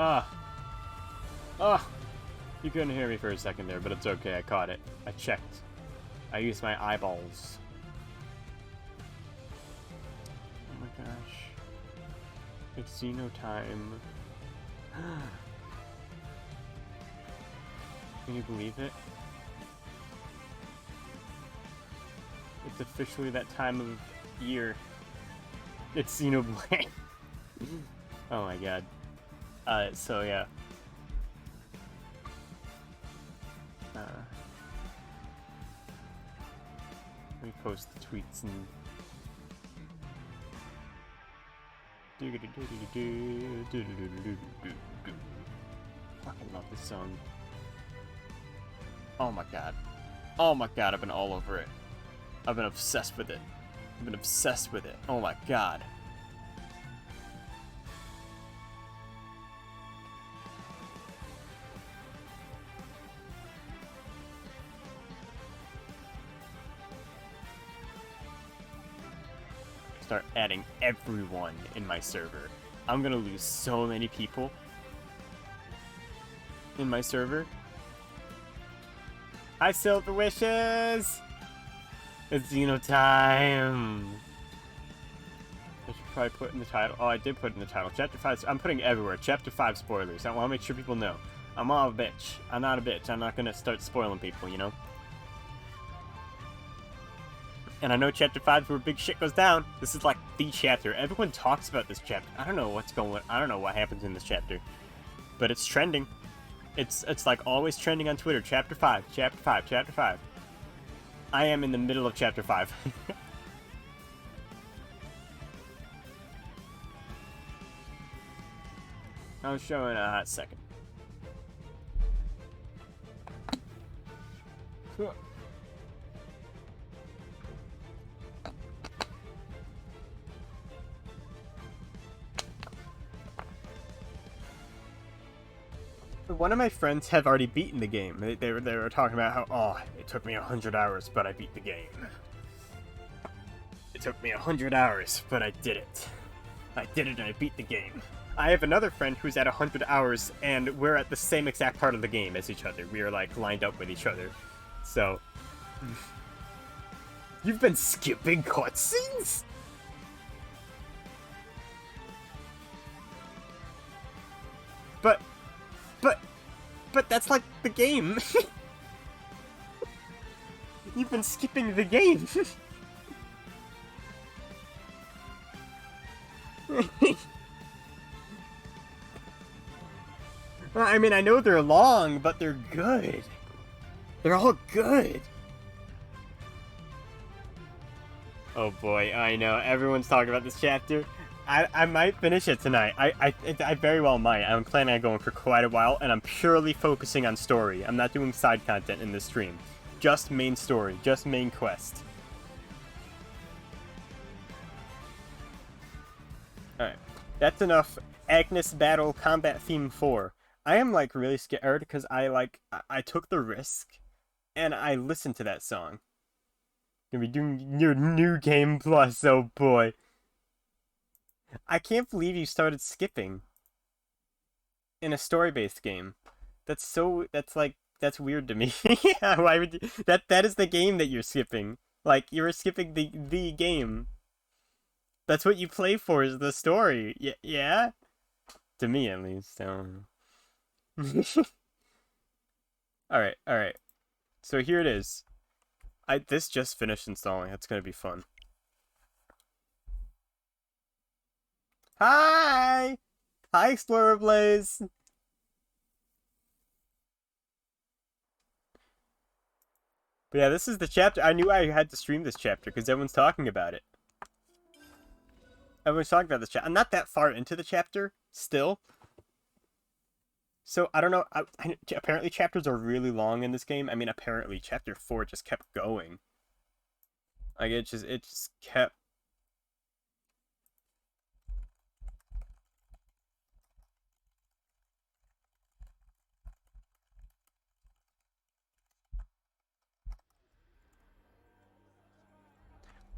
Ah! Ah! You couldn't hear me for a second there, but it's okay. I caught it. I checked. I used my eyeballs. Oh my gosh. It's Xeno time. Can you believe it? It's officially that time of year. It's Xenoblade. Oh my god. So yeah. Let me post the tweets and... Fucking love this song. Oh my god. Oh my god, I've been all over it. I've been obsessed with it. I've been obsessed with it. Oh my god. Start adding everyone in my server. I'm gonna lose so many people in my server. Hi, Silver Wishes! It's Xeno time! I should probably put in the title. Oh, I did put in the title. Chapter 5. I'm putting everywhere. Chapter 5 spoilers. I want to make sure people know. I'm not a bitch. I'm not a bitch. I'm not gonna start spoiling people, you know? And I know Chapter 5 is where big shit goes down. This is like the chapter. Everyone talks about this chapter. I don't know what's going on. I don't know what happens in this chapter. But it's trending. It's like always trending on Twitter. Chapter 5, Chapter 5, Chapter 5. I am in the middle of Chapter 5. I'll show in a hot second. One of my friends have already beaten the game. They were talking about how, oh, it took me 100 hours, but I beat the game. It took me 100 hours, but I did it. I did it and I beat the game. I have another friend who's at 100 hours, and we're at the same exact part of the game as each other. We are, like, lined up with each other. So... You've been skipping cutscenes? But that's like the game. You've been skipping the game. I mean, I know they're long, but they're good. They're all good. Oh boy, I know. Everyone's talking about this chapter. I might finish it tonight. I very well might. I'm planning on going for quite a while, and I'm purely focusing on story. I'm not doing side content in this stream. Just main story. Just main quest. Alright. That's enough Agnes Battle Combat Theme 4. I am, like, really scared, because I took the risk, and I listened to that song. Gonna be doing your new game plus, oh boy. I can't believe you started skipping in a story-based game. That's weird to me. Yeah, why would you, that is the game that you're skipping. Like, you're skipping the game. That's what you play for, is the story. Yeah? To me, at least. Alright. So here it is. This just finished installing. That's gonna be fun. Hi! Hi, Explorer Blaze! But yeah, this is the chapter. I knew I had to stream this chapter because everyone's talking about it. Everyone's talking about this chapter. I'm not that far into the chapter, still. So, I don't know. Apparently, chapters are really long in this game. I mean, apparently, chapter 4 just kept going. Like, it just kept...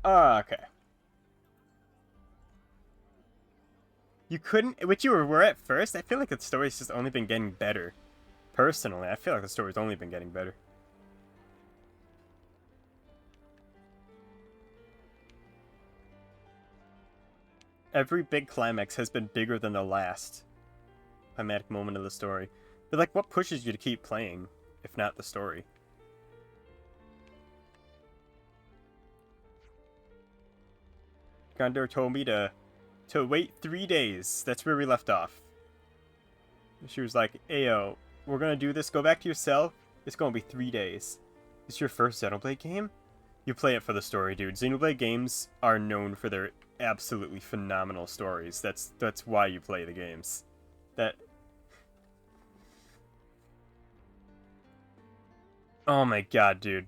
Okay. You couldn't, what you were at first, I feel like the story's just only been getting better. Personally, I feel like the story's only been getting better. Every big climax has been bigger than the last climatic moment of the story. But like, what pushes you to keep playing, if not the story? Gondor told me to wait 3 days. That's where we left off. She was like, Ayo, we're gonna do this. Go back to your cell. It's gonna be 3 days. It's your first Xenoblade game? You play it for the story, dude. Xenoblade games are known for their absolutely phenomenal stories. That's why you play the games. That... Oh my god, dude.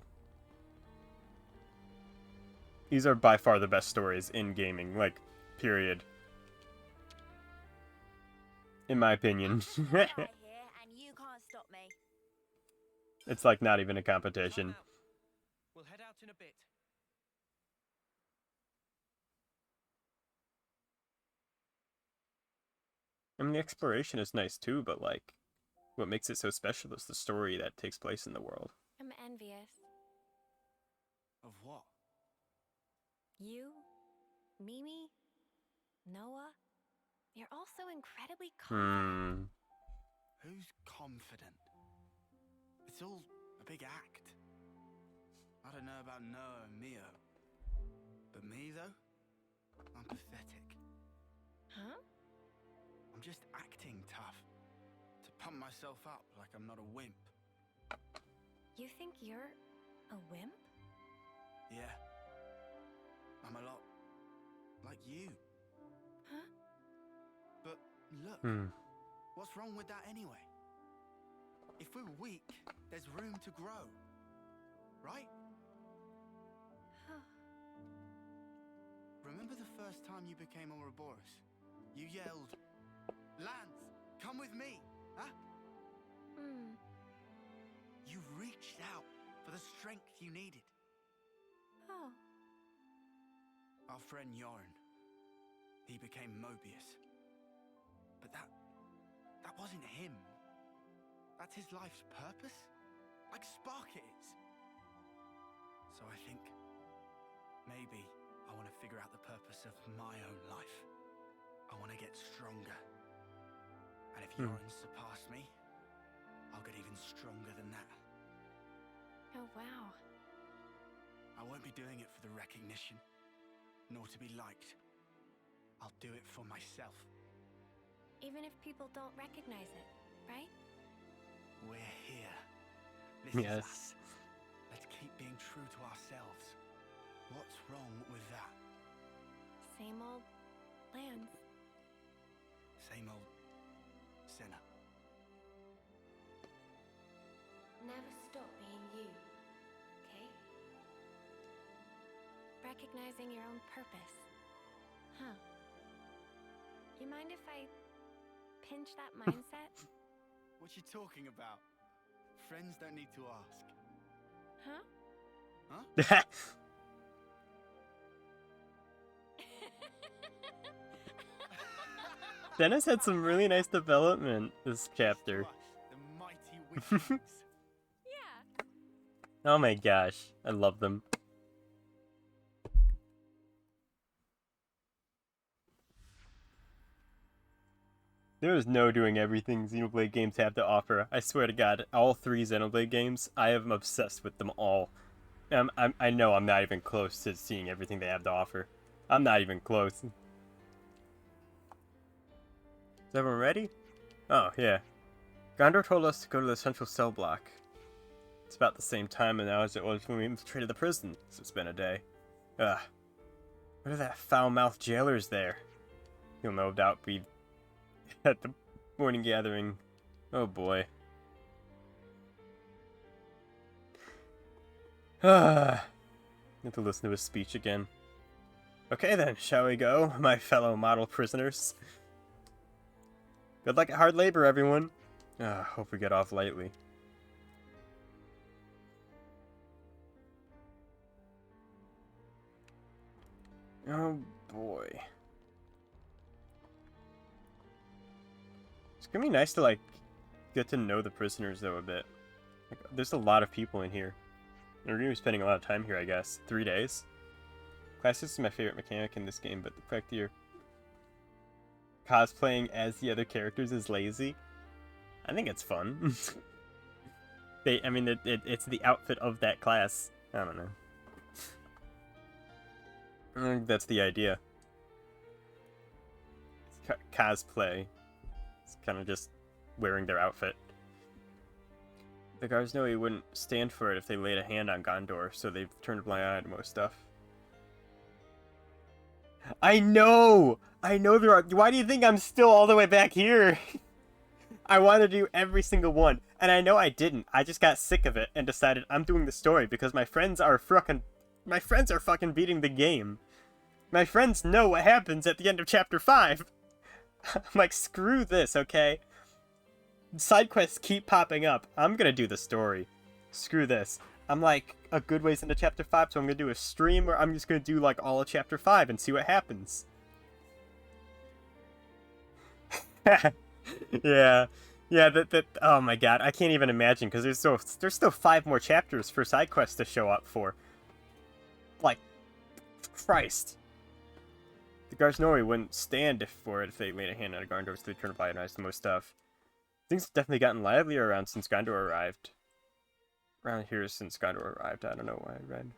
These are by far the best stories in gaming, like, period. In my opinion. It's like not even a competition. We'll head out in a bit. I mean, the exploration is nice too, but like, what makes it so special is the story that takes place in the world. I'm envious. Of what? You, Mimi, Noah, you're all so incredibly confident. Who's confident? It's all a big act. I don't know about Noah and Mio. But me, though? I'm pathetic. Huh? I'm just acting tough. To pump myself up like I'm not a wimp. You think you're a wimp? Yeah. I'm a lot like you. Huh? But look, what's wrong with that anyway? If we're weak, there's room to grow. Right? Remember the first time you became Ouroboros? You yelled, Lance, come with me! Huh? You reached out for the strength you needed. Oh. Our friend Jorn, he became Mobius. But that wasn't him. That's his life's purpose? Like Spark it is. So I think maybe I want to figure out the purpose of my own life. I want to get stronger. And if Jorn surpassed me, I'll get even stronger than that. Oh, wow. I won't be doing it for the recognition, nor to be liked. I'll do it for myself. Even if people don't recognize it, right? We're here. This Yes. is us. Let's keep being true to ourselves. What's wrong with that? Same old Lance. Same old Senna. Never stop being you, okay? Recognizing your own purpose. Huh. You mind if I pinch that mindset? What you talking about? Friends don't need to ask. Huh? Huh? Dennis had some really nice development this chapter. The mighty witches. Yeah. Oh my gosh, I love them. There is no doing everything Xenoblade games have to offer. I swear to God, all 3 Xenoblade games, I am obsessed with them all. I know I'm not even close to seeing everything they have to offer. I'm not even close. Is everyone ready? Oh, yeah. Gondor told us to go to the central cell block. It's about the same time now as it was when we infiltrated the prison, so it's been a day. Ugh. What are that foul-mouthed jailers there? You'll no doubt be at the morning gathering. Oh boy. Ah. Need to listen to his speech again. Okay then, shall we go, my fellow model prisoners? Good luck at hard labor, everyone. Hope we get off lightly. Oh boy. It's gonna be nice to, like, get to know the prisoners, though, a bit. Like, there's a lot of people in here. We're gonna be spending a lot of time here, I guess. 3 days. Classics is my favorite mechanic in this game, but the fact that you're cosplaying as the other characters is lazy. I think it's fun. I mean, it's the outfit of that class. I don't know. I think that's the idea. Cosplay. It's kind of just wearing their outfit. The guards know he wouldn't stand for it if they laid a hand on Gondor, so they've turned a blind eye to most stuff. I know! I know there are... Why do you think I'm still all the way back here? I want to do every single one, and I know I didn't. I just got sick of it and decided I'm doing the story because my friends are fucking beating the game. My friends know what happens at the end of Chapter 5. I'm like, screw this, okay? Side quests keep popping up. I'm gonna do the story. Screw this. I'm like a good ways into Chapter 5, so I'm gonna do a stream where I'm just gonna do like all of Chapter 5 and see what happens. Yeah. Yeah, oh my god, I can't even imagine, because there's still 5 more chapters for side quests to show up for. Like, Christ. The guards know he wouldn't stand for it if they laid a hand on a Gondor, so they turned to lionize the most stuff. Things have definitely gotten livelier around since Gondor arrived. Around here since Gondor arrived, I don't know why I read.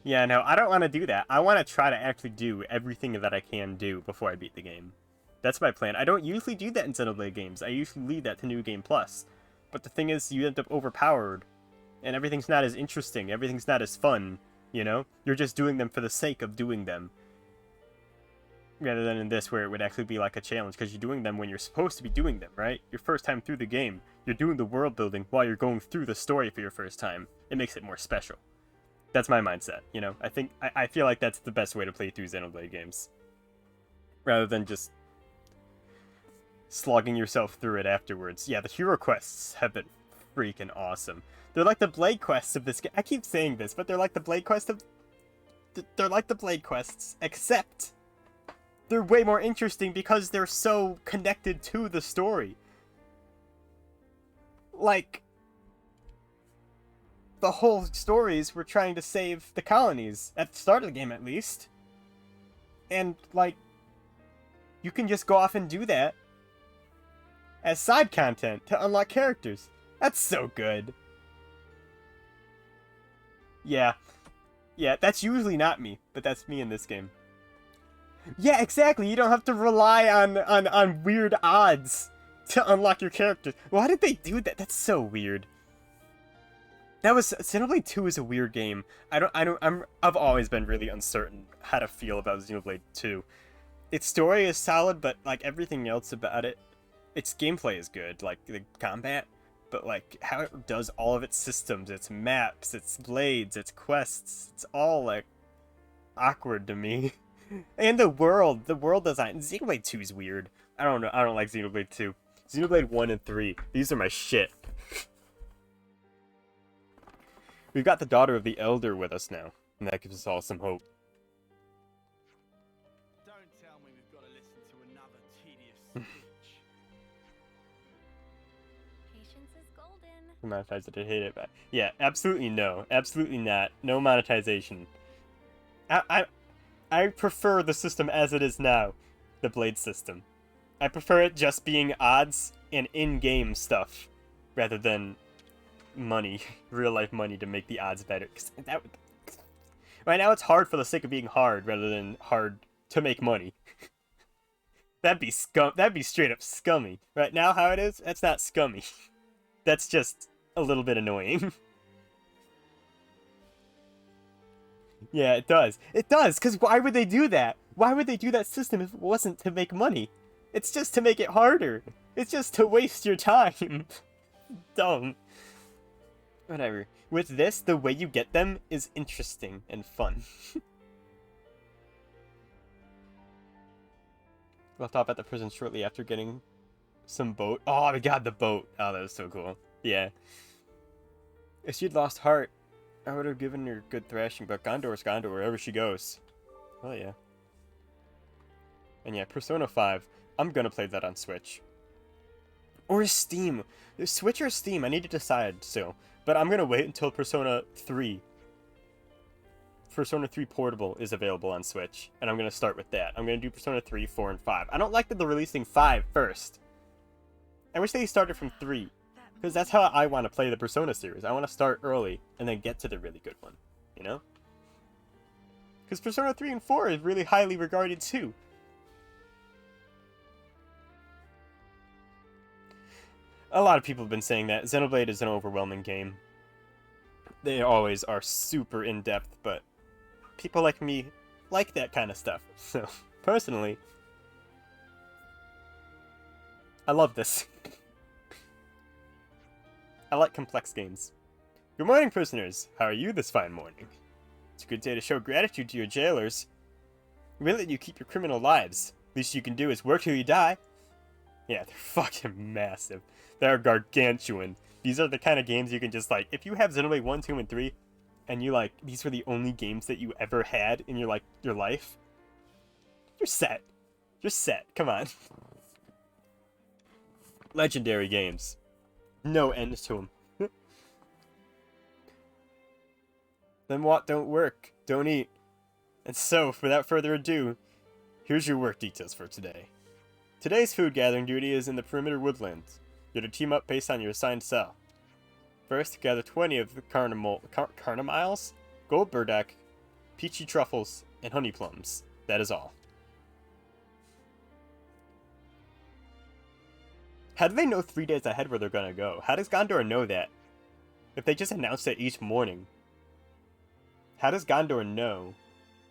Yeah, no, I don't want to do that. I want to try to actually do everything that I can do before I beat the game. That's my plan. I don't usually do that in Xenoblade games. I usually leave that to New Game Plus. But the thing is, you end up overpowered, and everything's not as interesting, everything's not as fun, you know? You're just doing them for the sake of doing them. Rather than in this, where it would actually be like a challenge, because you're doing them when you're supposed to be doing them, right? Your first time through the game, you're doing the world building while you're going through the story for your first time. It makes it more special. That's my mindset, you know? I feel like that's the best way to play through Xenoblade games. Rather than just slogging yourself through it afterwards. Yeah, the hero quests have been freaking awesome. They're like the Blade quests of this game. I keep saying this, but they're like the Blade quests of... They're like the Blade quests, except they're way more interesting because they're so connected to the story. Like, the whole stories were trying to save the colonies, at the start of the game at least. And, like, you can just go off and do that as side content to unlock characters. That's so good. Yeah. Yeah, that's usually not me, but that's me in this game. Yeah, exactly. You don't have to rely on weird odds to unlock your characters. Why did they do that? That's so weird. Xenoblade 2 is a weird game. I've always been really uncertain how to feel about Xenoblade 2. Its story is solid, but like everything else about it, its gameplay is good, like the combat, but like how it does all of its systems, its maps, its blades, its quests, it's all like awkward to me. And the world design, Xenoblade 2 is weird. I don't know, I don't like Xenoblade 2. Xenoblade 1 and 3, these are my shit. We've got the daughter of the Elder with us now, and that gives us all some hope. Don't tell me we've got to listen to another tedious speech. Patience is golden. Monetize it, I hate it, but yeah, absolutely no, absolutely not, no monetization. I prefer the system as it is now, the Blade system. I prefer it just being odds and in-game stuff, rather than money, real-life money to make the odds better. 'Cause right now it's hard for the sake of being hard, rather than hard to make money. That'd be straight up scummy. Right now, how it is, that's not scummy. That's just a little bit annoying. Yeah, it does. It does, because why would they do that? Why would they do that system if it wasn't to make money? It's just to make it harder. It's just to waste your time. Dumb. Whatever. With this, the way you get them is interesting and fun. Left off at the prison shortly after getting some boat. Oh my god, the boat. Oh, that was so cool. Yeah. If she'd lost heart, I would have given her good thrashing, but Gondor's Gondor wherever she goes. Oh yeah. And yeah, Persona 5, I'm gonna play that on Switch. Or Steam. Switch or Steam, I need to decide still. But I'm gonna wait until Persona 3 Portable is available on Switch, and I'm going to start with that. I'm going to do Persona 3, 4, and 5. I don't like that they're releasing 5 first. I wish they started from 3, because that's how I want to play the Persona series. I want to start early, and then get to the really good one, you know? Because Persona 3 and 4 is really highly regarded too. A lot of people have been saying that. Xenoblade is an overwhelming game. They always are super in-depth, but people like me like that kind of stuff. So, personally, I love this. I like complex games. Good morning, prisoners. How are you this fine morning? It's a good day to show gratitude to your jailers. We let you keep your criminal lives. Least you can do is work till you die. Yeah, they're fucking massive. They're gargantuan. These are the kind of games you can just, like, if you have Xenoblade 1, 2, and 3, and you, like, these were the only games that you ever had in your, like, your life, you're set. You're set. Come on. Legendary games. No end to them. Then what don't work? Don't eat. And so, without further ado, here's your work details for today. Today's food gathering duty is in the perimeter woodlands. You're to team up based on your assigned cell. First, gather 20 of the carnamiles, gold burdock, peachy truffles, and honey plums. That is all. How do they know 3 days ahead where they're gonna go? How does Gondor know that? If they just announced it each morning. How does Gondor know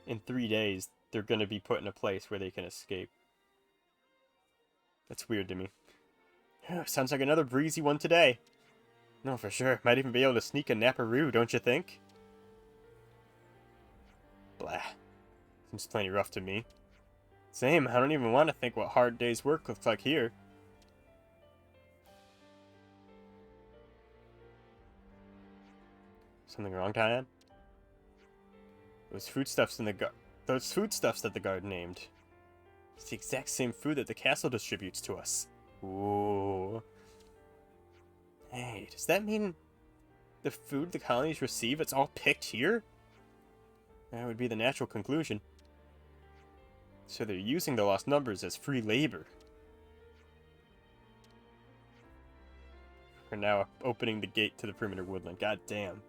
in 3 days they're gonna be put in a place where they can escape? That's weird to me. Sounds like another breezy one today. No, for sure. Might even be able to sneak a naparoo, don't you think? Blah. Seems plenty rough to me. Same, I don't even want to think what hard day's work looks like here. Something wrong, Diane? Those foodstuffs that the guard named. It's the exact same food that the castle distributes to us. Ooh. Hey, does that mean the food the colonies receive, it's all picked here? That would be the natural conclusion. So they're using the lost numbers as free labor. We're now opening the gate to the perimeter woodland. God damn.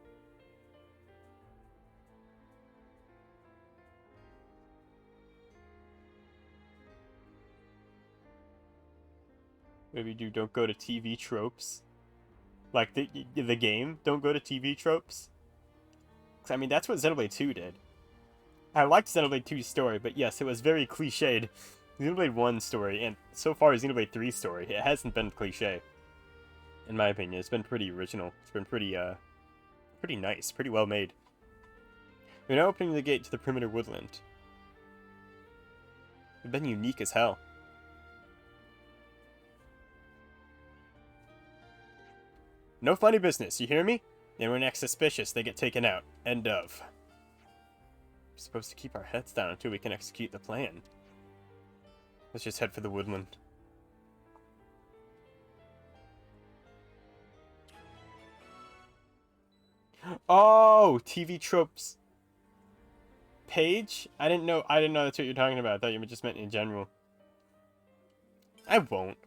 Maybe do don't go to TV tropes. Like the game, don't go to TV tropes. 'Cause, I mean, that's what Xenoblade 2 did. I liked Xenoblade 2's story, but yes, it was very cliched. Xenoblade 1's story, and so far Xenoblade 3's story, it hasn't been cliche. In my opinion, it's been pretty original. It's been pretty nice, pretty well made. We're now opening the gate to the perimeter woodland. It's been unique as hell. No funny business, you hear me? Anyone acts suspicious, they get taken out. End of. We're supposed to keep our heads down until we can execute the plan. Let's just head for the woodland. Oh, TV tropes page? I didn't know that's what you're talking about. I thought you just meant in general. I won't.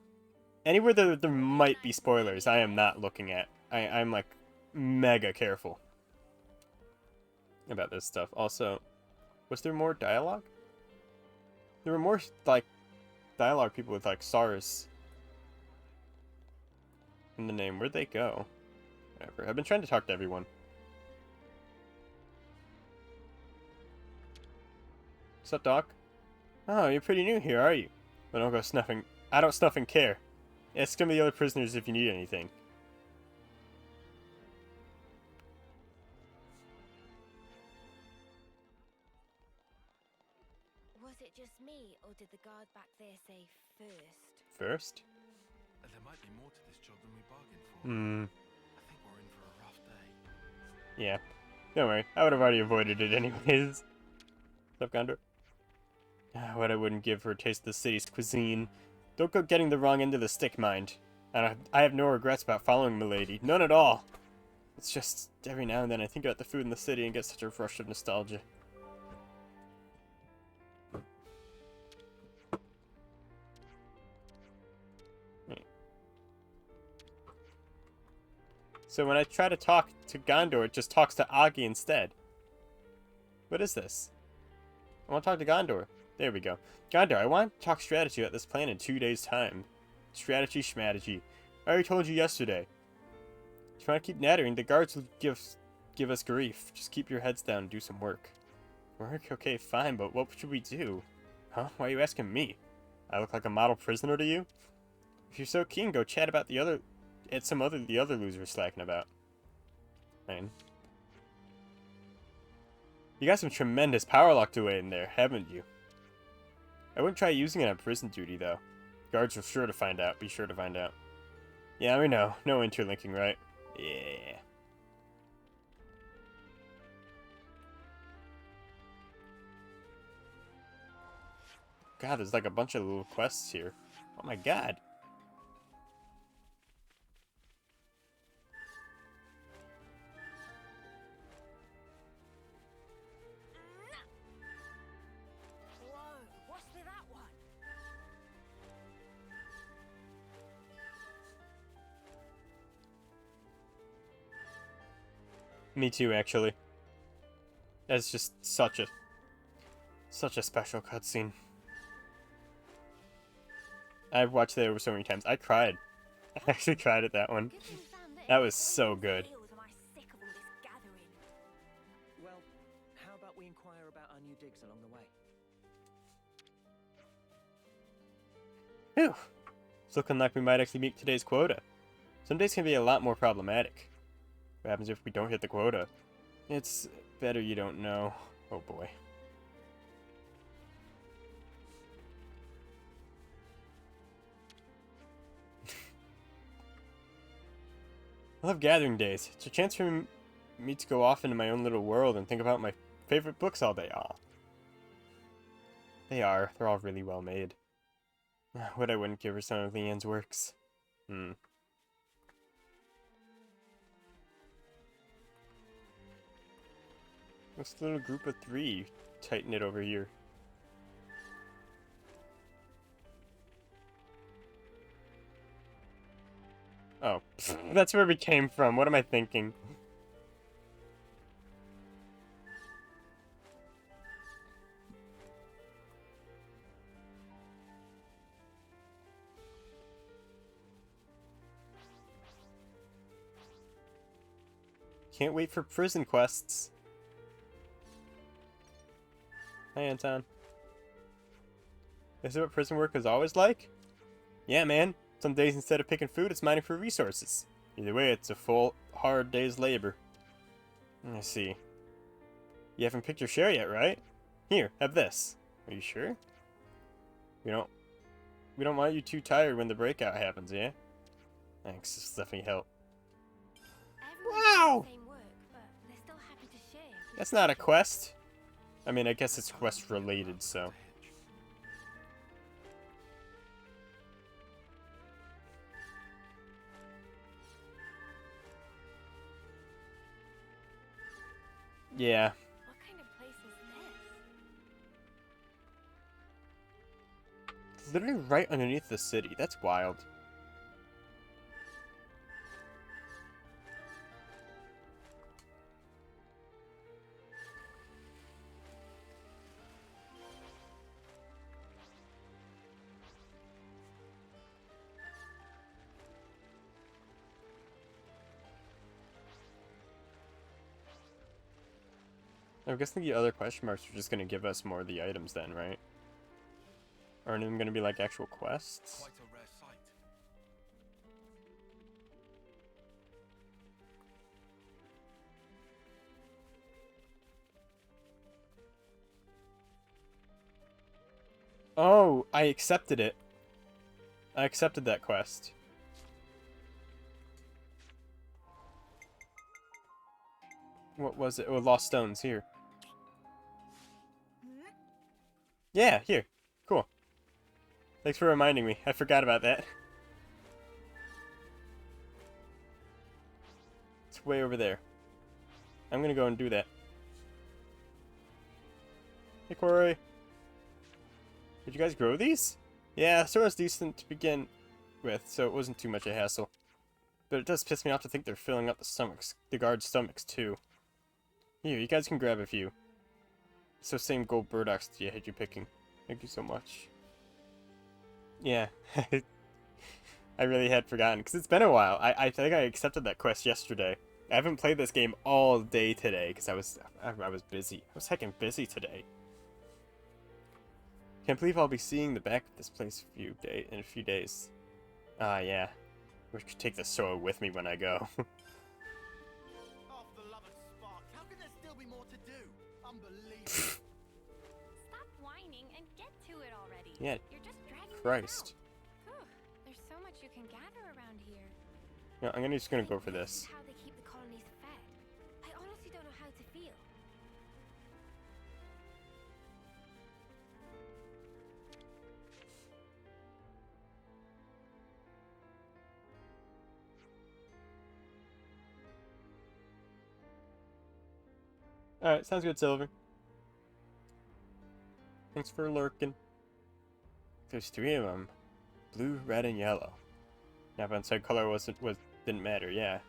Anywhere there might be spoilers, I am not looking at. I'm like mega careful about this stuff. Also, was there more dialogue? There were more like dialogue people with like SARS in the name. Where'd they go? Whatever. I've been trying to talk to everyone. What's up, Doc? Oh, you're pretty new here, are you? Well, don't go snuffing. I don't snuff and care. Ask some of the other prisoners if you need anything. Was it just me, or did the guard back there say first? First? There might be more to this job than we bargained for. I think we're in for a rough day. Yeah. Don't worry. I would have already avoided it anyways. What's up, Gondor? What I wouldn't give for a taste of the city's cuisine. Don't go getting the wrong end of the stick, mind. I have no regrets about following milady. None at all. It's just, every now and then I think about the food in the city and get such a rush of nostalgia. So when I try to talk to Gondor, it just talks to Agi instead. What is this? I want to talk to Gondor. There we go. Gondor, I want to talk strategy about this plan in 2 days' time. Strategy, schmategy. I already told you yesterday. If you want to keep nattering, the guards will give us grief. Just keep your heads down and do some work. Work? Okay, fine, but what should we do? Huh? Why are you asking me? I look like a model prisoner to you? If you're so keen, go chat about the other losers slacking about. Fine. You got some tremendous power locked away in there, haven't you? I wouldn't try using it on prison duty, though. Guards are sure to find out. Be sure to find out. Yeah, we know. No interlinking, right? Yeah. God, there's like a bunch of little quests here. Oh my god. Whoa, what's with that one? Me too, actually. That's just such a special cutscene. I've watched that over so many times. I cried. I actually cried at that one. Good thing we found this. That was What so the good. hills am I sick of all this gathering? Well, how about we inquire about our new digs along the way? Whew. It's looking like we might actually meet today's quota. Some days can be a lot more problematic. What happens if we don't hit the quota? It's better you don't know. Oh boy. I love gathering days. It's a chance for me to go off into my own little world and think about my favorite books all day. Aw. They are. They're all really well made. What I wouldn't give for some of Leanne's works. What's the little group of 3 tighten it over here? Oh, that's where we came from. What am I thinking? Can't wait for prison quests. Hi, Anton. This is what prison work is always like? Yeah, man. Some days instead of picking food, it's mining for resources. Either way, it's a full, hard day's labor. I see. You haven't picked your share yet, right? Here, have this. Are you sure? We don't want you too tired when the breakout happens, yeah? Thanks, this definitely help. Wow! Everyone's doing the same work, but they're still happy to share. That's not a quest. I mean, I guess it's quest related, so. Yeah. What kind of place is this? It's literally right underneath the city. That's wild. I'm guessing the other question marks are just going to give us more of the items then, right? Or are them going to be like actual quests? Quite a rare sight. Oh, I accepted it. I accepted that quest. What was it? Oh, Lost Stones, here. Yeah, here. Cool. Thanks for reminding me. I forgot about that. It's way over there. I'm gonna go and do that. Hey, Corey. Did you guys grow these? Yeah, so was decent to begin with, so it wasn't too much a hassle. But it does piss me off to think they're filling up the guards' stomachs, too. Here, you guys can grab a few. So same gold burdocks that you had you picking. Thank you so much. Yeah. I really had forgotten, because it's been a while. I think I accepted that quest yesterday. I haven't played this game all day today, because I was busy. I was heckin' busy today. Can't believe I'll be seeing the back of this place in a few days. Yeah. Wish I could take the sword with me when I go. Oh, for the love of Sparks, how can there still be more to do? Unbelievable. Stop whining and get to it already. Yeah, You're just dragging Christ. me out. There's so much you can gather around here. No, I'm just gonna go for this. How they keep the colonies fed. I honestly don't know how to feel. Alright, sounds good, Silver. Thanks for lurking. There's 3 of them. Blue, red, and yellow. Now, if said color didn't matter, yeah.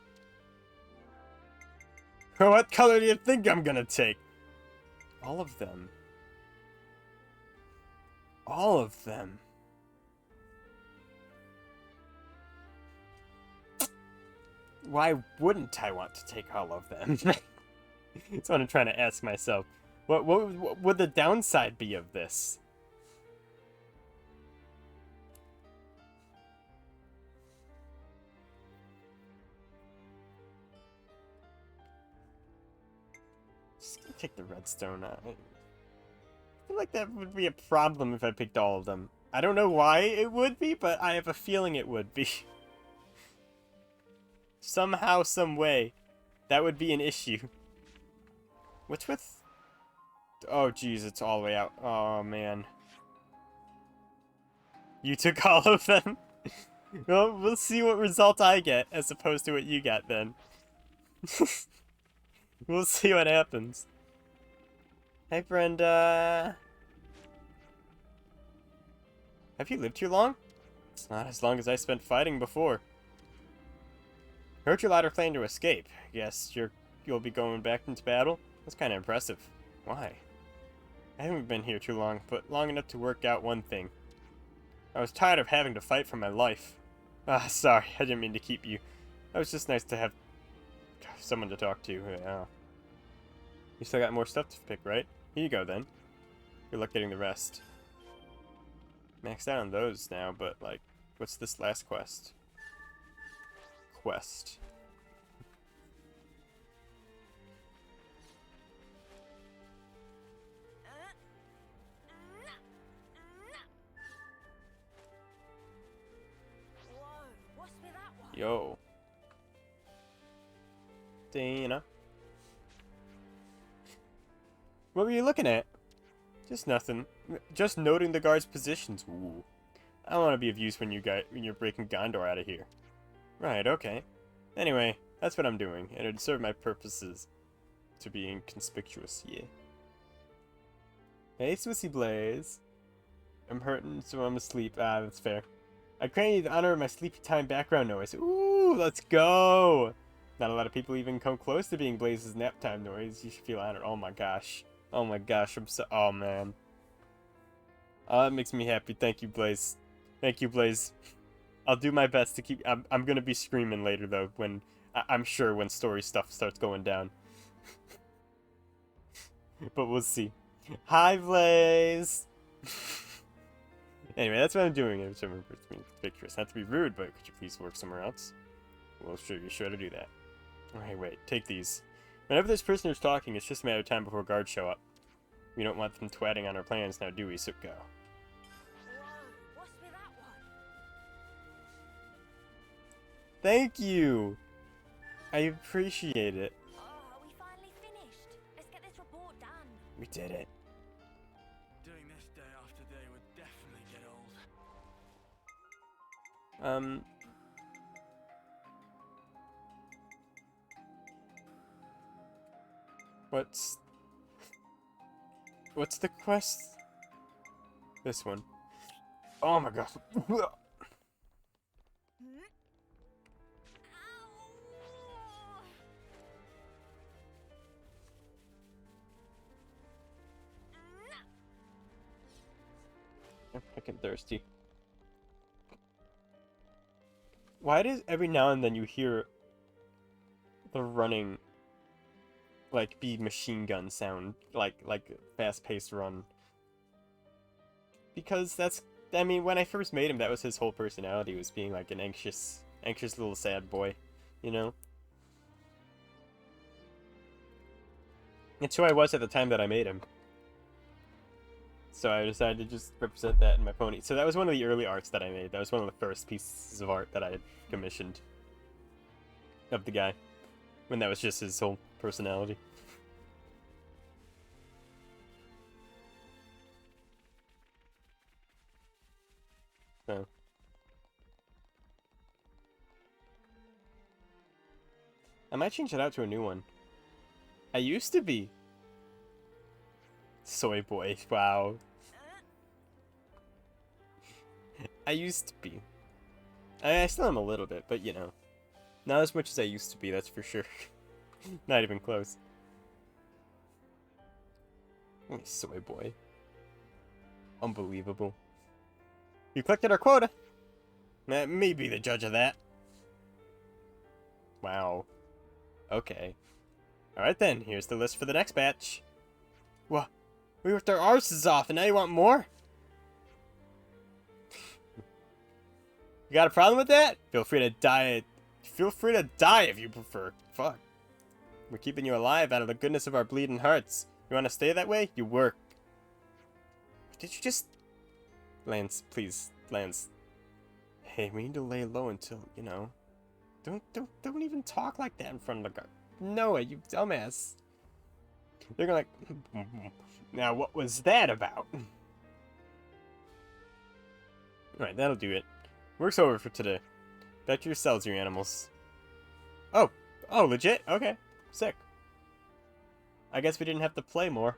What color do you think I'm gonna take? All of them. All of them. Why wouldn't I want to take all of them? That's what I'm trying to ask myself. What would the downside be of this? Just gonna take the redstone out. I feel like that would be a problem if I picked all of them. I don't know why it would be, but I have a feeling it would be. Somehow, some way, that would be an issue. What's with... Oh, jeez, it's all the way out. Oh, man. You took all of them? Well, we'll see what result I get, as opposed to what you got, then. We'll see what happens. Hey, Brenda. Have you lived too long? It's not as long as I spent fighting before. Heard your ladder plan to escape. Guess you'll be going back into battle? That's kind of impressive. Why? I haven't been here too long, but long enough to work out one thing. I was tired of having to fight for my life. Ah, sorry, I didn't mean to keep you. It was just nice to have someone to talk to. Yeah. You still got more stuff to pick, right? Here you go, then. Good luck getting the rest. Maxed out on those now, but, like, what's this last quest? Quest. Whoa, what's with that one? Yo. Dana. What were you looking at? Just nothing. Just noting the guards' positions. Ooh. I want to be of use when you're breaking Gondor out of here. Right, okay. Anyway, that's what I'm doing, and it'd serve my purposes to be inconspicuous, yeah. Hey, Swissy Blaze. I'm hurting, so I'm asleep. Ah, that's fair. I grant you the honor of my sleepy time background noise. Ooh, let's go! Not a lot of people even come close to being Blaze's nap time noise. You should feel honored. Oh my gosh. Oh my gosh, I'm so... Oh, man. Oh, that makes me happy. Thank you, Blaze. Thank you, Blaze. I'll do my best to keep... I'm gonna be screaming later, though, when... I'm sure when story stuff starts going down. But we'll see. Hi, Blaze! Anyway, that's what I'm doing. It's pictures. Not to be rude, but could you please work somewhere else? We'll be sure to do that. Okay, wait. Take these. Whenever this prisoner's talking, it's just a matter of time before guards show up. We don't want them twatting on our plans now, do we? So go. Whoa, what's with that one? Thank you! I appreciate it. Oh, are we finally finished? Let's get this report done. We did it. Doing this This day after day would definitely get old. What's the quest? This one. Oh my god. I'm fucking thirsty. Why does every now and then you hear the running, like, be machine gun sound, like fast-paced run? Because that's, I mean, when I first made him, that was his whole personality, was being like an anxious little sad boy, you know? It's who I was at the time that I made him. So I decided to just represent that in my pony. So that was one of the early arts that I made. That was one of the first pieces of art that I had commissioned of the guy, when that was just his whole personality. So I might change it out to a new one. I used to be Soy Boy. Wow. I used to be. I still am a little bit, but you know, not as much as I used to be, that's for sure. Not even close. Soy Boy. Unbelievable. We collected our quota. That may be the judge of that. Wow. Okay. Alright then, here's the list for the next batch. What? We worked our arses off and now you want more? You got a problem with that? Feel free to die. Feel free to die if you prefer. Fuck. We're keeping you alive out of the goodness of our bleeding hearts. You want to stay that way? You work. Did you just... Lance, please. Lance. Hey, we need to lay low until, you know... Don't even talk like that in front of the guard. Noah, you dumbass. They're gonna like... Now, what was that about? Alright, that'll do it. Work's over for today. Back to your cells, you animals. Oh, legit? Okay, sick. I guess we didn't have to play more.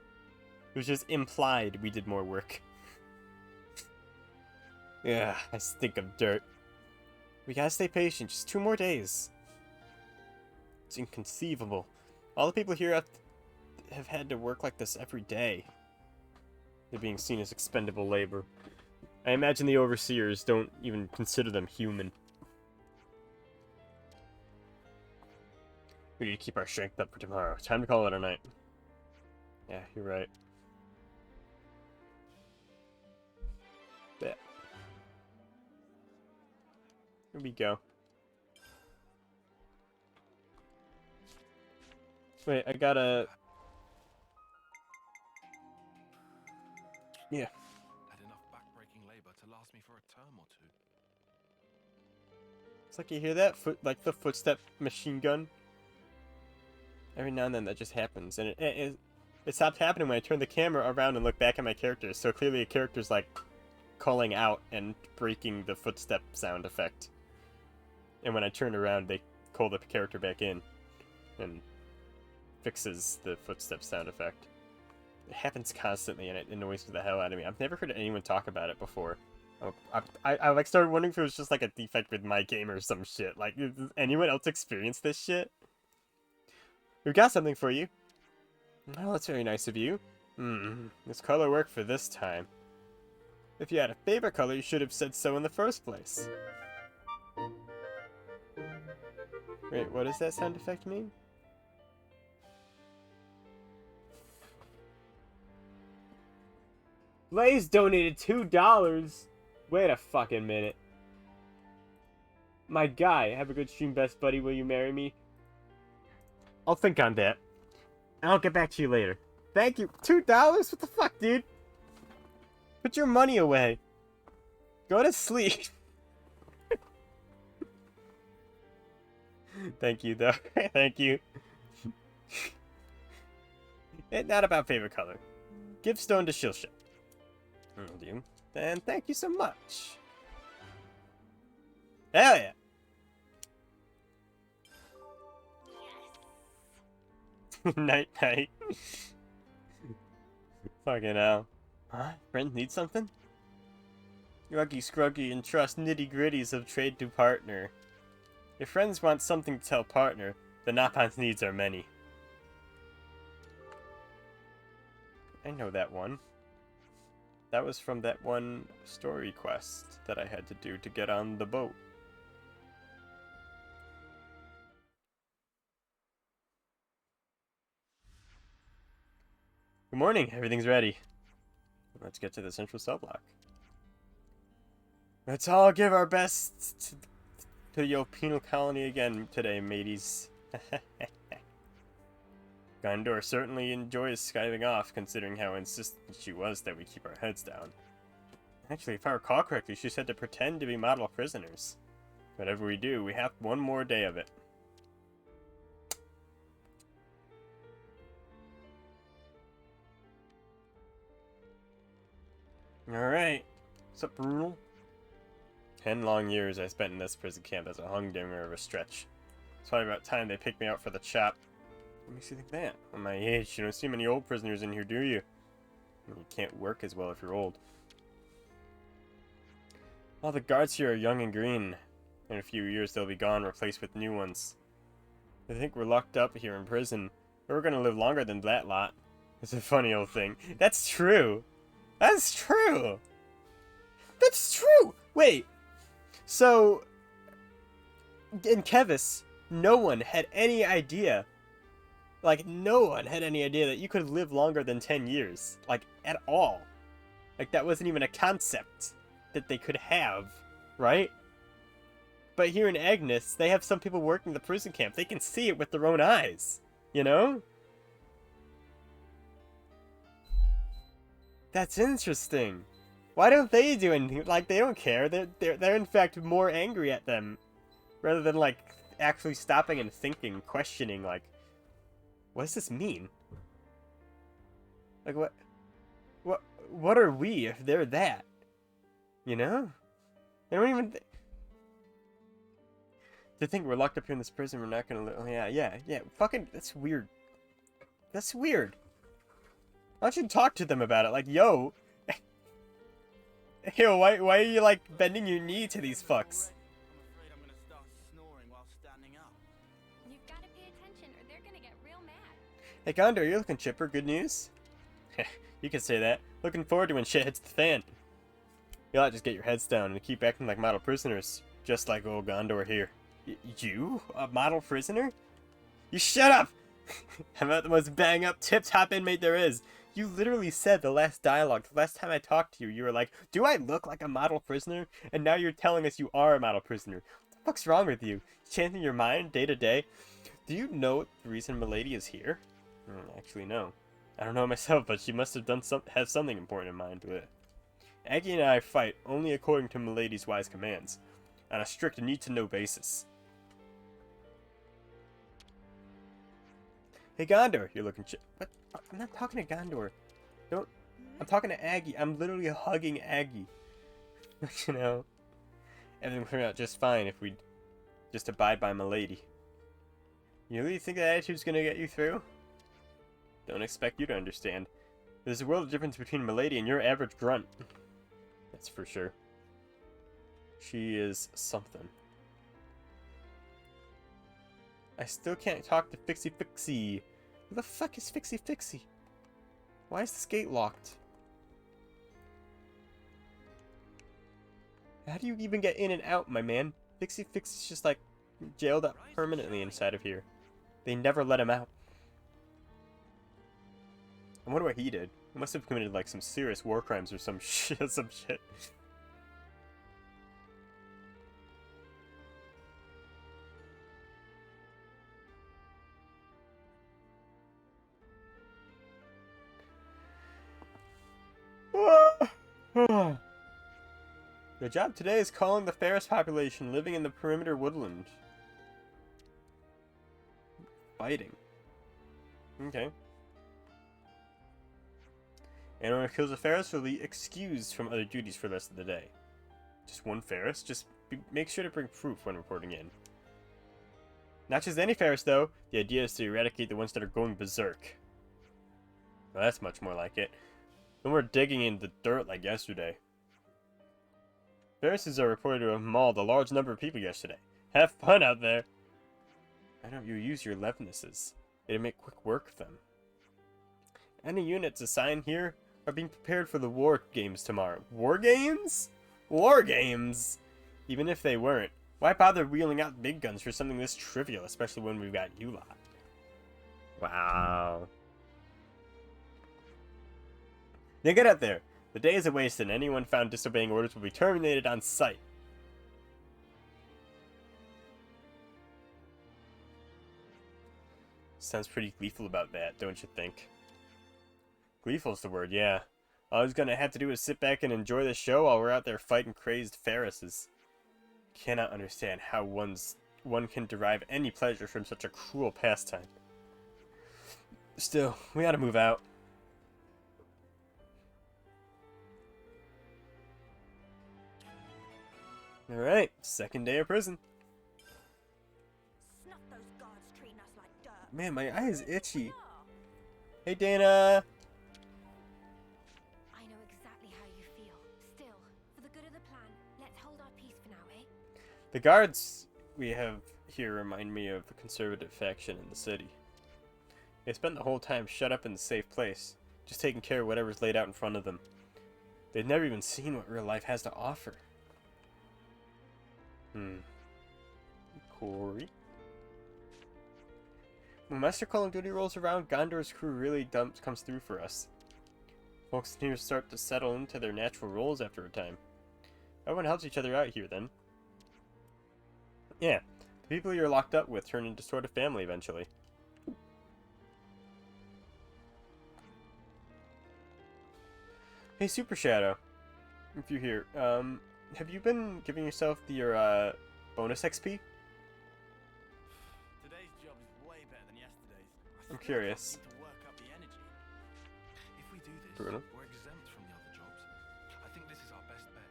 It was just implied we did more work. Yeah, I stink of dirt. We gotta stay patient, just 2 more days. It's inconceivable. All the people here have had to work like this every day. They're being seen as expendable labor. I imagine the overseers don't even consider them human. We need to keep our strength up for tomorrow. Time to call it a night. Yeah, you're right. Yeah. Here we go. Wait, I gotta... Yeah. Had enough backbreaking labor to last me for a term or 2. It's like you hear that? Like the footstep machine gun? Every now and then that just happens. And it stopped happening when I turned the camera around and looked back at my characters. So clearly a character's like calling out and breaking the footstep sound effect. And when I turn around, they call the character back in and fixes the footstep sound effect. It happens constantly and it annoys the hell out of me. I've never heard anyone talk about it before. I like started wondering if it was just like a defect with my game or some shit. Like, does anyone else experience this shit? We've got something for you. Oh, that's very nice of you. This color worked for this time. If you had a favorite color, you should have said so in the first place. Wait, what does that sound effect mean? Blaze donated $2. Wait a fucking minute. My guy, have a good stream, best buddy. Will you marry me? I'll think on that. And I'll get back to you later. Thank you. $2? What the fuck, dude? Put your money away. Go to sleep. Thank you, though. Thank you. It's not about favorite color. Give stone to Shilsha. Will do. Then thank you so much. Hell yeah. Night night. Fucking hell. Huh? Friend need something? Ruggy Scruggy and trust nitty gritties of trade to partner. If friends want something to tell partner, the Napan's needs are many. I know that one. That was from that one story quest that I had to do to get on the boat. Good morning, everything's ready. Let's get to the central cell block. Let's all give our best to your penal colony again today, mateys. Gondor certainly enjoys skiving off, considering how insistent she was that we keep our heads down. Actually, if I recall correctly, she said to pretend to be model prisoners. Whatever we do, we have one more day of it. Alright. What's up, Brutal? 10 long years I spent in this prison camp as a humdinger of a stretch. It's probably about time they picked me out for the chop. What makes you think that? At my age, you don't see many old prisoners in here, do you? You can't work as well if you're old. All the guards here are young and green. In a few years they'll be gone, replaced with new ones. They think we're locked up here in prison, but we're gonna live longer than that lot. It's a funny old thing. That's true! That's true! That's true! Wait! So, in Kevis, no one had any idea. Like, no one had any idea that you could live longer than 10 years. Like, at all. Like, that wasn't even a concept that they could have, right? But here in Agnes, they have some people working the prison camp. They can see it with their own eyes, you know? That's interesting. Why don't they do anything? Like, they don't care. They're in fact more angry at them. Rather than, like, actually stopping and thinking, questioning, like, what does this mean? Like, what are we if they're that? You know? They don't even... To think we're locked up here in this prison, we're not gonna live... Oh, yeah. Fucking... That's weird. That's weird. Why don't you talk to them about it? Like, yo... Yo, why are you, like, bending your knee to these fucks? I'm afraid I'm gonna start snoring while standing up. You've got to pay attention or they're gonna get real mad. Hey, Gondor, you're looking chipper. Good news? You can say that. Looking forward to when shit hits the fan. You ought to just get your heads down and keep acting like model prisoners. Just like old Gondor here. You? A model prisoner? You shut up! I'm not the most bang-up, tip-top inmate there is. You literally said the last dialogue, the last time I talked to you, you were like, do I look like a model prisoner? And now you're telling us you are a model prisoner. What the fuck's wrong with you? Changing your mind day to day? Do you know the reason Milady is here? Actually, no. I don't know myself, but she must have have something important in mind with it. Aggie and I fight only according to Milady's wise commands, on a strict need-to-know basis. Hey Gondor, you're looking what? I'm not talking to Gondor. Don't. I'm talking to Aggie. I'm literally hugging Aggie. You know, everything will turn out just fine if we just abide by Milady. You really think that attitude's gonna get you through? Don't expect you to understand. There's a world of difference between Milady and your average grunt. That's for sure. She is something. I still can't talk to Fixie Fixie. Who the fuck is Fixie Fixie? Why is this gate locked? How do you even get in and out, my man? Fixie Fixie's just like jailed up permanently inside of here. They never let him out. I wonder what he did. He must have committed like some serious war crimes or some shit. The job today is calling the fairest population living in the perimeter woodland. Fighting. Okay. Anyone who kills a Ferris will be excused from other duties for the rest of the day. Just one Ferris? Make sure to bring proof when reporting in. Not just any Ferris, though. The idea is to eradicate the ones that are going berserk. Well, that's much more like it. No more digging in the dirt like yesterday. Ferrises are reported to have mauled a large number of people yesterday. Have fun out there! Why don't you use your levnesses? It'll make quick work of them. Any units assigned here are being prepared for the war games tomorrow. War games? War games? Even if they weren't, why bother wheeling out big guns for something this trivial, especially when we've got you lot? Wow. Now get out there. The day is a waste, and anyone found disobeying orders will be terminated on sight. Sounds pretty gleeful about that, don't you think? Gleeful's the word, yeah. All he's gonna have to do is sit back and enjoy the show while we're out there fighting crazed Ferrises. Cannot understand how one can derive any pleasure from such a cruel pastime. Still, we ought to move out. Alright, second day of prison. Snuff those guards treating us like dirt. Man, my eye is itchy. Hey, Dana! I know exactly how you feel. Still, for the good of the plan, let's hold our peace for now, eh? The guards we have here remind me of the conservative faction in the city. They spend the whole time shut up in a safe place, just taking care of whatever's laid out in front of them. They've never even seen what real life has to offer. Corey? When Master Call of Duty rolls around, Gondor's crew really comes through for us. Folks here start to settle into their natural roles after a time. Everyone helps each other out here, then. Yeah, the people you're locked up with turn into sort of family eventually. Hey, Super Shadow. If you're here, have you been giving yourself your, bonus XP? Today's job is way better than yesterday's. I'm curious. Need to work up the energy. If we do this, Bruno? we're exempt from the other jobs. I think this is our best bet.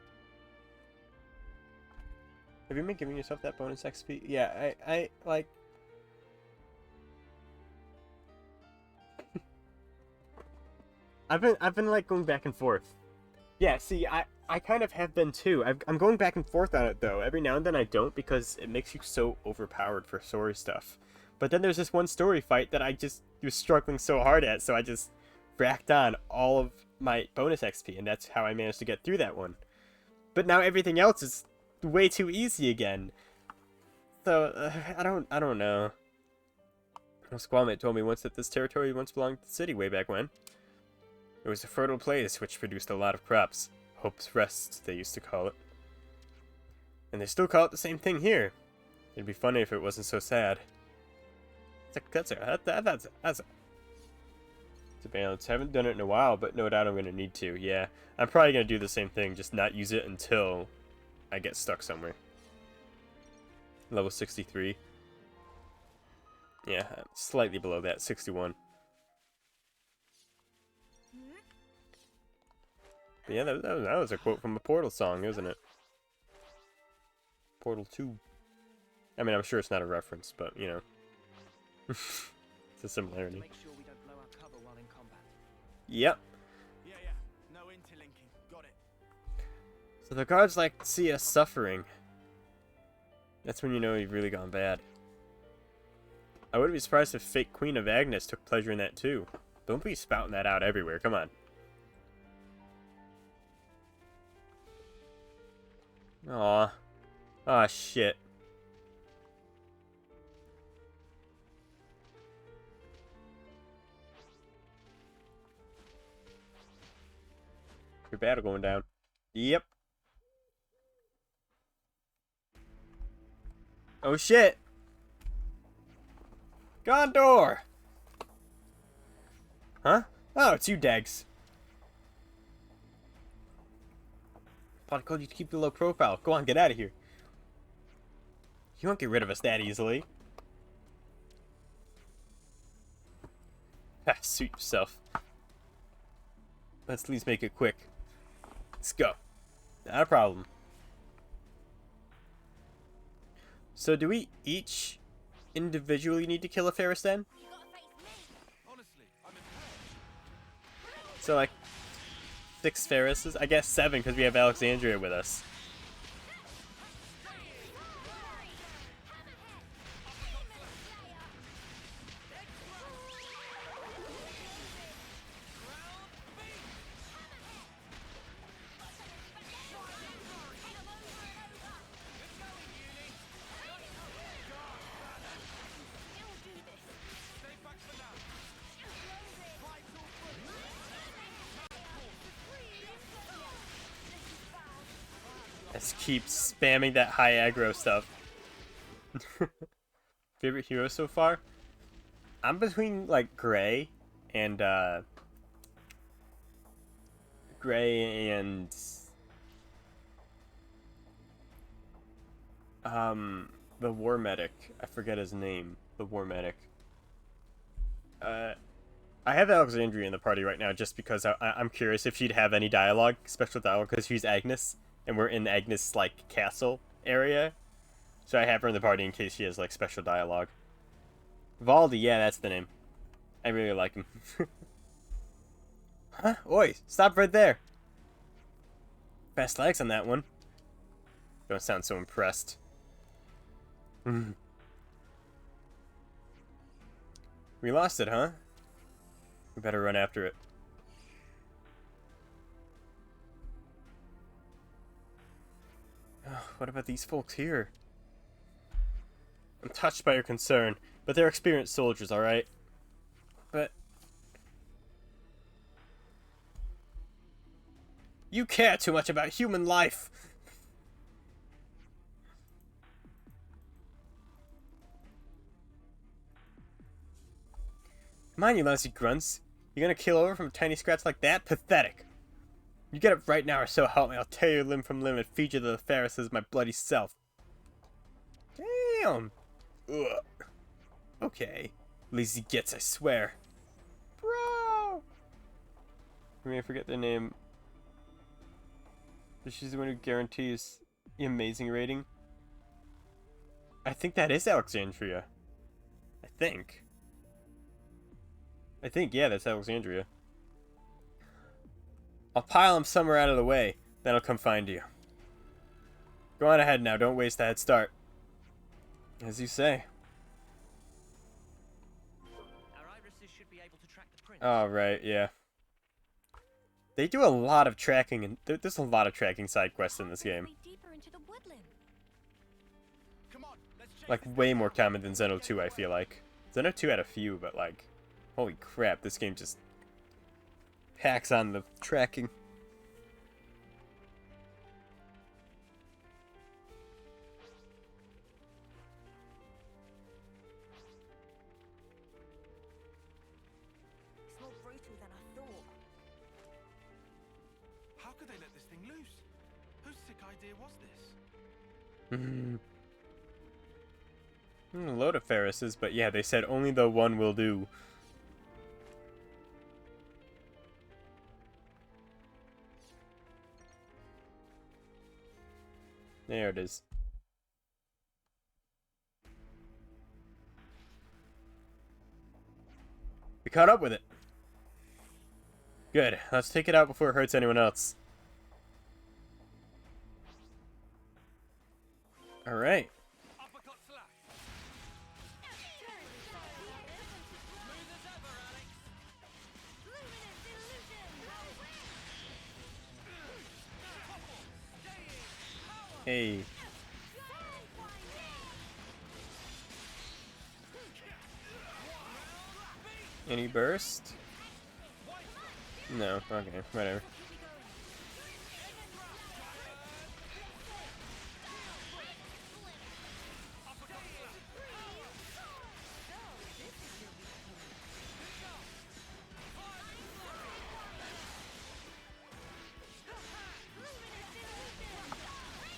Have you been giving yourself that bonus XP? Yeah, I like... I've been like going back and forth. Yeah, see, I kind of have been too. I'm going back and forth on it though. Every now and then I don't because it makes you so overpowered for story stuff. But then there's this one story fight that I just was struggling so hard at, so I just racked on all of my bonus XP, and that's how I managed to get through that one. But now everything else is way too easy again. So I don't know. A squawmate told me once that this territory once belonged to the city way back when. It was a fertile place which produced a lot of crops. Hope's Rest, they used to call it. And they still call it the same thing here. It'd be funny if it wasn't so sad. That's a balance. Haven't done it in a while, but no doubt I'm going to need to. Yeah, I'm probably going to do the same thing, just not use it until I get stuck somewhere. Level 63. Yeah, I'm slightly below that, 61. But yeah, that was a quote from a Portal song, isn't it? Portal 2. I mean, I'm sure it's not a reference, but, you know. It's a similarity. Make sure we don't blow our cover while in combat. Yep. Yeah, no interlinking. Got it. So the guards like to see us suffering. That's when you know you've really gone bad. I wouldn't be surprised if fake Queen of Agnes took pleasure in that too. Don't be spouting that out everywhere, come on. Aw. Aw, shit. Your battle going down. Yep. Oh shit! Gondor! Huh? Oh, it's you, Dags. Thought I told you to keep the low profile. Go on, get out of here. You won't get rid of us that easily. Ha, suit yourself. Let's at least make it quick. Let's go. Not a problem. So do we each individually need to kill a Ferris then? Honestly, I'm impressed. So like 6 Ferrises? I guess 7 because we have Alexandria with us. Let's keep spamming that high aggro stuff. Favorite hero so far? I'm between like Gray and the War Medic. I forget his name. The War Medic. I have Alexandria in the party right now just because I'm curious if she'd have any dialogue, special dialogue, because she's Agnes, and we're in Agnes' like castle area. So I have her in the party in case she has like special dialogue. Valdi, yeah, that's the name. I really like him. Huh? Oi, stop right there. Fast legs on that one. Don't sound so impressed. We lost it, huh? We better run after it. What about these folks here? I'm touched by your concern, but they're experienced soldiers, alright? But... you care too much about human life! Come on, you lousy grunts. You're gonna kill over from a tiny scratch like that? Pathetic. You get up right now or so help me, I'll tear you limb from limb and feed you to the Pharisees my bloody self. Damn. Ugh. Okay. Lazy gets, I swear. Bro! I mean, I forget the name. But she's the one who guarantees the amazing rating. I think that is Alexandria. I think, yeah, that's Alexandria. I'll pile him somewhere out of the way, then I'll come find you. Go on ahead now, don't waste the head start. As you say. Our irises should be able to track the prints. Oh, right, yeah. They do a lot of tracking, and there's a lot of tracking side quests in this game. Deeper into the woodland. Come on, let's chase Like, this way thing more down. common than Xeno 2, I feel like. Xeno 2 had a few, but like, holy crap, this game just packs on the tracking. It's more brutal than I thought. How could they let this thing loose? Whose sick idea was this? A load of Ferrises, but yeah, they said only the one will do. There it is. We caught up with it. Good. Let's take it out before it hurts anyone else. Alright. Uppercut slash. Hey. Any burst? No, okay, whatever.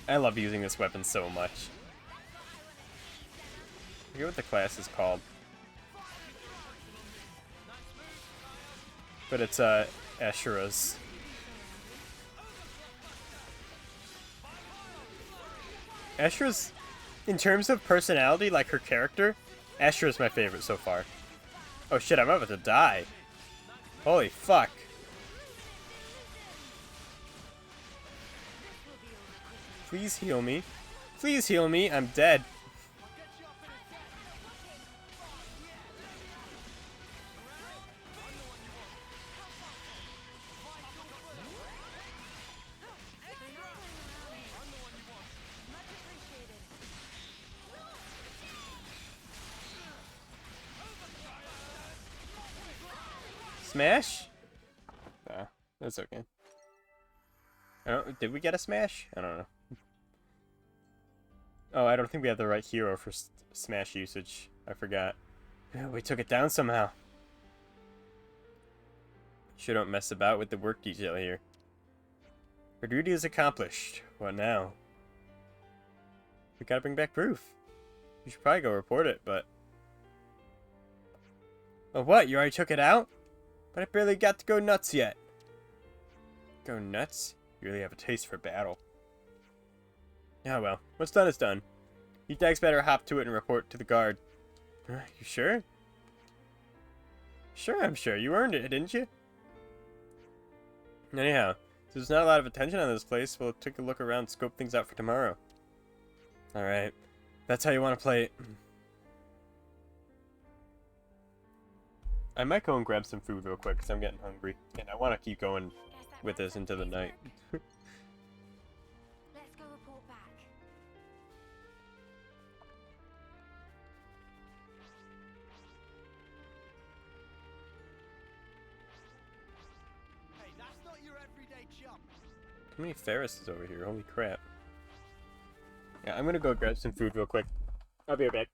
I love using this weapon so much. I forget what the class is called. But it's Ashura's. Ashura's, in terms of personality, like her character, Ashura's my favorite so far. Oh shit, I'm about to die. Holy fuck. Please heal me. Please heal me, I'm dead. Smash? Nah, that's okay. Did we get a smash? I don't know. Oh, I don't think we have the right hero for smash usage. I forgot. We took it down somehow. Sure don't mess about with the work detail here. Our duty is accomplished. What now? We gotta bring back proof. You should probably go report it, but... Oh, what? You already took it out? But I barely got to go nuts yet. Go nuts? You really have a taste for battle. Oh well, what's done is done. You dags better hop to it and report to the guard. You sure? Sure, I'm sure. You earned it, didn't you? Anyhow, since there's not a lot of attention on this place, we'll take a look around, scope things out for tomorrow. Alright. That's how you want to play it. I might go and grab some food real quick, because I'm getting hungry. And I want to keep going with this into the night. Let's go report back. Hey, that's not your everyday chump. How many Ferrises over here? Holy crap. Yeah, I'm gonna go grab some food real quick. I'll be right back.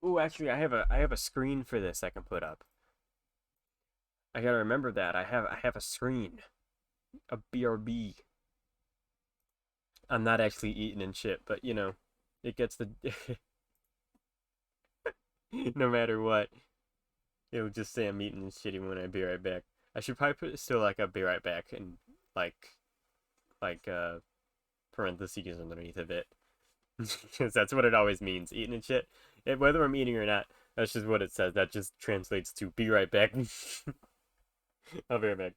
Ooh, actually, I have a screen for this I can put up. I gotta remember that. I have a screen. A BRB. I'm not actually eating and shit, but you know, it gets the no matter what. It'll just say I'm eating and shitty when I be right back. I should probably put still like a be right back and like parentheses underneath of it. Because that's what it always means, eating and shit. Whether I'm eating or not, that's just what it says. That just translates to be right back. I'll be right back.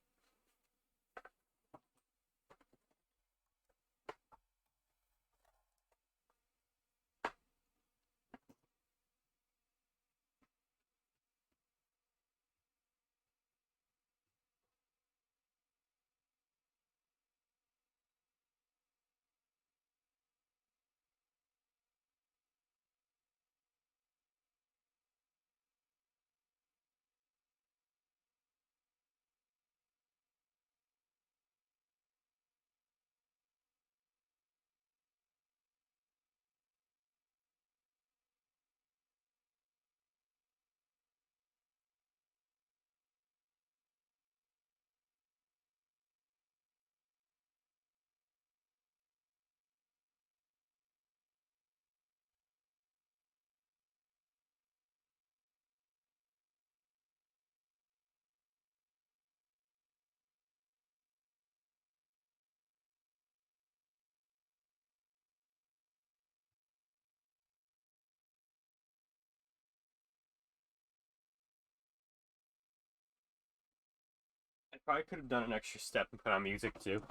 I probably could have done an extra step and put on music too,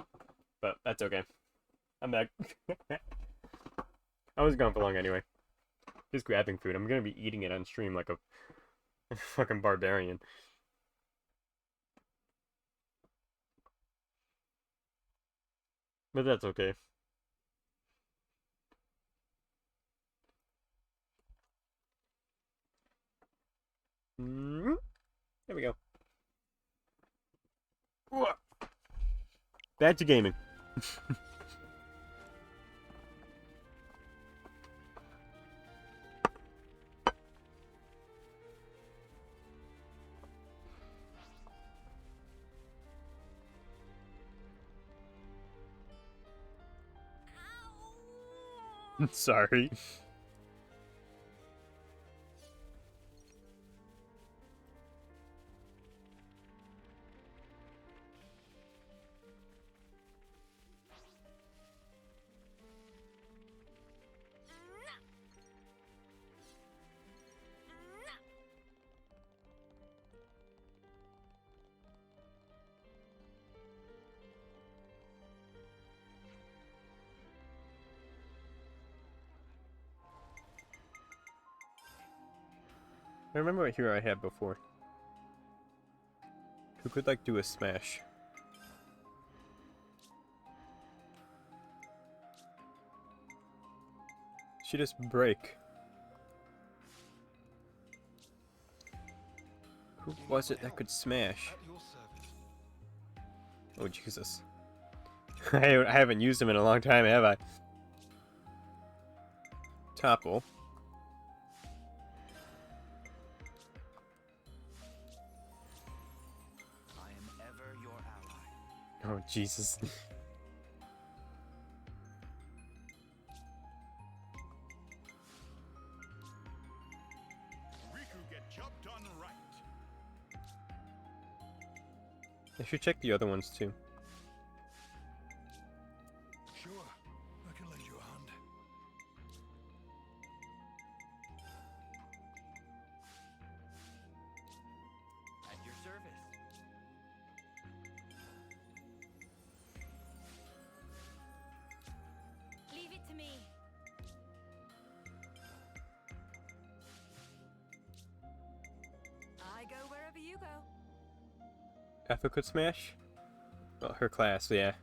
but that's okay. I'm back. I was gone for long anyway. Just grabbing food. I'm gonna be eating it on stream like a fucking barbarian. But that's okay. There we go. Back to gaming. Sorry. I remember what hero I had before. Who could, like, do a smash? She just break. Who was it that could smash? At your service. Oh, Jesus. I haven't used him in a long time, have I? Topple. I am ever your ally. Oh, Jesus. Riku get job done right. I should check the other ones, too. Sure, I can lend you a hand. At your service. Leave it to me. I go wherever you go. Effa could smash? Well, her class, yeah.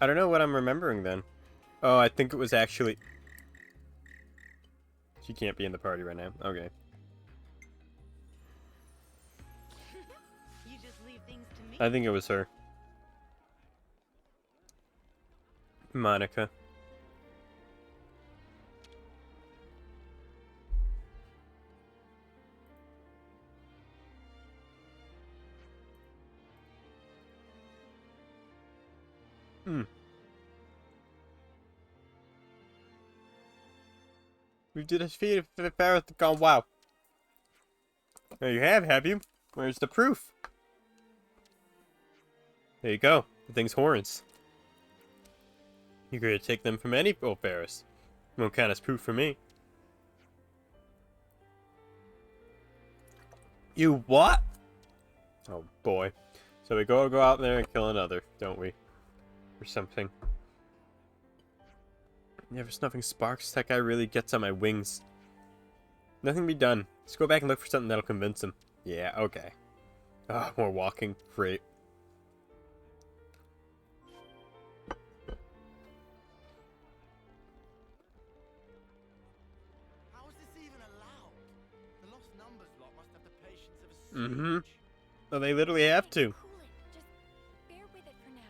I don't know what I'm remembering then. Oh, I think it was actually... She can't be in the party right now. Okay. You just leave things to me. I think it was her. Monica. We did a feat of Pharaoh gone wow. There you have you? Where's the proof? There you go. The thing's horns. You could take them from any old Ferris. Won't count as proof for me. You what? Oh boy. So we go out there and kill another, don't we? Or something. Never snuffing sparks. That guy really gets on my wings. Nothing to be done. Let's go back and look for something that'll convince him. Yeah, okay. Ah, more walking. Great. How is this even allowed? The lost numbers lot must have the patience of a Mm-hmm. sage. Well, they literally have to. Cool it. Just bear with it for now.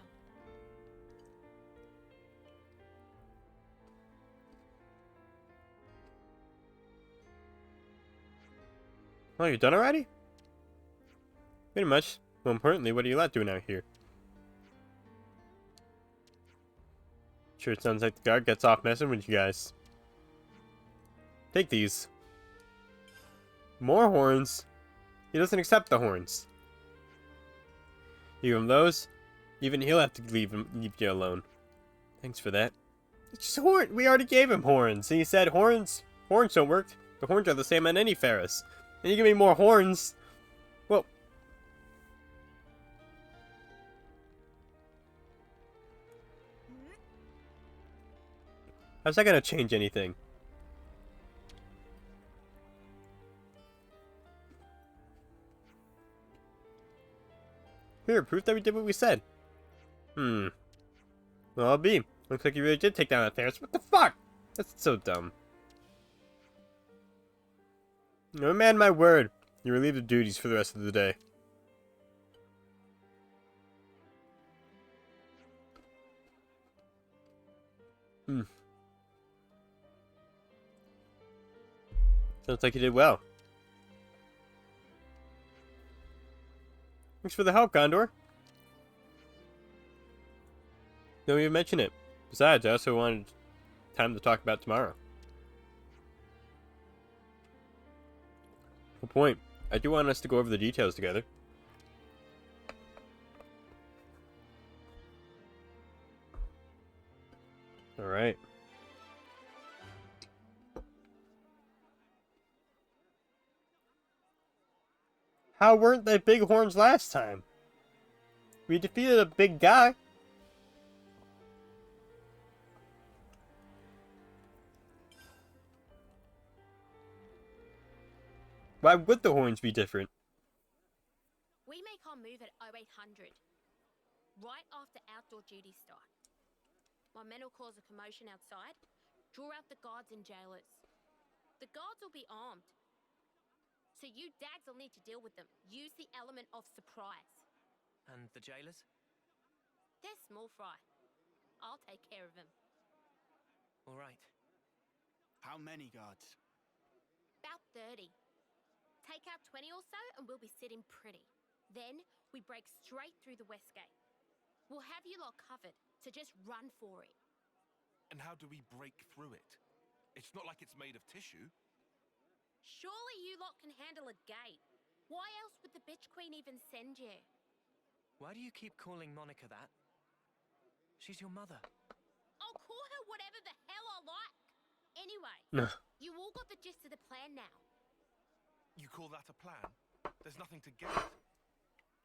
Oh, you're done already? Pretty much. More importantly, what are you lot doing out here? Sure, it sounds like the guard gets off messing with you guys. Take these. More horns? He doesn't accept the horns. You give him those? Even he'll have to leave you alone. Thanks for that. It's just horn. We already gave him horns. And he said horns don't work. The horns are the same on any Ferris. And you give me more horns. Well. How's that gonna change anything? Here, proof that we did what we said. Well, I'll be. Looks like you really did take down that Ferris. What the fuck? That's so dumb. No man, my word. You relieve the duties for the rest of the day. Sounds like you did well. Thanks for the help, Gondor. Don't even mention it. Besides, I also wanted time to talk about tomorrow. Good point. I do want us to go over the details together. Alright. How weren't they big horns last time? We defeated a big guy. Why would the horns be different? We make our move at 0800, right after outdoor duties start. My men will cause a commotion outside, draw out the guards and jailers. The guards will be armed, so you dads will need to deal with them. Use the element of surprise. And the jailers? They're small fry. I'll take care of them. All right. How many guards? About 30. Take out 20 or so and we'll be sitting pretty. Then we break straight through the west gate. We'll have you lot covered, so just run for it. And how do we break through it? It's not like it's made of tissue. Surely you lot can handle a gate. Why else would the bitch queen even send you? Why do you keep calling Monica that? She's your mother. I'll call her whatever the hell I like. Anyway, you all got the gist of the plan now. You call that a plan? There's nothing to get.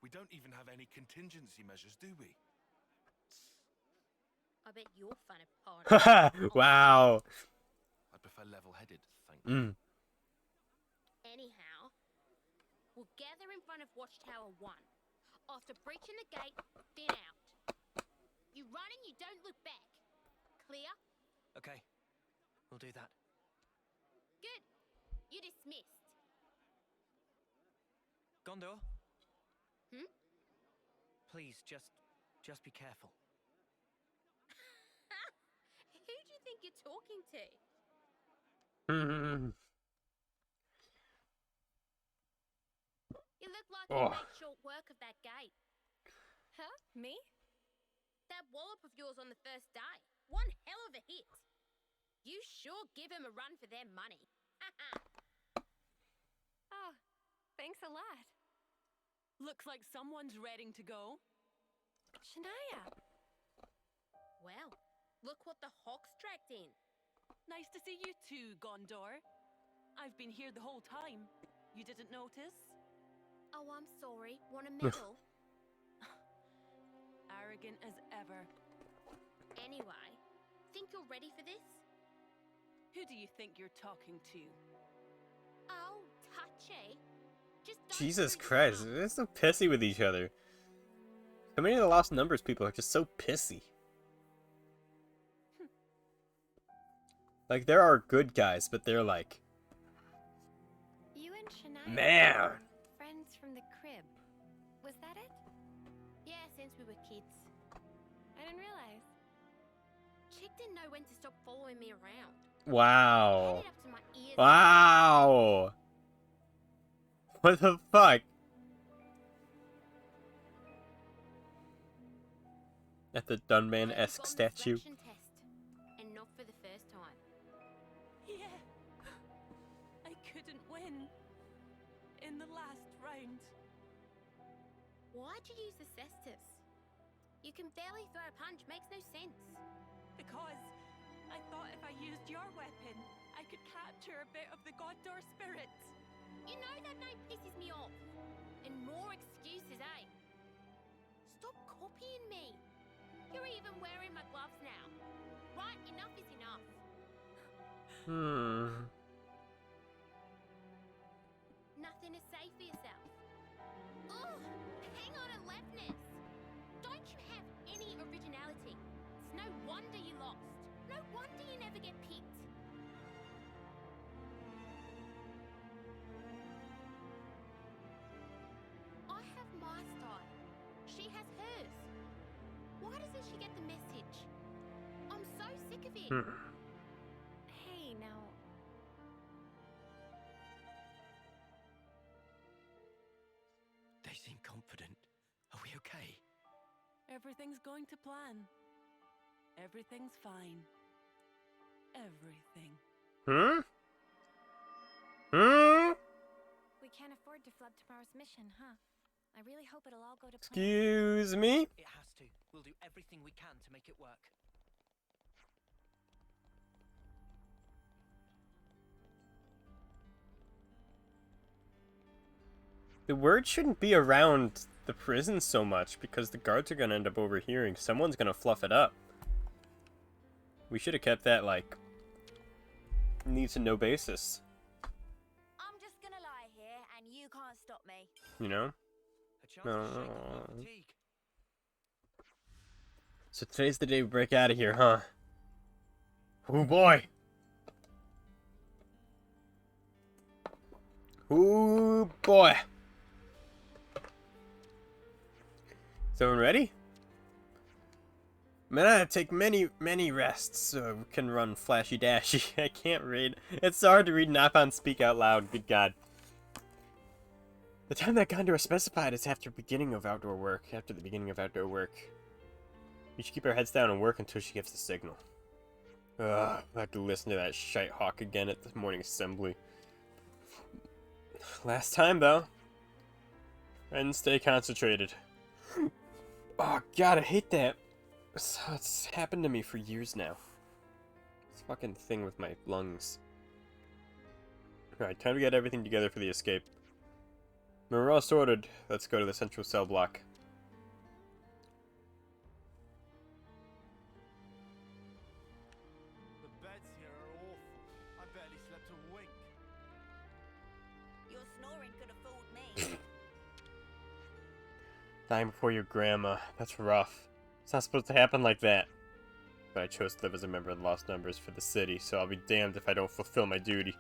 We don't even have any contingency measures, do we? I bet you're fun at parties. Wow. I prefer level-headed, thank you. Anyhow, we'll gather in front of Watchtower 1. After breaching the gate, thin out. You run and you don't look back. Clear? Okay. We'll do that. Good. You're dismissed. Gondor? Hmm? Please, just be careful. Who do you think you're talking to? You look like you made short work of that gate. Huh? Me? That wallop of yours on the first day. One hell of a hit. You sure give him a run for their money. Oh, thanks a lot. Looks like someone's ready to go. Shania! Well, look what the Hawks dragged in. Nice to see you too, Gondor. I've been here the whole time. You didn't notice? Oh, I'm sorry. Want a medal? Arrogant as ever. Anyway, think you're ready for this? Who do you think you're talking to? Oh, touchy. Just don't Jesus screw Christ, this up. they're so pissy with each other. So many of the Lost Numbers people are just so pissy. Like, there are good guys, but they're like, You and Shania. man. Friends from the crib. Was that it? Yeah, since we were kids. I didn't realize. Chick didn't know when to stop following me around. Wow. Had it up to my ears. Wow. What the fuck? At the Dunman-esque statue. Test, and not for the first time. Yeah. I couldn't win. In the last round. Why'd you use the cestus? You can barely throw a punch. Makes no sense. Because I thought if I used your weapon, I could capture a bit of the Gondor spirit. You know that name pisses me off. And more excuses, eh? Stop copying me. You're even wearing my gloves now. Right, enough is enough. Nothing to say for yourself. Ugh, hang on to leftness. Don't you have any originality? It's no wonder you lost. No wonder you never get picked. I have my style. She has hers. Why doesn't she get the message? I'm so sick of it. Hey, now. They seem confident. Are we okay? Everything's going to plan. Everything's fine. Everything. We can't afford to flood tomorrow's mission, huh? I really hope it'll all go to plan. Excuse me? It has to. We'll do everything we can to make it work. The word shouldn't be around the prison so much because the guards are gonna end up overhearing. Someone's gonna fluff it up. We should have kept that, like, need to know basis. I'm just gonna lie here and you can't stop me. You know? A chance to shake off my No. fatigue. So today's the day we break out of here, huh? Oh boy! Oh boy! Is everyone ready? Man, I take many rests so we can run flashy dashy. I can't read. It's so hard to read Napon speak out loud, good god. The time that Gondor specified is after the beginning of outdoor work. We should keep our heads down and work until she gives the signal. Ugh, I have to listen to that shite hawk again at the morning assembly. Last time, though. And stay concentrated. Oh god, I hate that. It's happened to me for years now. This fucking thing with my lungs. Alright, time to get everything together for the escape. We're all sorted. Let's go to the central cell block. The beds here are awful. I barely slept a wink. Your snoring could have fooled me. Dying before your grandma. That's rough. It's not supposed to happen like that. But I chose to live as a member of the Lost Numbers for the city, so I'll be damned if I don't fulfill my duty.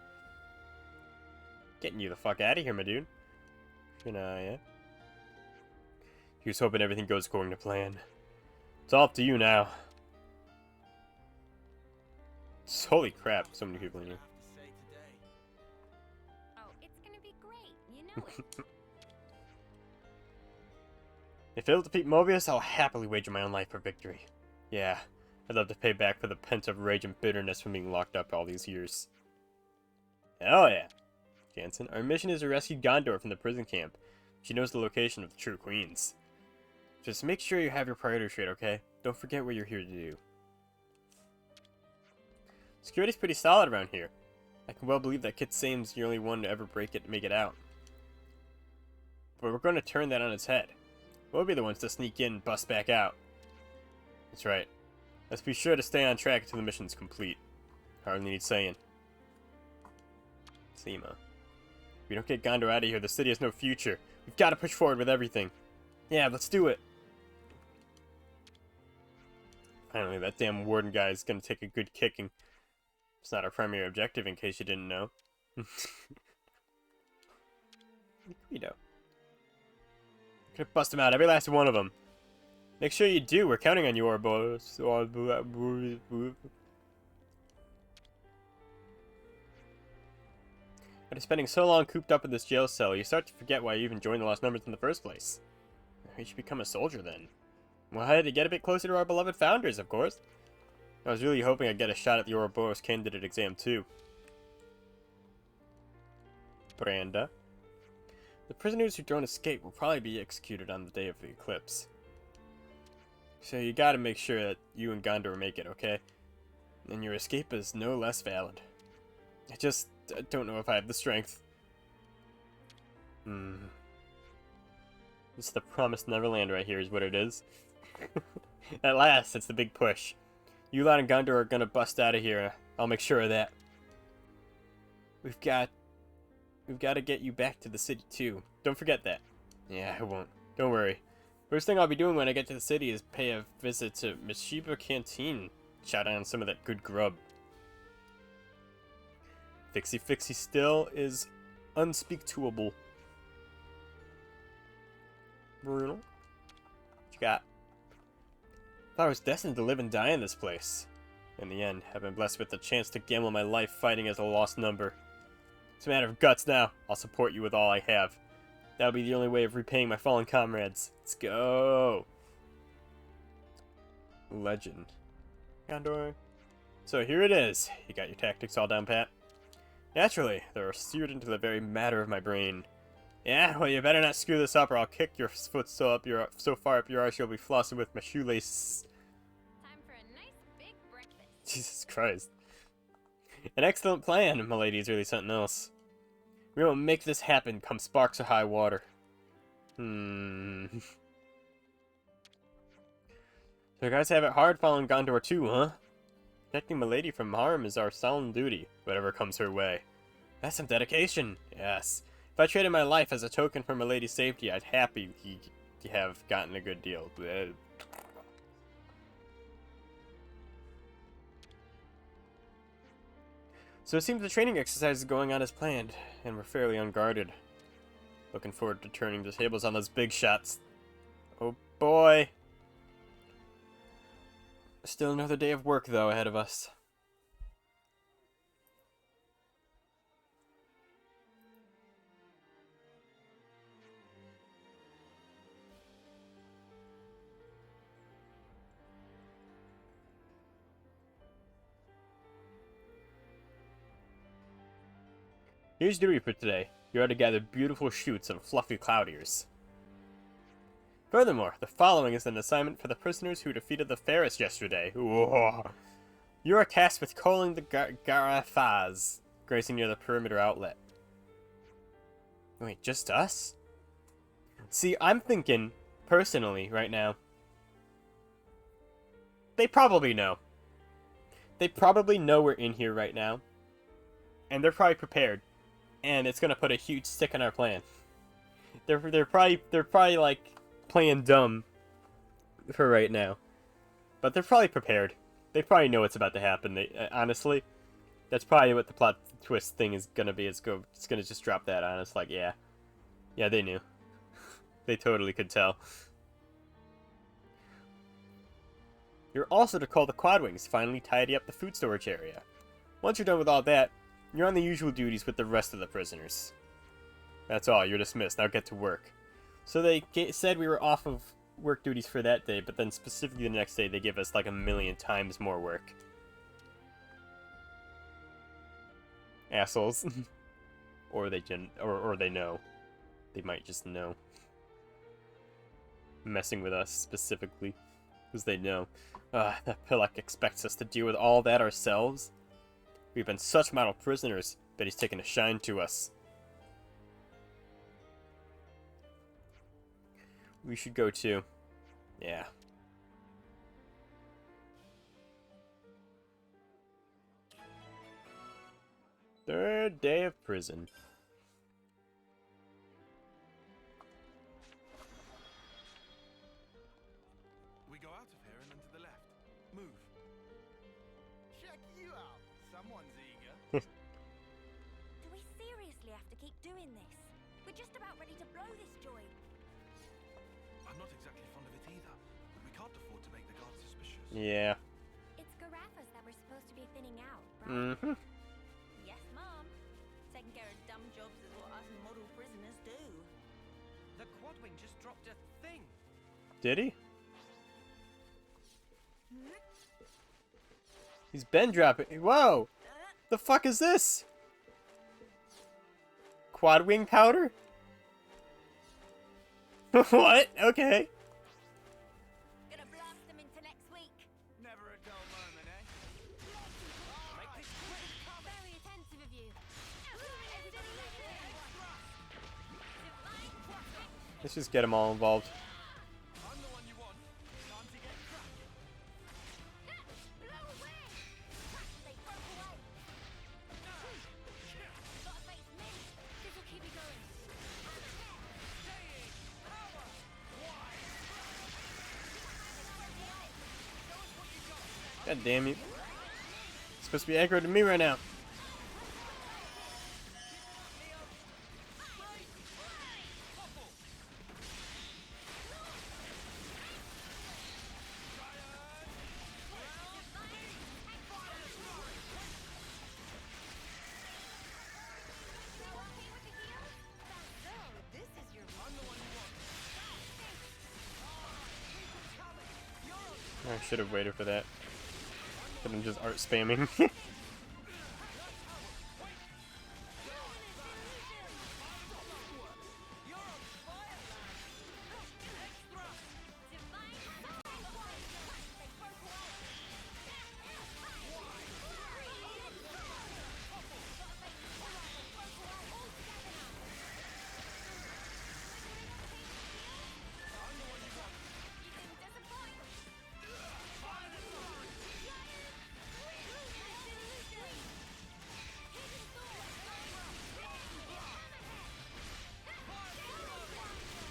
Getting you the fuck out of here, my dude. Yeah? Here's hoping everything goes according to plan. It's all up to you now. Holy crap, so many people in here. I have to say today. Oh, it's gonna be great. You know it. If it'll defeat Mobius, I'll happily wager my own life for victory. Yeah, I'd love to pay back for the pent-up rage and bitterness from being locked up all these years. Hell yeah. Jansen, our mission is to rescue Gondor from the prison camp. She knows the location of the true queens. Just make sure you have your priorities straight, okay? Don't forget what you're here to do. Security's pretty solid around here. I can well believe that Kit Same's the only one to ever make it out. But we're going to turn that on its head. We'll be the ones to sneak in and bust back out. That's right. Let's be sure to stay on track until the mission's complete. Hardly needs saying. Seema. If we don't get Gondor out of here, the city has no future. We've got to push forward with everything. Yeah, let's do it. Finally, that damn warden guy is going to take a good kicking. It's not our primary objective, in case you didn't know. You know. Gonna bust them out, every last one of them. Make sure you do. We're counting on you, Ouroboros. After spending so long cooped up in this jail cell, you start to forget why you even joined the Lost Numbers in the first place. You should become a soldier then. Why, to get a bit closer to our beloved founders, of course. I was really hoping I'd get a shot at the Ouroboros candidate exam too. Branda. The prisoners who don't escape will probably be executed on the day of the eclipse. So you gotta make sure that you and Gondor make it, okay? And your escape is no less valid. I just don't know if I have the strength. It's the promised Neverland right here is what it is. At last, it's the big push. Yulon and Gondor are gonna bust out of here. I'll make sure of that. We've got to get you back to the city too. Don't forget that. Yeah, I won't. Don't worry. First thing I'll be doing when I get to the city is pay a visit to Mishiba Canteen. Shout out on some of that good grub. Fixie still is unspeakable. Brutal. What you got? Thought I was destined to live and die in this place. In the end, I've been blessed with the chance to gamble my life fighting as a lost number. It's a matter of guts now. I'll support you with all I have. That'll be the only way of repaying my fallen comrades. Let's go. Legend. Gondor. So here it is. You got your tactics all down pat? Naturally, they're seared into the very matter of my brain. Yeah, well you better not screw this up or I'll kick your foot so far up your arse you'll be flossing with my shoelaces. Time for a nice big breakfast. Jesus Christ. An excellent plan, milady is really something else. We will make this happen come sparks or high water. Hmm. So you guys have it hard following Gondor too, huh? Protecting Milady from harm is our solemn duty, whatever comes her way. That's some dedication, yes. If I traded my life as a token for Milady's safety, I'd happy have gotten a good deal. So it seems the training exercise is going on as planned, and we're fairly unguarded. Looking forward to turning the tables on those big shots. Oh boy. Still another day of work, though, ahead of us. Here's duty for today. You are to gather beautiful shoots of fluffy cloud ears. Furthermore, the following is an assignment for the prisoners who defeated the Ferris yesterday. Whoa. You are tasked with culling the Garafaz, grazing near the perimeter outlet. Wait, just us? See, I'm thinking, personally, right now, they probably know. They probably know we're in here right now. And they're probably prepared. And it's gonna put a huge stick in our plan. They're probably like playing dumb for right now. But they're probably prepared. They probably know what's about to happen. They honestly, that's probably what the plot twist thing is gonna be. It's gonna just drop that on us. Like, yeah, they knew. They totally could tell. You're also to call the Quadwings to finally tidy up the food storage area. Once you're done with all that, you're on the usual duties with the rest of the prisoners. That's all. You're dismissed. Now get to work. So they said we were off of work duties for that day, but then specifically the next day they give us like 1,000,000 times more work. Assholes. Or they know. They might just know. Messing with us specifically. Because they know. That Pillock expects us to deal with all that ourselves. We've been such model prisoners, but he's taken a shine to us. We should go too. Yeah. Third day of prison. We go out of here and then to the left. Move. Check you out. Someone's eager. Do we seriously have to keep doing this? We're just about ready to blow this joint. I'm not exactly fond of it either, but we can't afford to make the guards suspicious. Yeah. It's Garafas that we're supposed to be thinning out, right? Mm-hmm. Yes, Mom. Taking care of dumb jobs is what us model prisoners do. The Quadwing just dropped a thing. Did he? He's been dropping. Whoa! The fuck is this? Quadwing powder? What? Okay. Gonna blast them into next week. Never a dull moment, eh? Very attentive of you. Let's just get them all involved. I'm the one you want. Time to get cracking. Blow away! They broke away. Gotta face me. This'll keep me going. God damn you. It's supposed to be aggro to me right now. I should have waited for that. But I'm just art spamming.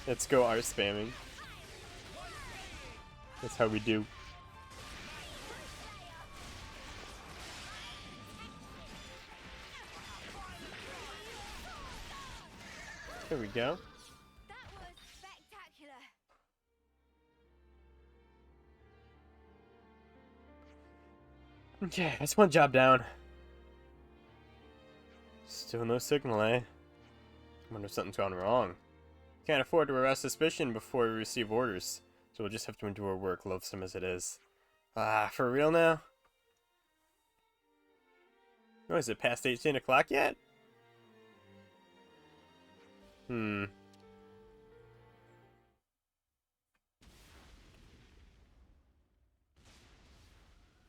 Let's go art spamming. That's how we do. There we go. That was spectacular. Okay, that's one job down. Still no signal, eh? Wonder if something's gone wrong. Can't afford to arouse suspicion before we receive orders, so we'll just have to endure work, loathsome as it is. Ah, for real now? Oh, is it past 18 o'clock yet?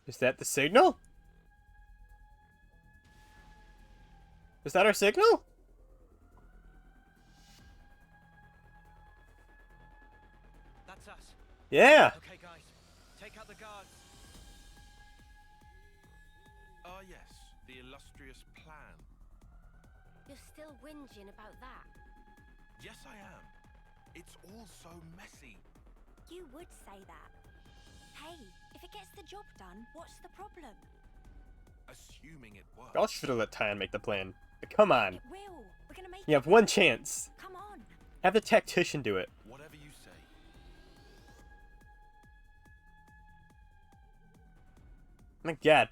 Is that the signal? Is that our signal? That's us. Yeah! Okay, guys. Take out the guards. Ah, yes, the illustrious plan. You're still whinging about that. Yes, I am. It's all so messy. You would say that. Hey, if it gets the job done, what's the problem? Assuming it works. Y'all should have let Tyan make the plan. But come on. It will. We're gonna make You have one chance. Come on. Have the tactician do it. Whatever you say. My god.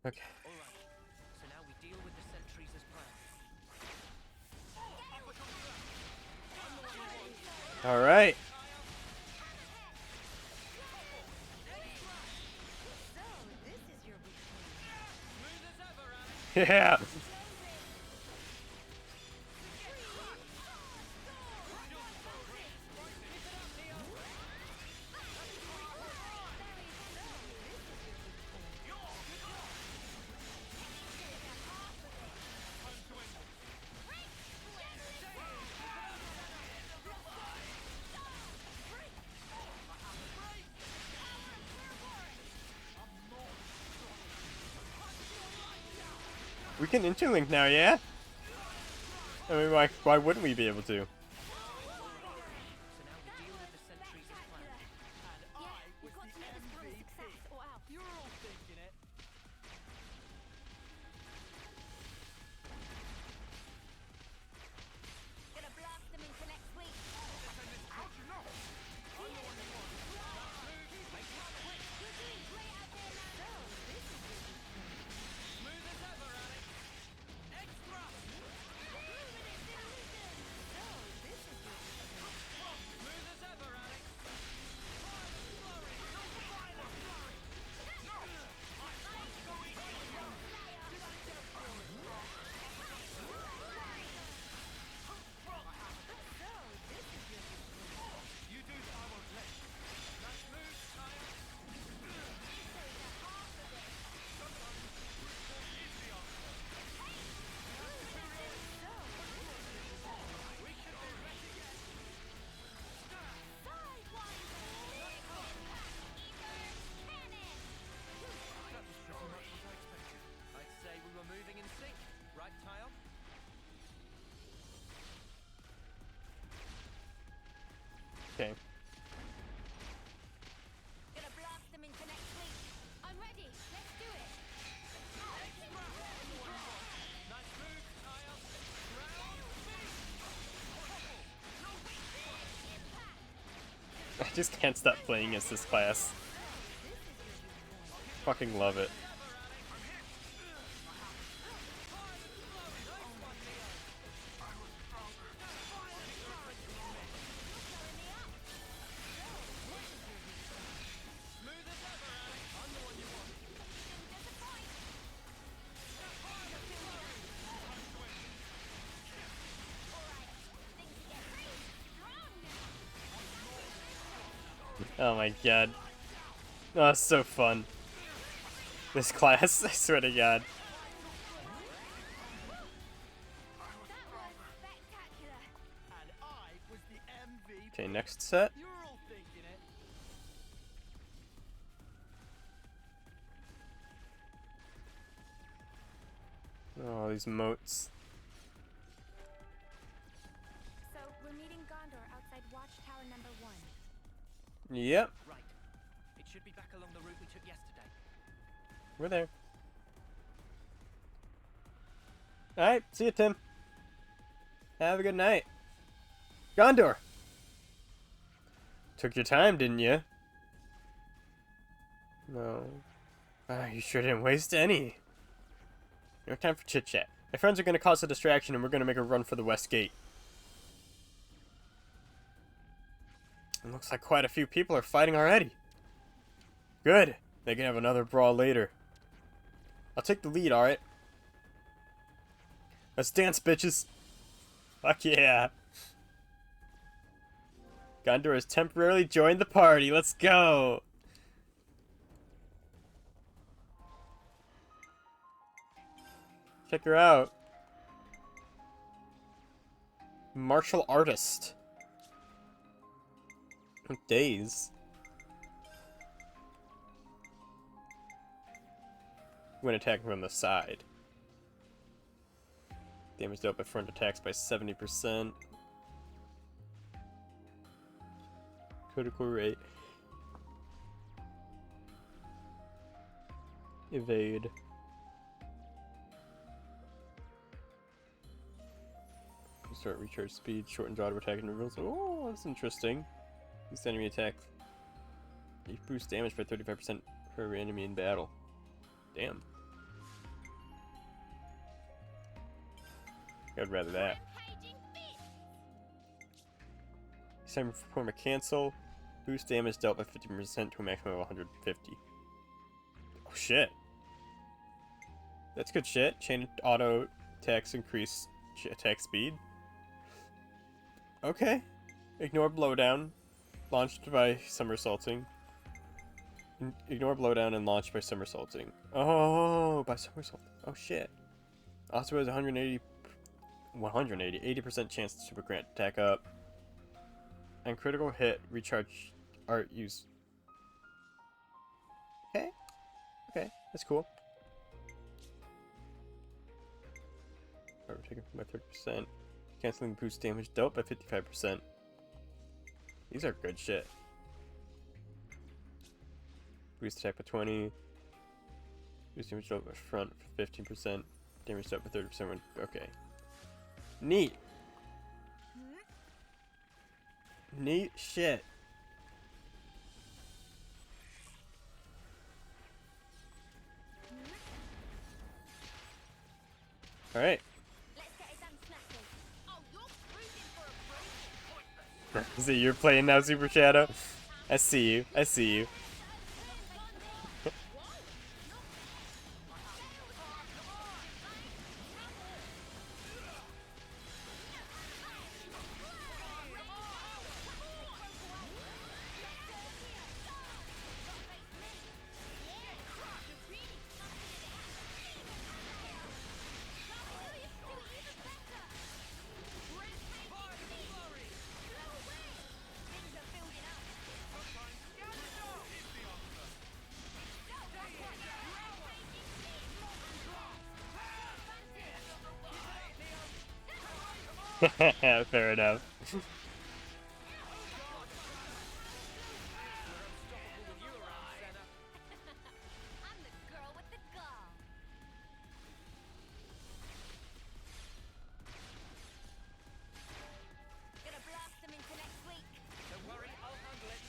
Okay. All right. So now we deal with the sentries as planned. Alright. Yeah. We can interlink now, yeah? I mean, why wouldn't we be able to? So now we deal with the sentries as planned. Yeah, you've got to make this plan a success or else. You're all thinking it. Gonna blast them into next week. I'd say we were moving in sync, right, Tile? Okay. Gonna blast them into next week. I'm ready. Let's do it. Nice move, Tile. I just can't stop playing as this class. Fucking love it. Oh my god. Oh, it's so fun. This class, I swear to god. Spectacular. And I was the MVP. Okay, next set. You're all thinking it. Oh, these moats. So, we're meeting Gondor outside Watchtower number 1. Yep, Right. It should be back along the route we took yesterday. we're there. Alright, see you, Tim. Have a good night. Gondor! Took your time, didn't you? No. You sure didn't waste any. No time for chit-chat. My friends are going to cause a distraction and we're going to make a run for the West Gate. It looks like quite a few people are fighting already. Good. They can have another brawl later. I'll take the lead, alright? Let's dance, bitches. Fuck yeah. Gondor has temporarily joined the party. Let's go. Check her out. Martial artist. Days. When attacking from the side. Damage dealt by front attacks by 70%. Critical rate. Evade. Start recharge speed, shortens auto attack intervals. Oh, that's interesting. This enemy attack. You boost damage by 35% per enemy in battle. Damn. I'd rather that. Each time you perform a cancel, boost damage dealt by 50% to a maximum of 150. Oh shit. That's good shit. Chain auto attacks increase attack speed. Okay. Ignore blowdown. Launched by somersaulting. Ignore blowdown and launched by somersaulting. Oh, by somersault. Oh shit. Also has 80% chance to super grant attack up. And critical hit, recharge art use. Okay. Okay, that's cool. Alright, we're taking by 30%. Canceling boost damage dealt by 55%. These are good shit. Boost attack by 20. Boost damage dealt by front for 15%. Damage dealt by 30% when. Okay. Neat. Neat shit. Alright. Let's get it done snappy. Oh, you're cruising for a break? See, you're playing now, Super Shadow? I see you. I see you. Fair enough. I'm the girl with the gall. Gonna blast them into next week. Don't worry, I'll handle it.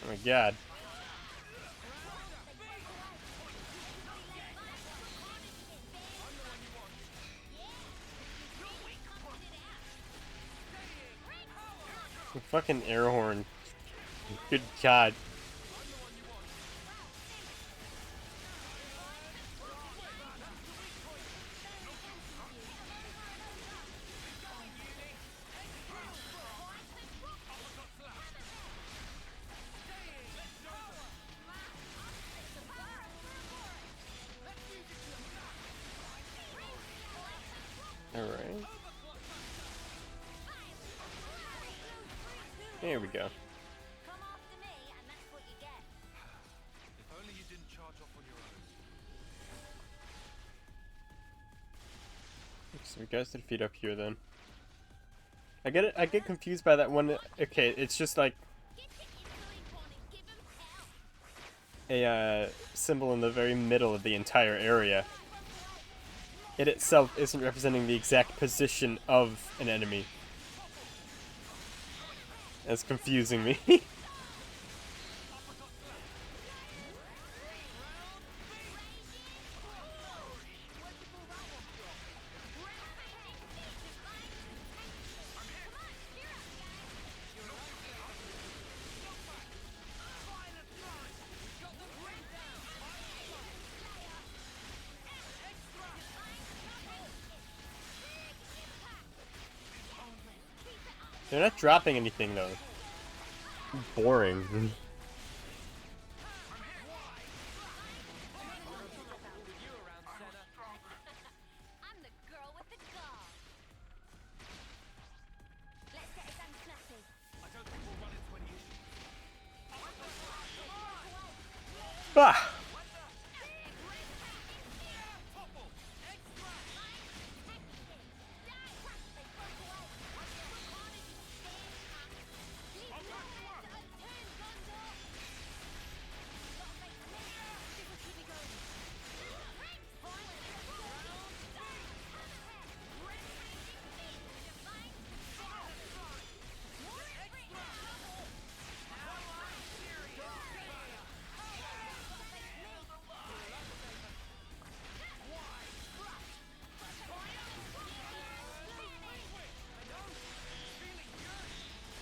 Oh my god. Fucking air horn. Good god. Alright. There we go. Come after me, and that's what you get. charge off on your own. So we got to defeat up here then. I get it. I get confused by that one. Okay, it's just like a symbol in the very middle of the entire area. It itself isn't representing the exact position of an enemy. That's confusing me. They're not dropping anything though. Boring. I'm the girl with the gall. Let's get it done snappy. I don't think we'll run into any issues. Ah!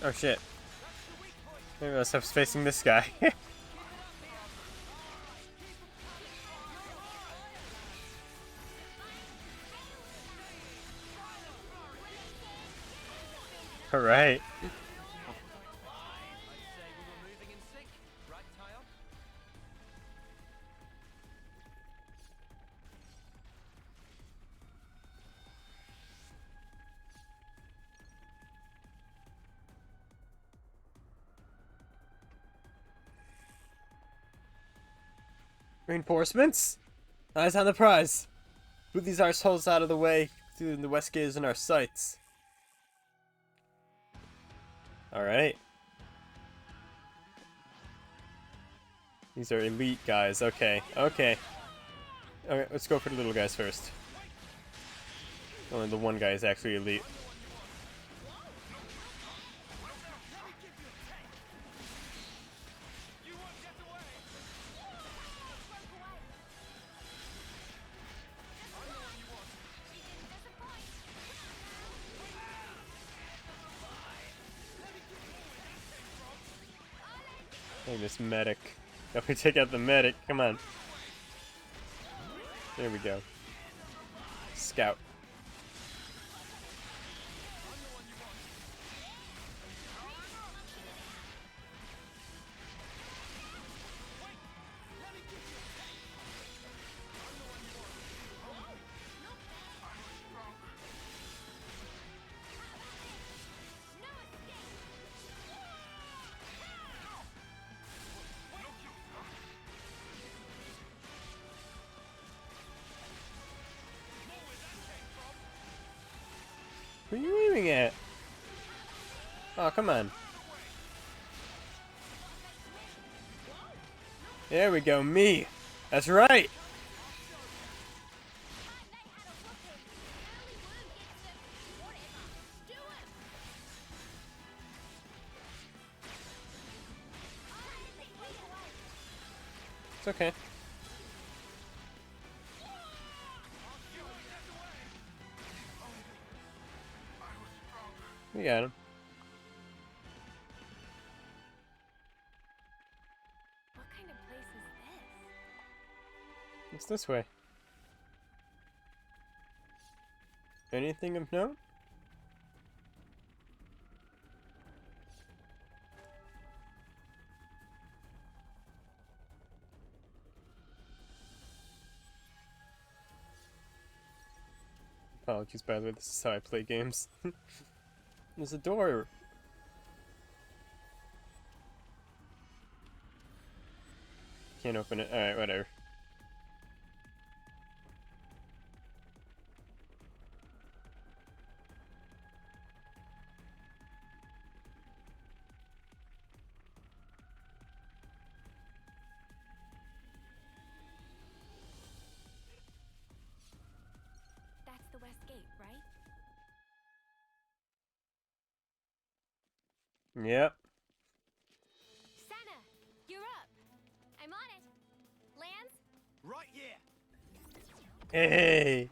Oh shit. Maybe I was facing this guy. Alright. I'd say we were moving in sync, right, Tile? Reinforcements? Eyes on the prize. Move these arseholes out of the way. Through the west gate is in our sights. Alright. These are elite guys. Okay, okay. Okay, let's go for the little guys first. Only the one guy is actually elite. Hey, this medic. Let me take out the medic. Come on. There we go. Scout. What are you aiming at? Oh, come on. There we go, me. That's right. It's okay. We got him. What kind of place is this? It's this way. Anything of note? Apologies, by the way, this is how I play games. There's a door. Can't open it. Alright, whatever. escape, right? Yep. Santa, you're up. I'm on it. Lance? Right here. Hey.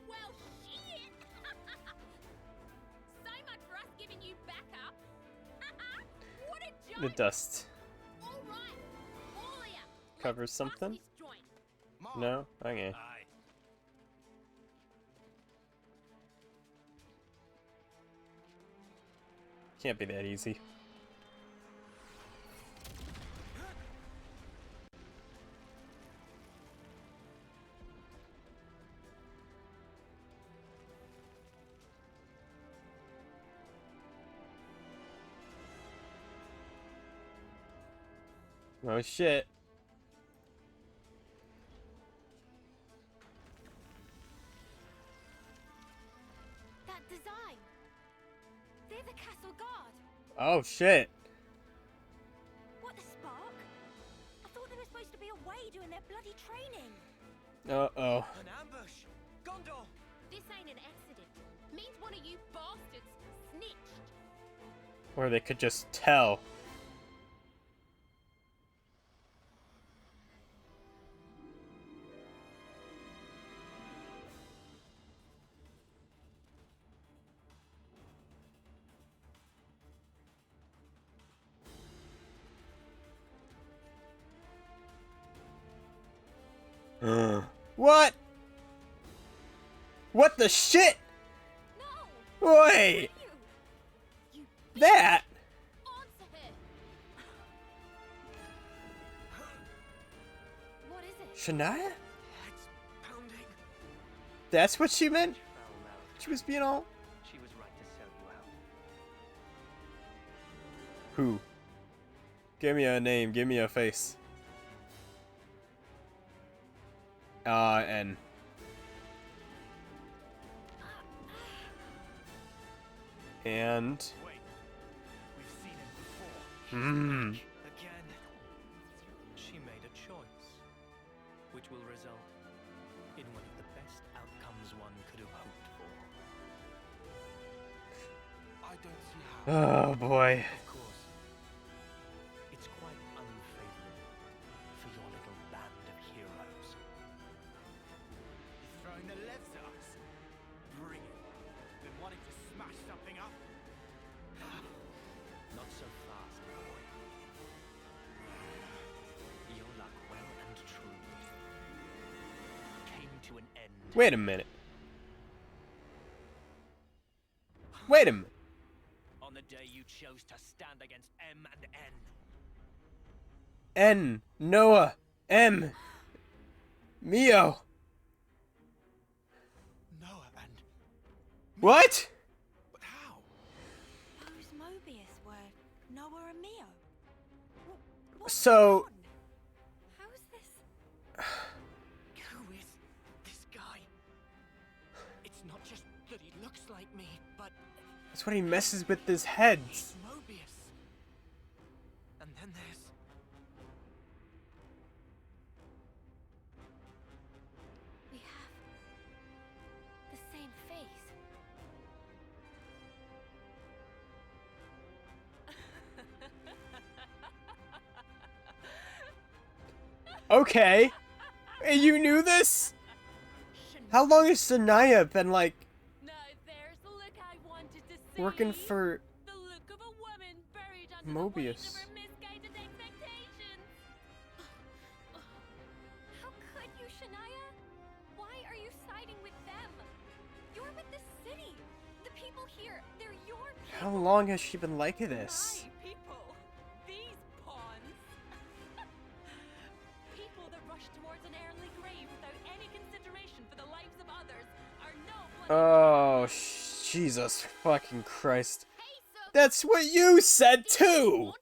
Well, shit! So much for us giving you backup. What a joke! The dust All right, all of ya. covers Let's bust something? this joint. Mark. No? Okay. Aye. Can't be that easy. Oh shit. That design. They're the castle guard. Oh shit. What, the spark? I thought they were supposed to be away doing their bloody training. Uh-oh. An ambush! Gondor! This ain't an accident. Means one of you bastards snitched. Or they could just tell. What? What the shit? No! Wait! You! That? Answer her. What is it? Shania? Head's pounding. That's what she meant? Foul mouth. She was being all... She was right to sell you out. Who? Give me a name, give me a face. N. And... Wait. We've seen him before. Hmm. Again. She made a choice, which will result in one of the best outcomes one could have hoped for. I don't see how. Oh boy. Of course, it's quite unfavorable for your little band of heroes. He's throwing the levs at us. Bring it. Been wanting to smash something up? Not so fast, boy. Your luck well and truly came to an end. Wait a minute. Wait a minute. On the day you chose to stand against M and N. N. Noah. M. Mio. Noah and... What? But how? Those Mobius were Noah and Mio. What's So... going on? How is this? Who is this guy? It's not just that he looks like me, but That's what he messes with his heads. he's Mobius. And then there's... We have the same face. Okay. Hey, you knew this? How long has Sanaya been, like, Now there's the look I wanted to see. working for The look of a woman buried under the weight Mobius? of her misguided expectations. How could you, Shania? Why are you siding with them? You're with the city. The people here, they're your people. How long has she been like this? My people. These pawns. People that rush towards an early grave without any consideration for the lives of others are no bloody Oh, traitors. Jesus fucking Christ. Hey, sir. That's what you said This is what you too! want?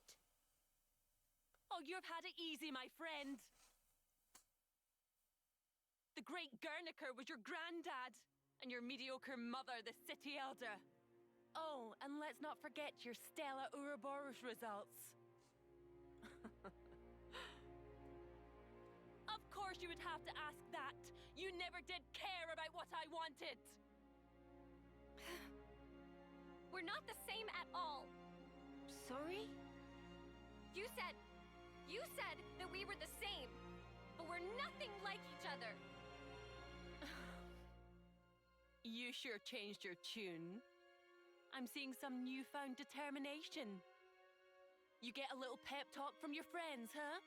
Oh, you've had it easy, my friend. The great Guernica was your granddad, and your mediocre mother the city elder. Oh, and let's not forget your stellar Ouroboros results. Of course you would have to ask that. You never did care about what I wanted. We're not the same at all. Sorry? You said that we were the same, but we're nothing like each other. You sure changed your tune. I'm seeing some newfound determination. You get a little pep talk from your friends, huh?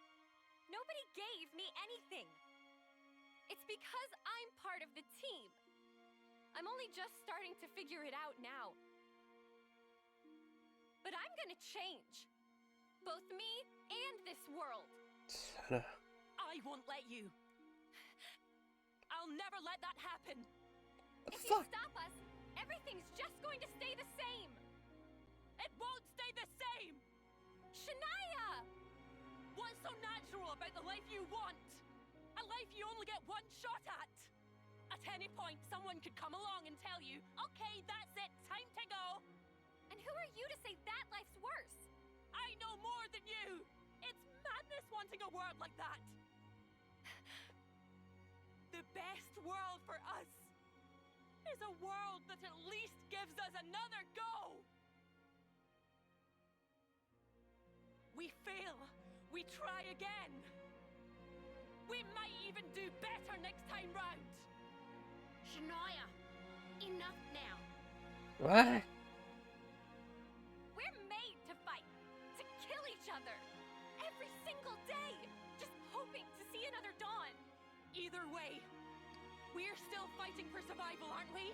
Nobody gave me anything. It's because I'm part of the team. I'm only just starting to figure it out now. But I'm gonna change. Both me and this world. I won't let you. I'll never let that happen. If you stop us, everything's just going to stay the same. It won't stay the same. Shania! What's so natural about the life you want? A life you only get one shot at. At any point, someone could come along and tell you, okay, that's it, time to go. And who are you to say that life's worse? I know more than you. It's madness wanting a world like that. The best world for us is a world that at least gives us another go. We fail. We try again. We might even do better next time round. Shania, enough now. What? We're made to fight, to kill each other. Every single day. Just hoping to see another dawn. Either way, we're still fighting for survival, aren't we?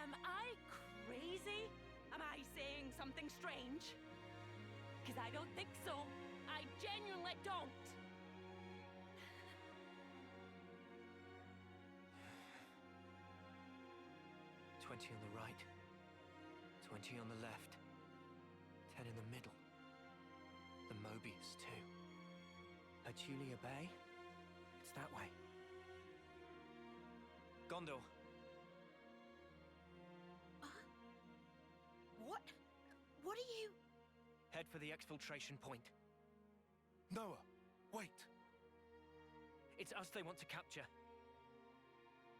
Am I crazy? Am I saying something strange? Because I don't think so. I genuinely don't. "20 on the right, 20 on the left, 10 in the middle. The Mobius, too. Julia Bay? It's that way. Gondor. What are you... Head for the exfiltration point. Noah, wait. It's us they want to capture.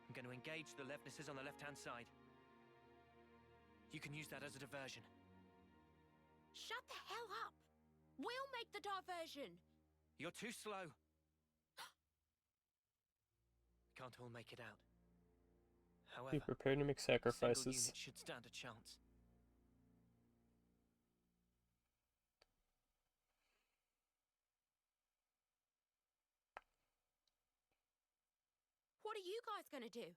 I'm going to engage the Levnesses on the left-hand side. You can use that as a diversion. Shut the hell up! We'll make the diversion! You're too slow. Can't all make it out. Be However, prepared to make a single sacrifices. unit should stand a chance. What are you guys gonna do?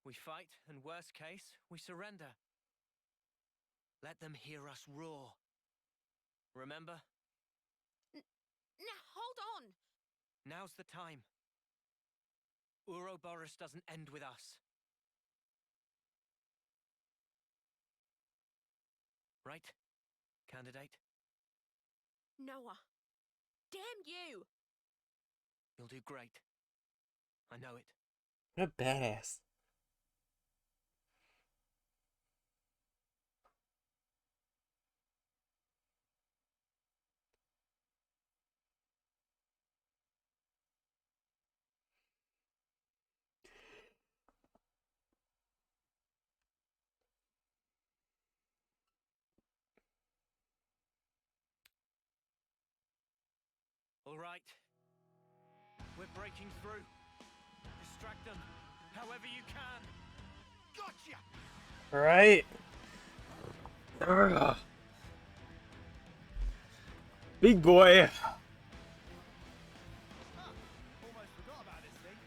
We fight, and worst case, we surrender. Let them hear us roar. Remember? Now, hold on! Now's the time. Ouroboros doesn't end with us. Right, candidate? Noah. Damn you! You'll do great. I know it. What a badass. All right. We're breaking through. Distract them, however you can. Gotcha! Alright. Ugh. Big boy. Almost forgot about this thing.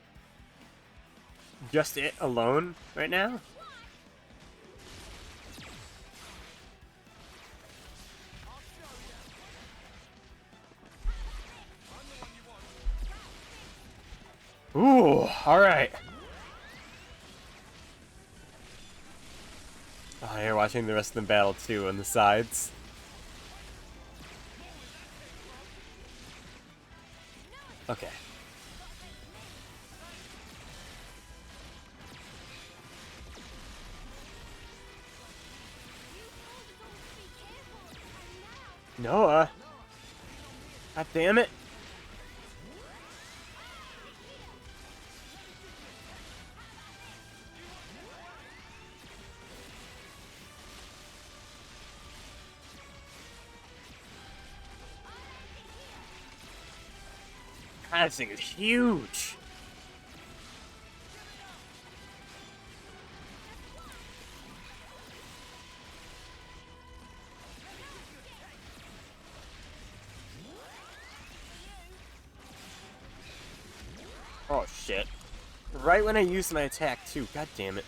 Just it alone right now? I'll show you. I'm the one you want. Ooh, alright. Oh, you're watching the rest of the battle too on the sides. Noah. God damn it. God, this thing is huge. Oh shit. Right when I used my attack too. God damn it.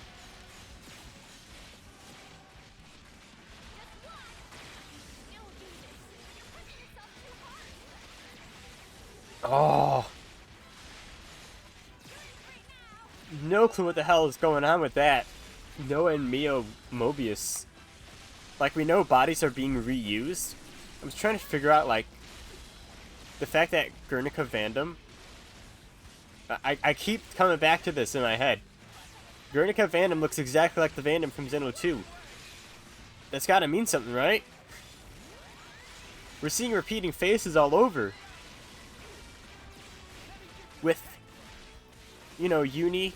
Oh. No clue what the hell is going on with that. Noah and Mio Mobius. Like, we know bodies are being reused. I was trying to figure out, like, the fact that Guernica Vandam... I keep coming back to this in my head. Guernica Vandam looks exactly like the Vandam from Xeno 2. That's gotta mean something, right? We're seeing repeating faces all over. With, you know, Uni.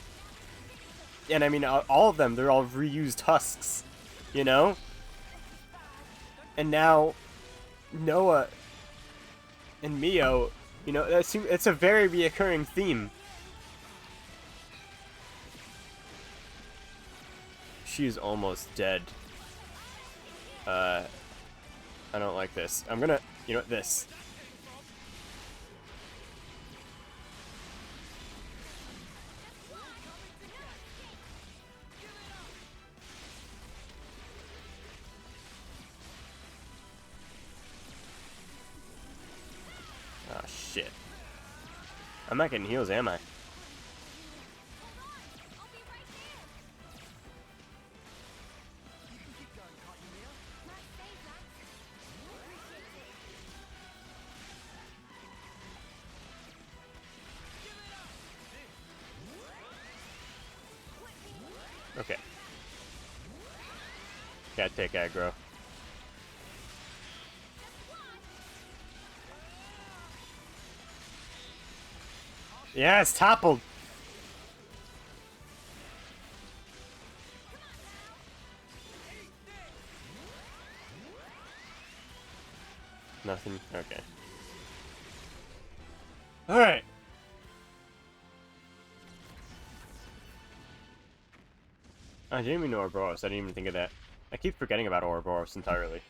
And I mean, all of them, they're all reused husks. You know? And now, Noah and Mio, you know, it's a very reoccurring theme. She's almost dead. I don't like this. I'm gonna, you know, this. Oh, shit. I'm not getting heals, am I? Okay. Gotta take aggro. Yeah, it's toppled. Nothing? Okay. Alright. I didn't even know Ouroboros. I didn't even think of that. I keep forgetting about Ouroboros entirely.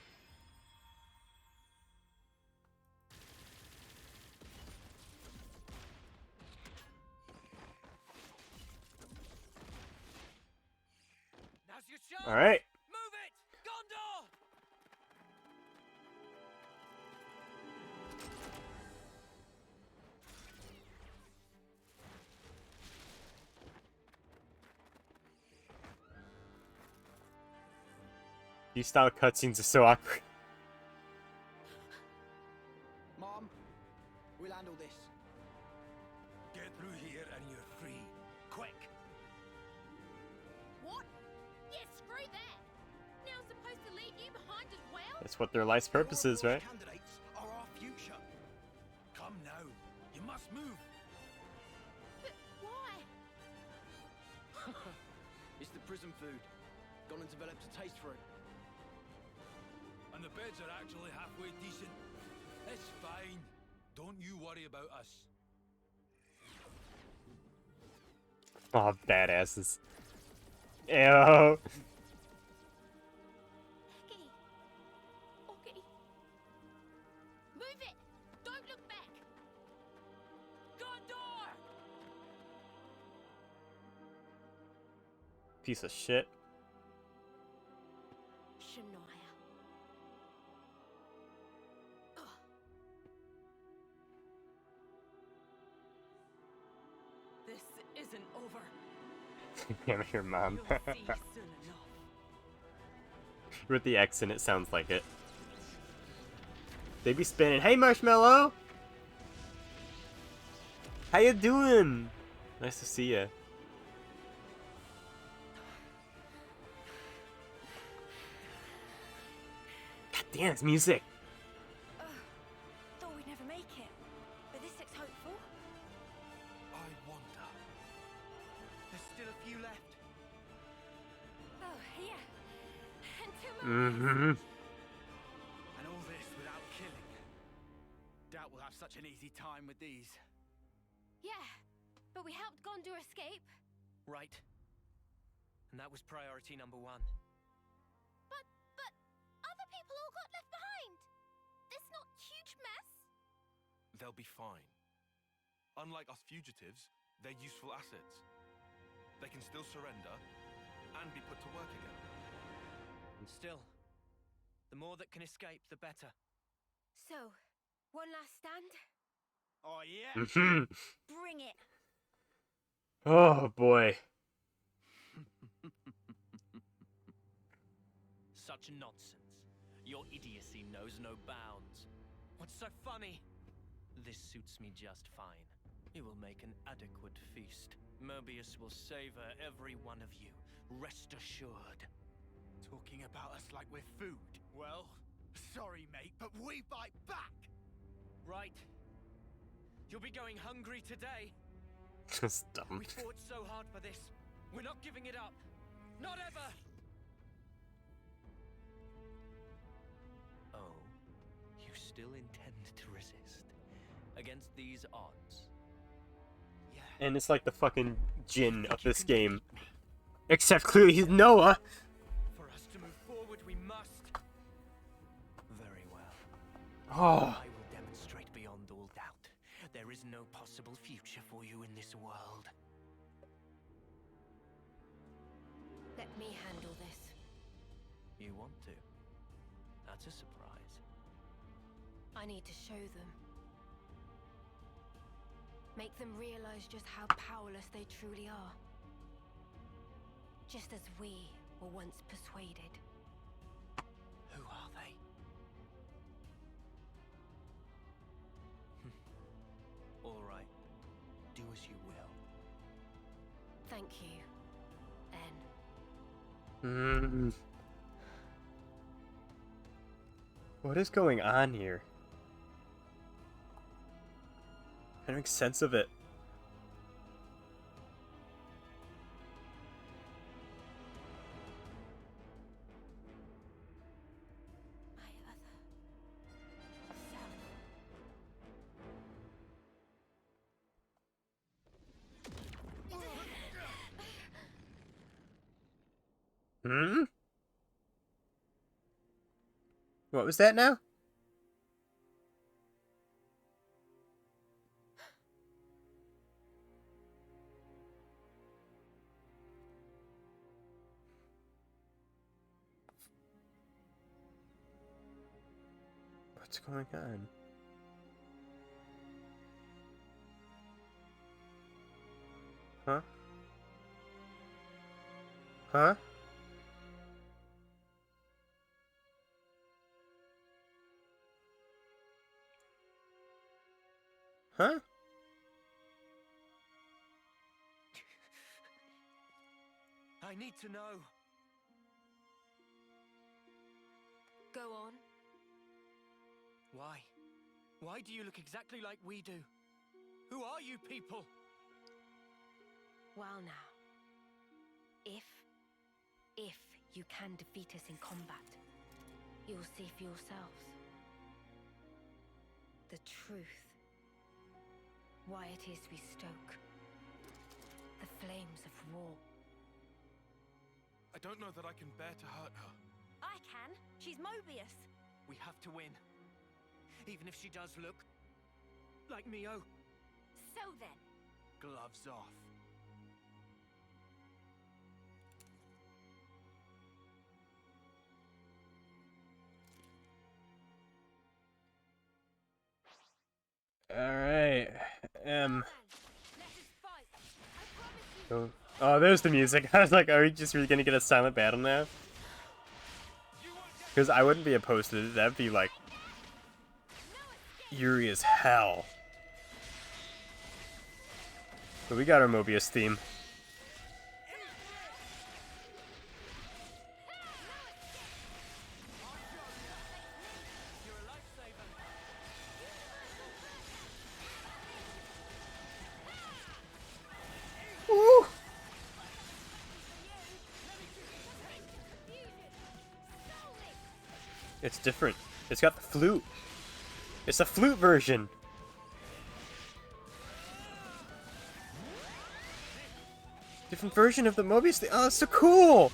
Now's your chance. Alright. Move it, Gondor. These style cutscenes are so awkward. Mom, we'll handle this. Get through here and you're free. Quick! What? Yeah, screw that. Now I'm supposed to leave you behind as well? That's what their life's purpose is, right? Candidates are our future. Come now. You must move. But why? It's the prison food. Gone and developed a taste for it. And the beds are actually halfway decent. It's fine. Don't you worry about us. Oh, badasses. Ew. Okay. Okay. Move it! Don't look back! Gondor! Piece of shit. Shania. Ugh. This isn't over. Damn it, your mom. You'll see soon enough. With the X in it, sounds like it. They be spinning. Hey, Marshmallow! How you doing? Nice to see ya. God damn, it's music. Mm-hmm. And all this without killing. Doubt we'll have such an easy time with these. Yeah, but we helped Gondor escape. Right. And that was priority number one. But other people all got left behind. This not huge mess. They'll be fine. Unlike us fugitives, they're useful assets. They can still surrender and be put to work again. And still, the more that can escape, the better. So, one last stand? Oh yeah. Mm-hmm. Bring it. Oh boy. Such nonsense. Your idiocy knows no bounds. What's so funny? This suits me just fine. It will make an adequate feast. Mobius will savor every one of you. Rest assured. Talking about us like we're food. Well, sorry mate, but we bite back. Right. You'll be going hungry today. Just dumb. We fought so hard for this. We're not giving it up. Not ever! Oh, you still intend to resist? Against these odds? Yeah. And it's like the fucking Jin of this game. Except clearly he's Noah. For us to move forward, we must. Very well. Oh. I will demonstrate beyond all doubt. There is no possible future for you in this world. Let me handle this. You want to? That's a surprise. I need to show them. Make them realize just how powerless they truly are. Just as we were once persuaded. Who are they? All right. Do as you will. Thank you, N. What is going on here? I don't make sense of it. My other self. Hmm? What was that now? What's going on? Huh? Huh? Huh? I need to know. Go on. Why? Why do you look exactly like we do? Who are you people? Well now. If you can defeat us in combat, you'll see for yourselves. The truth. Why it is we stoke. The flames of war. I don't know that I can bear to hurt her. I can. She's Mobius. We have to win. Even if she does look like Mio. So then. Gloves off. Alright. Let us fight. I promise you. Oh, there's the music. I was like, are we just really gonna get a silent battle now? Because I wouldn't be opposed to it. That'd be like eerie as hell. But we got our Mobius theme. You're a lifesaver. Woo! It's different. It's got the flute. It's a flute version. Different version of the Mobius thing. Oh, it's so cool!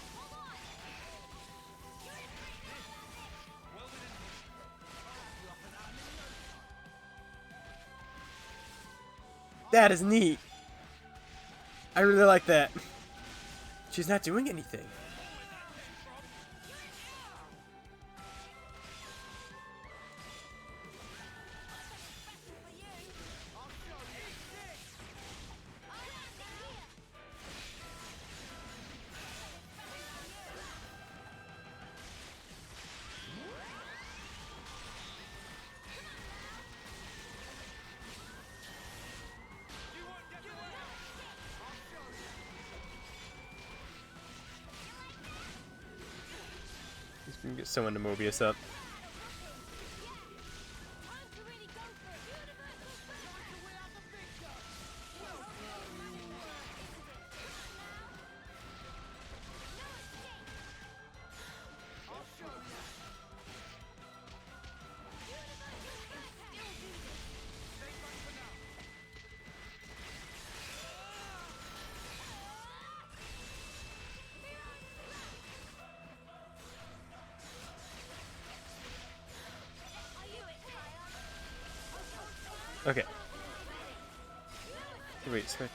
That is neat. I really like that. She's not doing anything. He's gonna get someone to Mobius up. Okay. Wait, switch.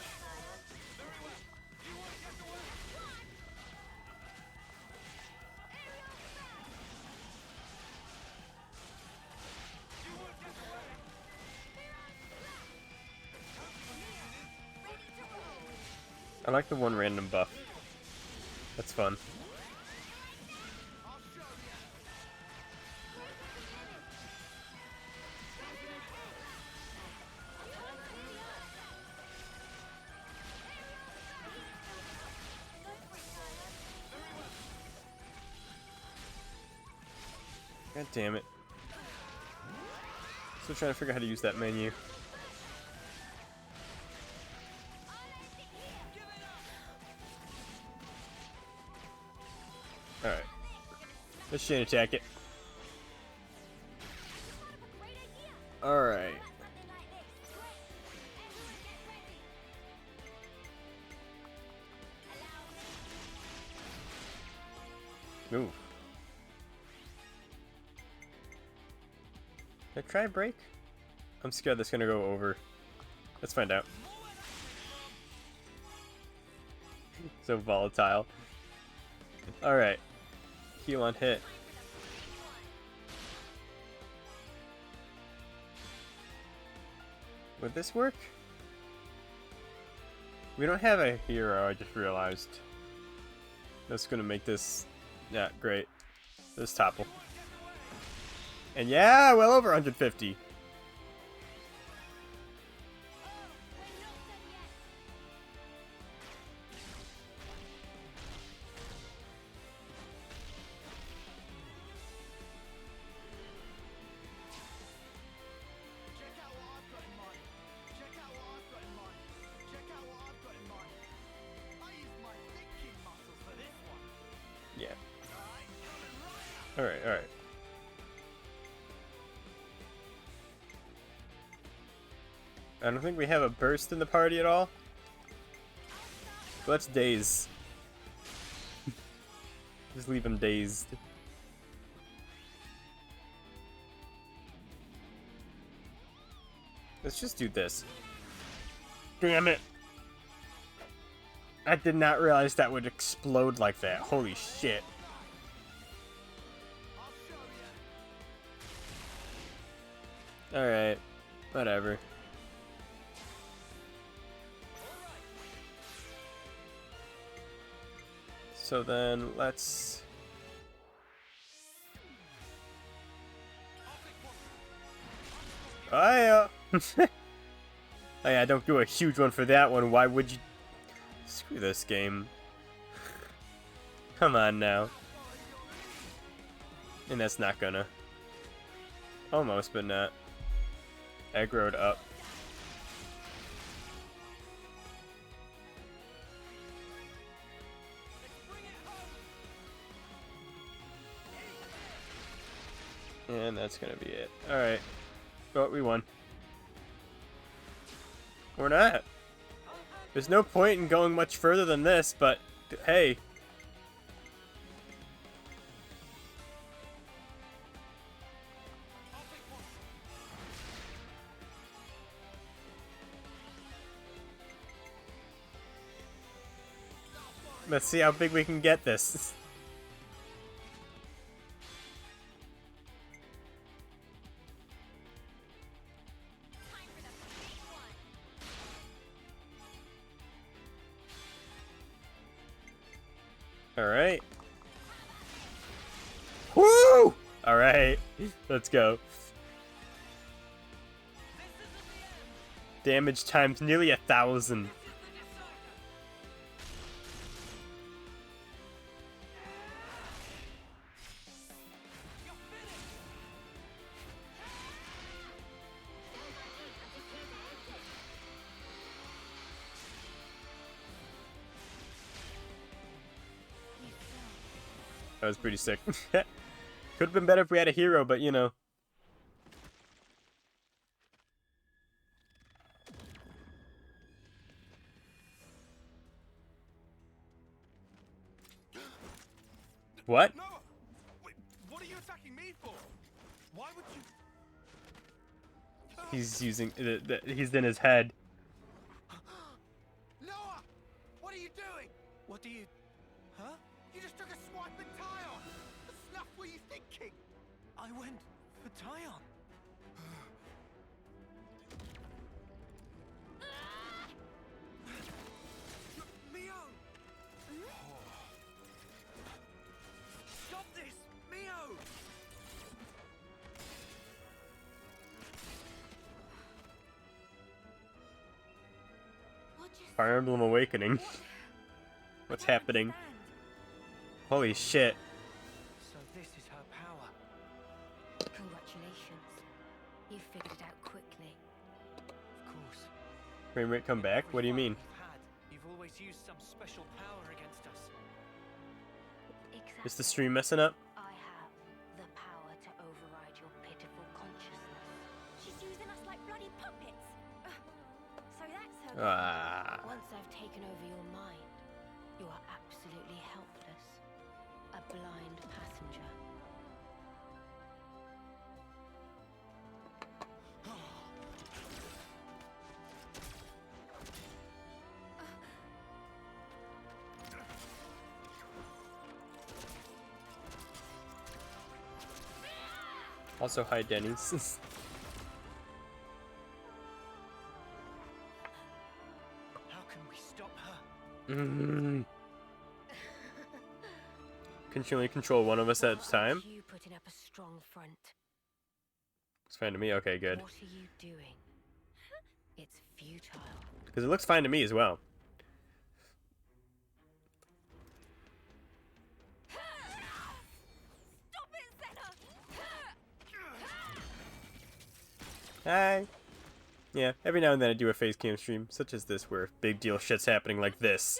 I like the one random buff. That's fun. God damn it. Still trying to figure out how to use that menu. Alright. Let's chain attack it. Alright. Ooh. Can I try a break? I'm scared that's gonna go over. Let's find out. So volatile. Alright. Heal on hit. Would this work? We don't have a hero, I just realized. That's gonna make this... Yeah, great. This topple. And yeah, well over 150. Yeah. Alright, alright. I don't think we have a burst in the party at all. Let's daze. Just leave him dazed. Let's just do this. Damn it! I did not realize that would explode like that. Holy shit. Alright. Whatever. So then, let's... Oh yeah! Oh yeah, don't do a huge one for that one. Why would you... Screw this game. Come on now. And that's not gonna. Almost, but not. Aggroed up. And that's gonna be it. Alright. Oh, we won. Or not. There's no point in going much further than this, but hey. Let's see how big we can get this. Time for the big one. Alright. Woo! Alright. Let's go. Damage times nearly 1,000. That was pretty sick. Could have been better if we had a hero, but you know. What? No! Wait, what are you attacking me for? Why would you... He's using he's in his head. Noah! What are you doing? What do you... Huh? You just took a swipe at Tyon! The snuff were you thinking? I went for Tyon. Mio! Stop this! Mio! What just Fire Emblem Awakening. What's happening? Holy shit. So this is her power. Congratulations. You figured it out quickly. Of course. Frame rate come back? Every What do you fight mean? we've had, you've always used some special power against us. Exactly. Is the stream messing up? I have the power to override your pitiful consciousness. She's using us like bloody puppets. So that's her. Ah. Once I've taken over your mind, you are absolutely helpless. A blind passenger. Also, hi, Denny's. How can we stop her? Can she only control one of us at a time? You putting up a strong front. It's fine to me. Okay, good. What are you doing? It's futile. Because it looks fine to me as well. Stop it, Senna! Hi. Yeah, every now and then I do a face cam stream, such as this, where big deal shit's happening like this.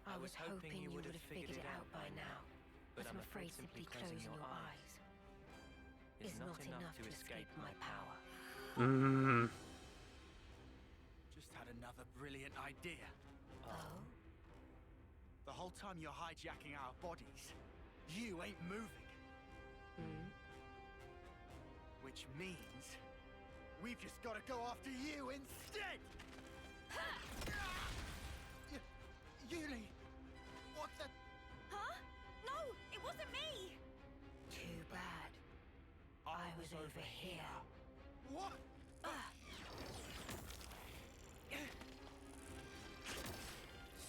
I was hoping you would have figured it out by now. But I'm afraid simply closing your eyes is not enough to escape my power. Mmm. Just had another brilliant idea. Oh? The whole time you're hijacking our bodies, you ain't moving. Hmm? Which means we've just got to go after you instead. Yuli, what the? Huh? No, it wasn't me! Too bad. I was over here. What?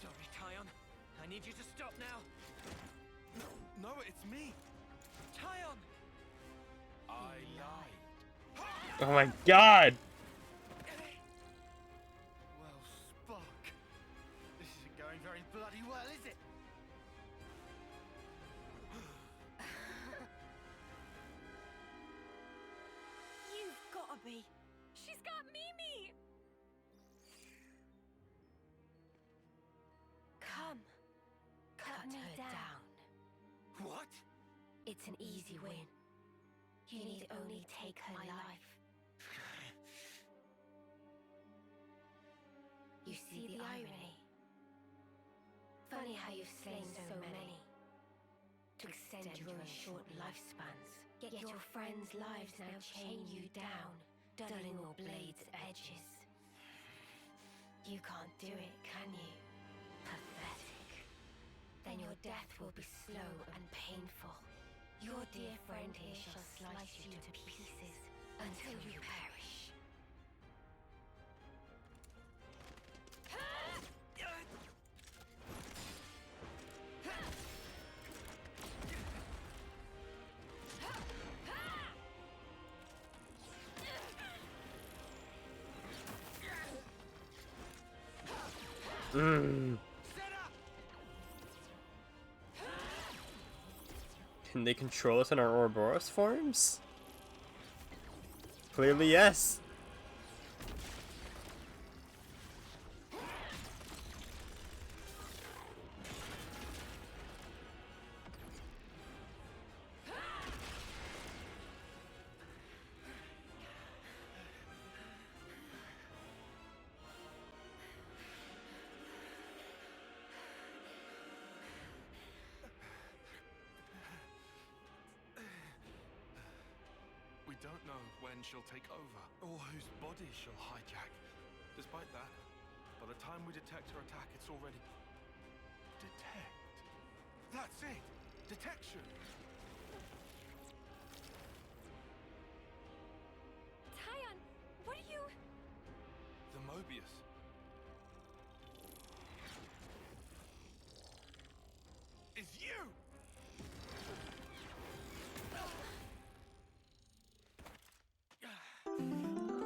Sorry, Tyon. I need you to stop now. No, it's me. Tyon! I lied. Oh my god! Well, Spark, this isn't going very bloody well, is it? You've gotta be. She's got Mimi! Come. Cut me down. What? It's an easy win. You need only take her life. You see the irony? Funny how you've slain so many to extend your own short lifespans. Yet your friends' lives now chain you down, dulling your blade's edges. You can't do it, can you? Pathetic. Then your death will be slow and painful. Your dear friend here shall slice you to pieces until you perish. Can they control us in our Ouroboros forms? Clearly, yes. We don't know when she'll take over, or whose body she'll hijack. Despite that, by the time we detect her attack, it's already... Detect? That's it! Detection! Tyon, what are you... The Mobius. It's you!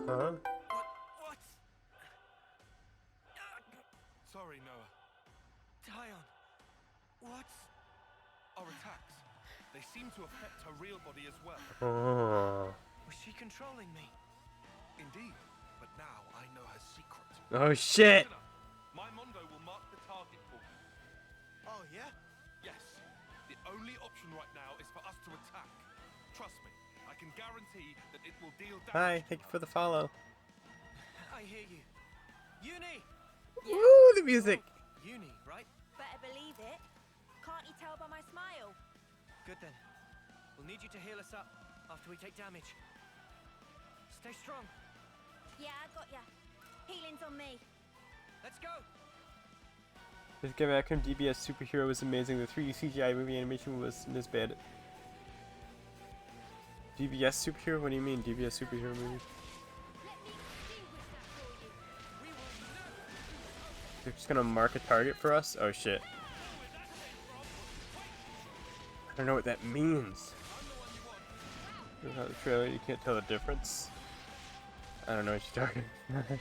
Huh? What? Sorry, Noah. Tyon, what? Our attacks. They seem to affect her real body as well. Oh. Was she controlling me? Indeed. But now I know her secret. Oh shit! Listen up. My Mondo will mark the target for you. Oh, yeah? Yes. The only option right now is for us to attack. Trust me. I can guarantee that it will deal damage. Hi, thank you for the follow. I hear you. Uni! Woo, the music! Uni, right? Better believe it. Can't you tell by my smile? Good then. We'll need you to heal us up after we take damage. Stay strong. Yeah, I got ya. Healing's on me. Let's go! This game Acronym DBS Superhero was amazing. The 3D CGI movie animation was bad. DBS Superhero? What do you mean, DBS Superhero movie? They're just gonna mark a target for us? Oh shit. I don't know what that means. Without the trailer, you can't tell the difference. I don't know what you're talking about.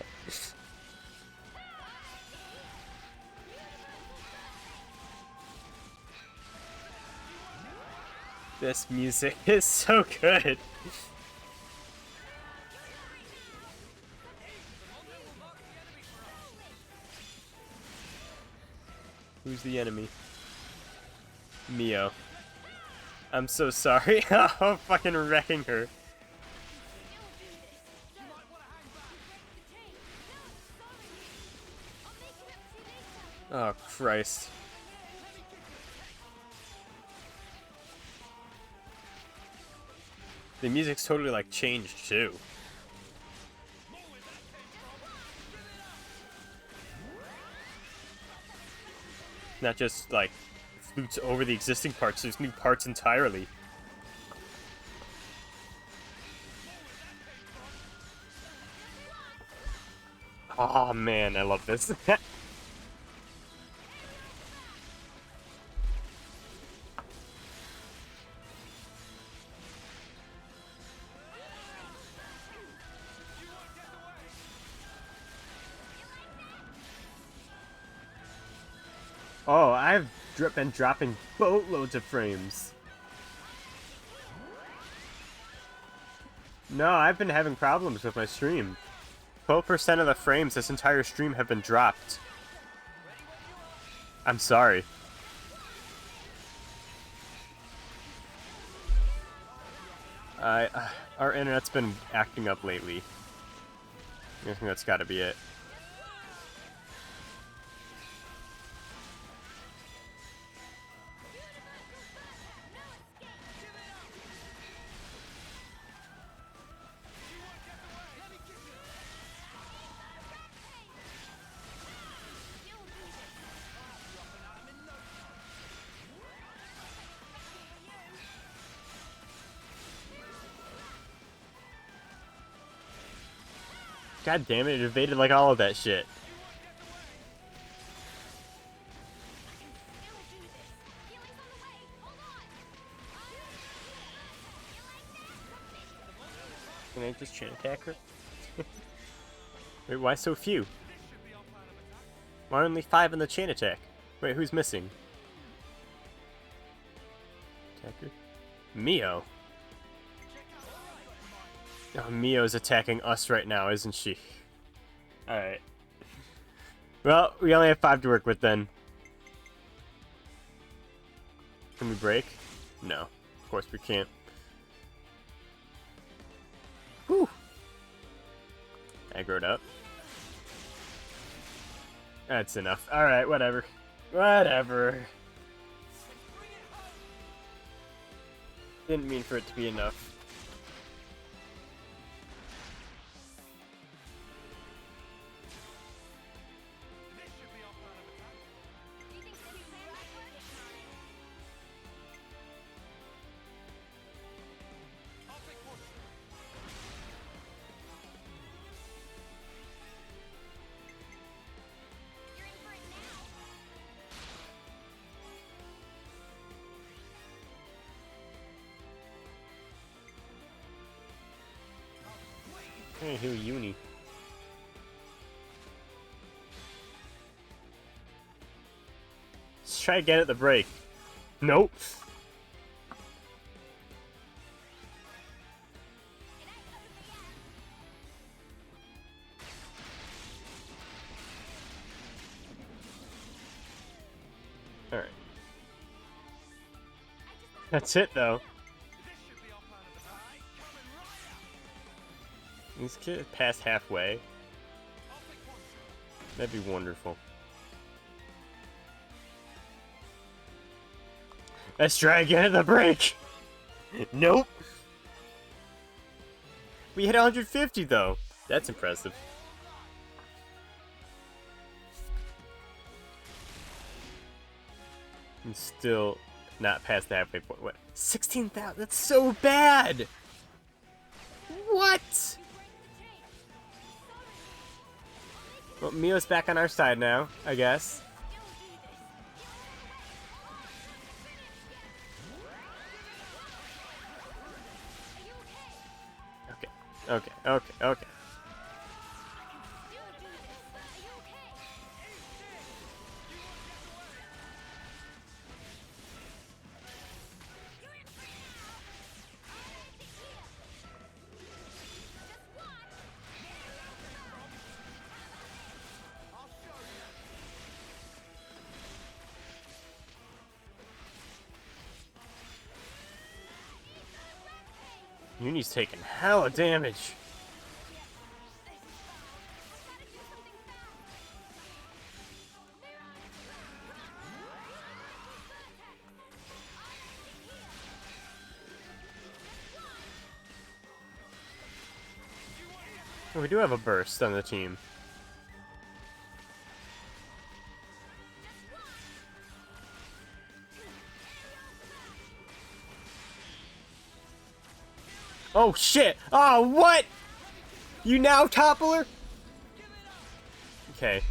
This music is so good. Who's the enemy? Mio. I'm so sorry. I'm fucking wrecking her. Oh, Christ. The music's totally, like, changed, too. Not just, like, flutes over the existing parts, there's new parts entirely. Oh man, I love this. Oh, I've been dropping boatloads of frames. No, I've been having problems with my stream. 12% of the frames this entire stream have been dropped. I'm sorry. Our internet's been acting up lately. I think that's gotta be it. God damn it, it evaded like all of that shit. Can I just chain attack her? Wait, why so few? Why are only 5 in the chain attack? Wait, who's missing? Attacker? Mio. Oh, Mio's attacking us right now, isn't she? Alright. Well, we only have 5 to work with then. Can we break? No. Of course we can't. Whew. Aggroed up. That's enough. Alright, whatever. Whatever. Didn't mean for it to be enough. Hey, who uni? Let's try again at the break. Nope. Alright. That's it though. Let's get past halfway. That'd be wonderful. Let's try again at the break! Nope! We hit 150 though. That's impressive. And still not past the halfway point. What? 16,000? That's so bad! What? Well, Mio's back on our side now, I guess. Okay. Uni's taking hella damage. Oh, we do have a burst on the team. Oh shit! Oh, what? You now topple her? Okay.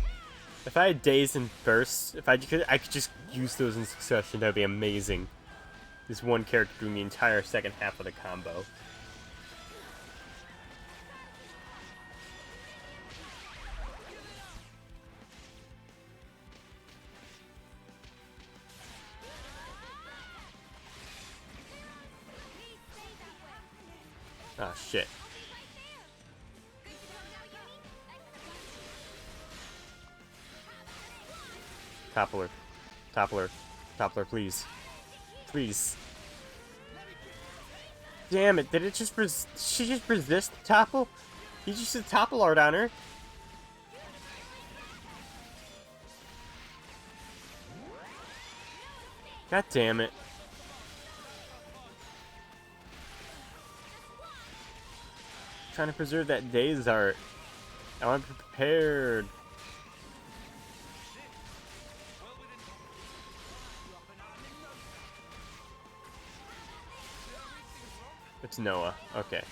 If I had days and bursts, I could just use those in succession, that'd be amazing. This one character doing the entire second half of the combo. Oh shit. Topple her, please. Please. damn it. Did she just resist the topple? He just did topple art on her. God damn it. Trying to preserve that day's art. I want to be prepared. It's Noah. Okay.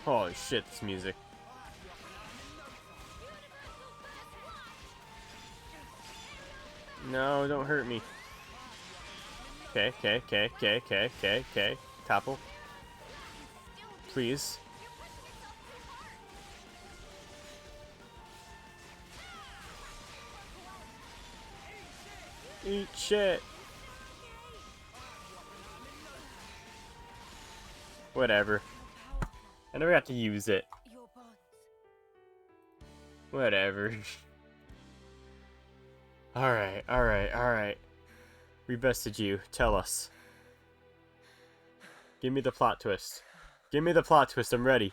Holy shit, this music. No, don't hurt me. Okay. Topple. Please. Eat shit. Whatever. I never got to use it. Whatever. Alright. We bested you. Tell us. Give me the plot twist. Give me the plot twist. I'm ready.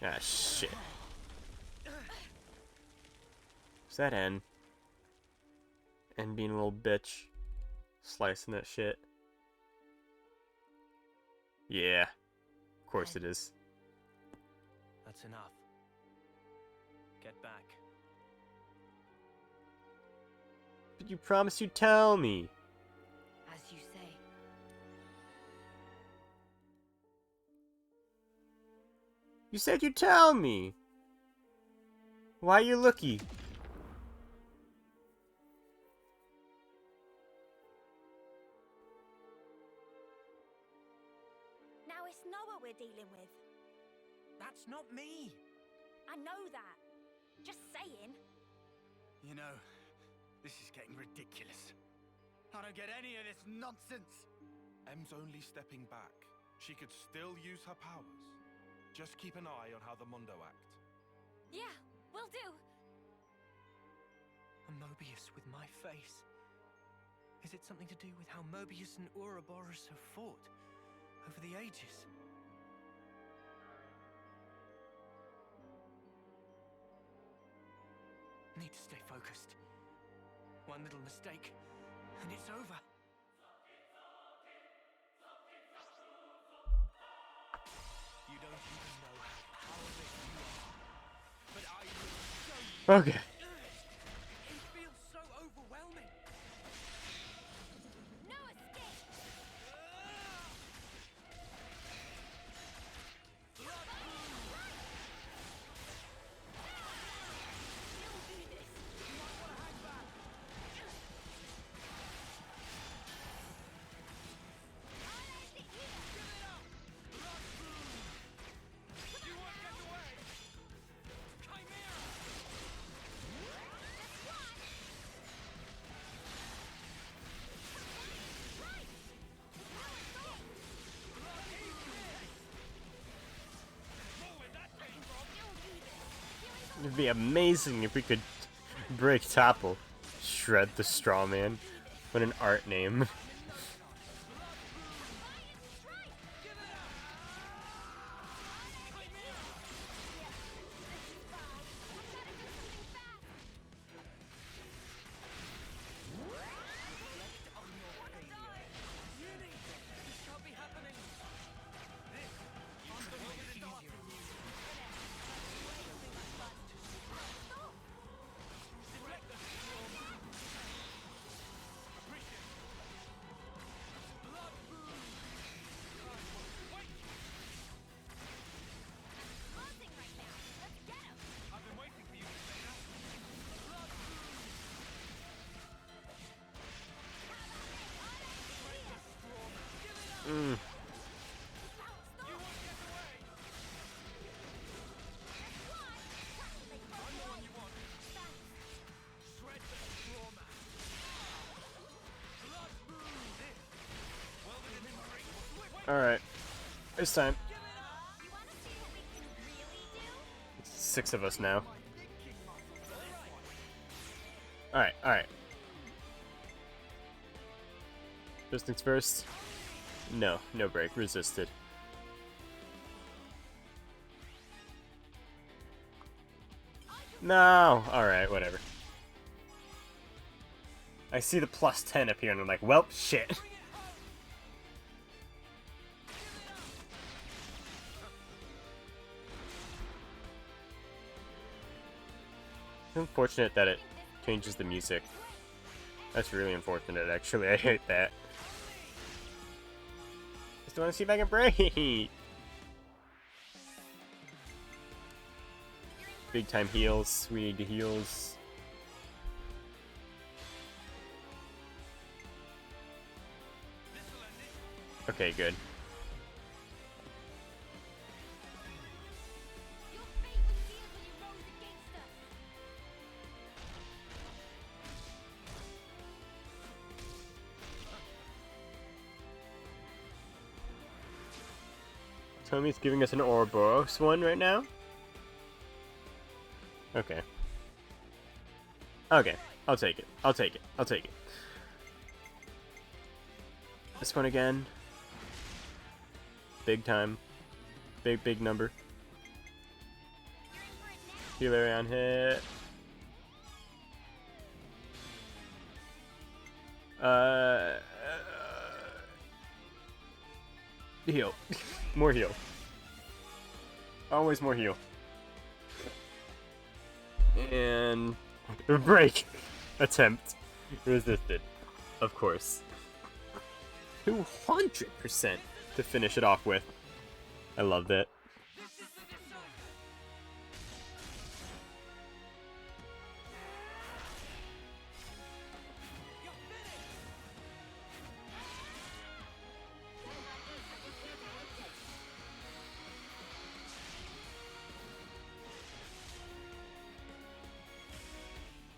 Ah, shit. Is that N? N being a little bitch. Slicing that shit. Yeah. Of course it is. That's enough. Get back. But you promised you'd tell me. As you say. You said you'd tell me. Why you looky? Now it's Noah we're dealing with. That's not me! I know that. Just saying. You know, this is getting ridiculous. I don't get any of this nonsense. Em's only stepping back. She could still use her powers. Just keep an eye on how the Mundo act. Yeah, will do. A Mobius with my face. Is it something to do with how Mobius and Ouroboros have fought over the ages? Need to stay focused. One little mistake, and it's over. You don't even know how powerless you are. But I will show you. Okay. It feels so overwhelming. No escape. It'd be amazing if we could break Topple. Shred the Straw Man. What an art name. Alright. It's time. You want to see what we can really do? It's 6 of us now. Alright, alright. First things first. No, no break. Resisted. No! Alright, whatever. I see the plus 10 up here and I'm like, well, shit. It's unfortunate that it changes the music. That's really unfortunate, actually. I hate that. Just want to see if I can break. Big time heals. We need the heals. Okay, good. Your fate was sealed when you rose against us. Tommy's giving us an Ouroboros one right now. Okay. Okay, I'll take it. I'll take it. I'll take it. This one again. Big time. Big, big number. Healer on hit. Heal. More heal. Always more heal. And break. Attempt. Resisted. Of course. 200% to finish it off with. I love that.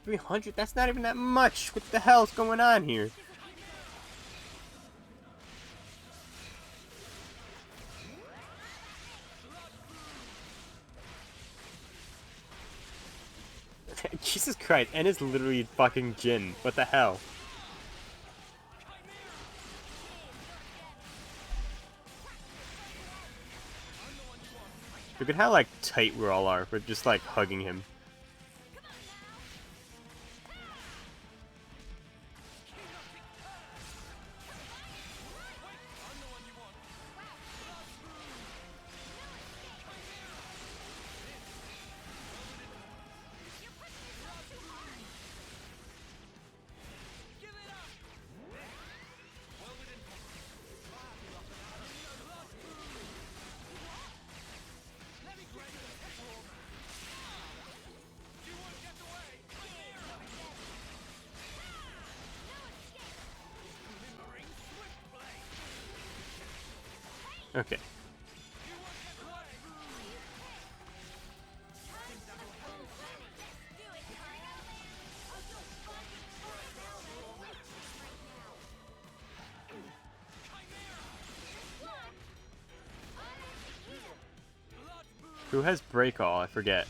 $300? That's not even that much! What the hell's going on here? Jesus Christ, N is literally fucking Jin. What the hell? Look at how, like, tight we all are. We're just, like, hugging him. Okay. Who has break all? I forget.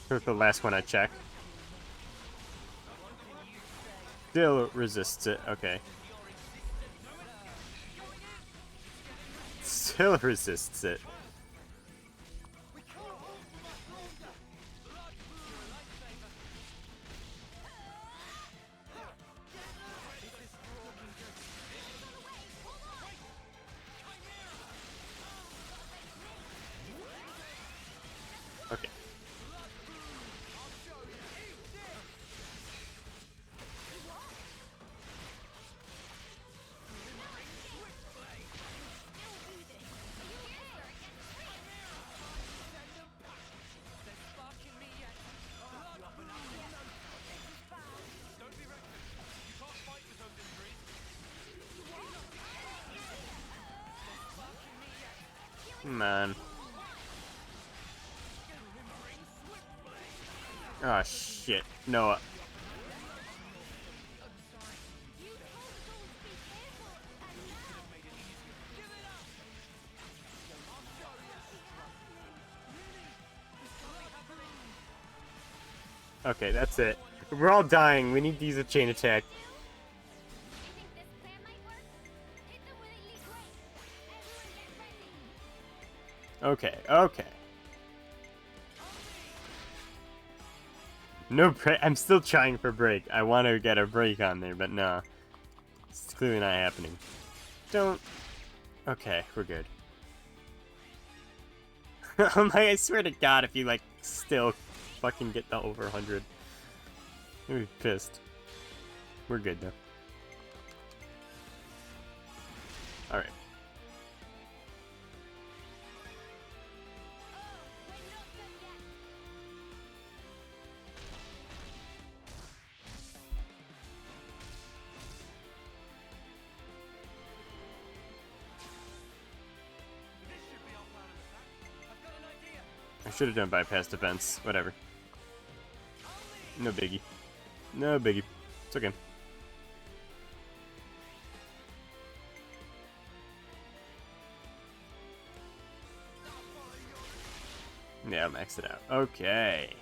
Who's the last one I checked? Still resists it. Okay. Still resists it. Okay. Man. Oh shit. Noah. Okay, that's it. We're all dying. We need to use a chain attack. Okay, okay. No break. I'm still trying for break. I want to get a break on there, but no. It's clearly not happening. Don't. Okay, we're good. I'm like, I swear to God, if you, like, still fucking get the over 100. I'm gonna be pissed. We're good, though. Alright. I should have done bypass defense. Whatever. No biggie. No biggie. It's okay. Yeah, I'll max it out. Okay.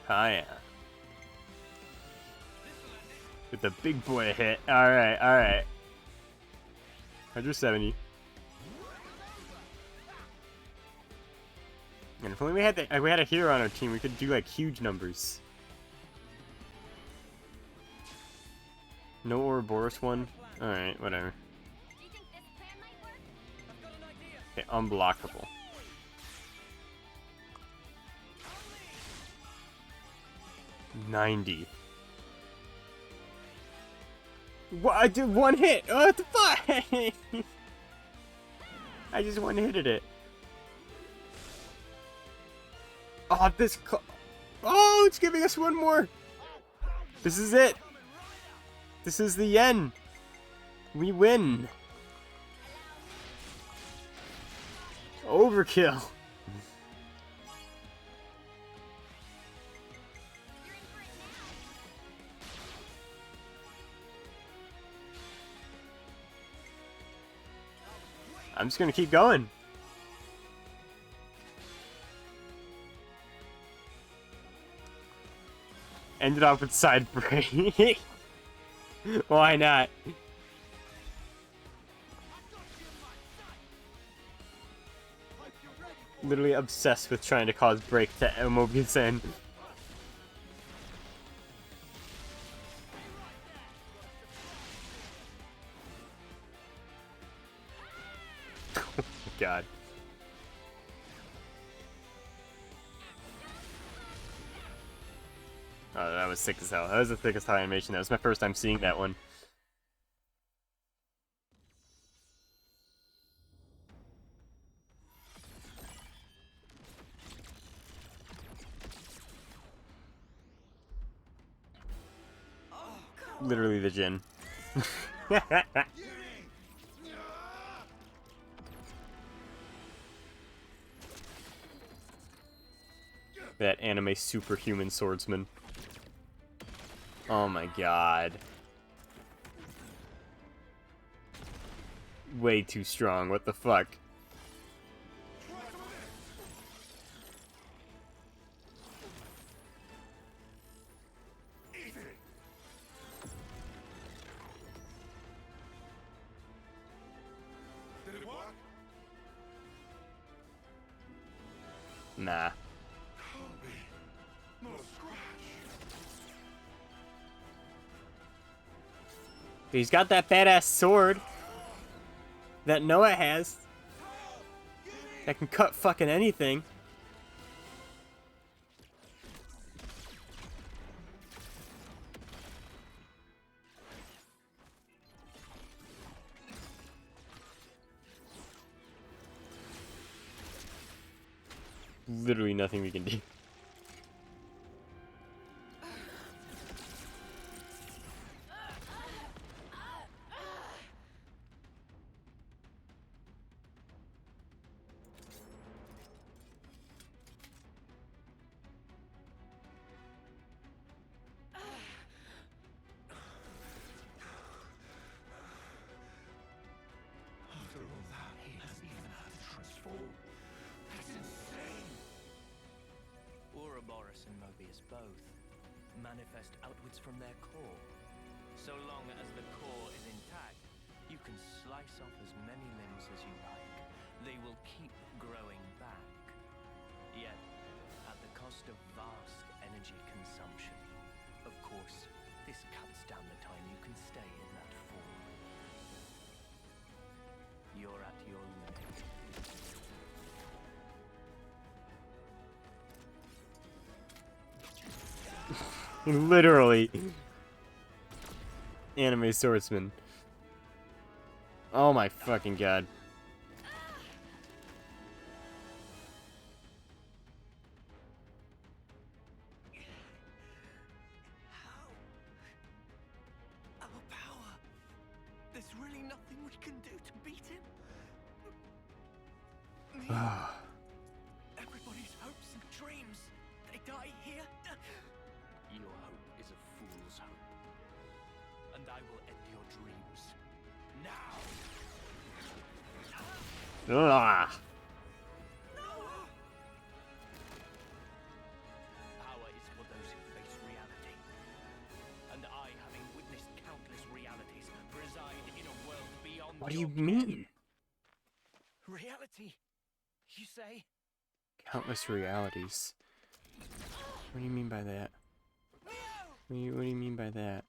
Taya. With the big boy hit. Alright, alright. 170. And if only we had a hero on our team, we could do like huge numbers. No Ouroboros one? Alright, whatever. Okay, unblockable. $90. What? I did one hit! What the fuck? I just one-hitted it. Oh, oh, it's giving us one more! This is it! This is the yen! We win! Overkill! I'm just gonna keep going. Ended off with side break. Why not? Literally obsessed with trying to cause break to Mobius end. Oh my god. Oh, that was sick as hell. That was the thickest high animation. That was my first time seeing that one. Literally the Jin. That anime superhuman swordsman. Oh my god. Way too strong, what the fuck? Nah. He's got that badass sword that Noah has that can cut fucking anything. Literally nothing we can do. manifest outwards from their core. So long as the core is intact, you can slice off as many limbs as you like. They will keep growing back. Yet, at the cost of vast energy consumption. Of course, this cuts down the time you can stay in that form. You're at your limit. Literally. Anime swordsman. Oh my fucking god. How? Our power. There's really nothing we can do to beat him. Everybody's hopes and dreams. They die here. Your hope is a fool's hope. And I will end your dreams. Now! Ugh. Power is for those who face reality. And I, having witnessed countless realities, preside in a world beyond What do you your mean? reality, you say? Countless realities. What do you mean by that? What do you mean by that?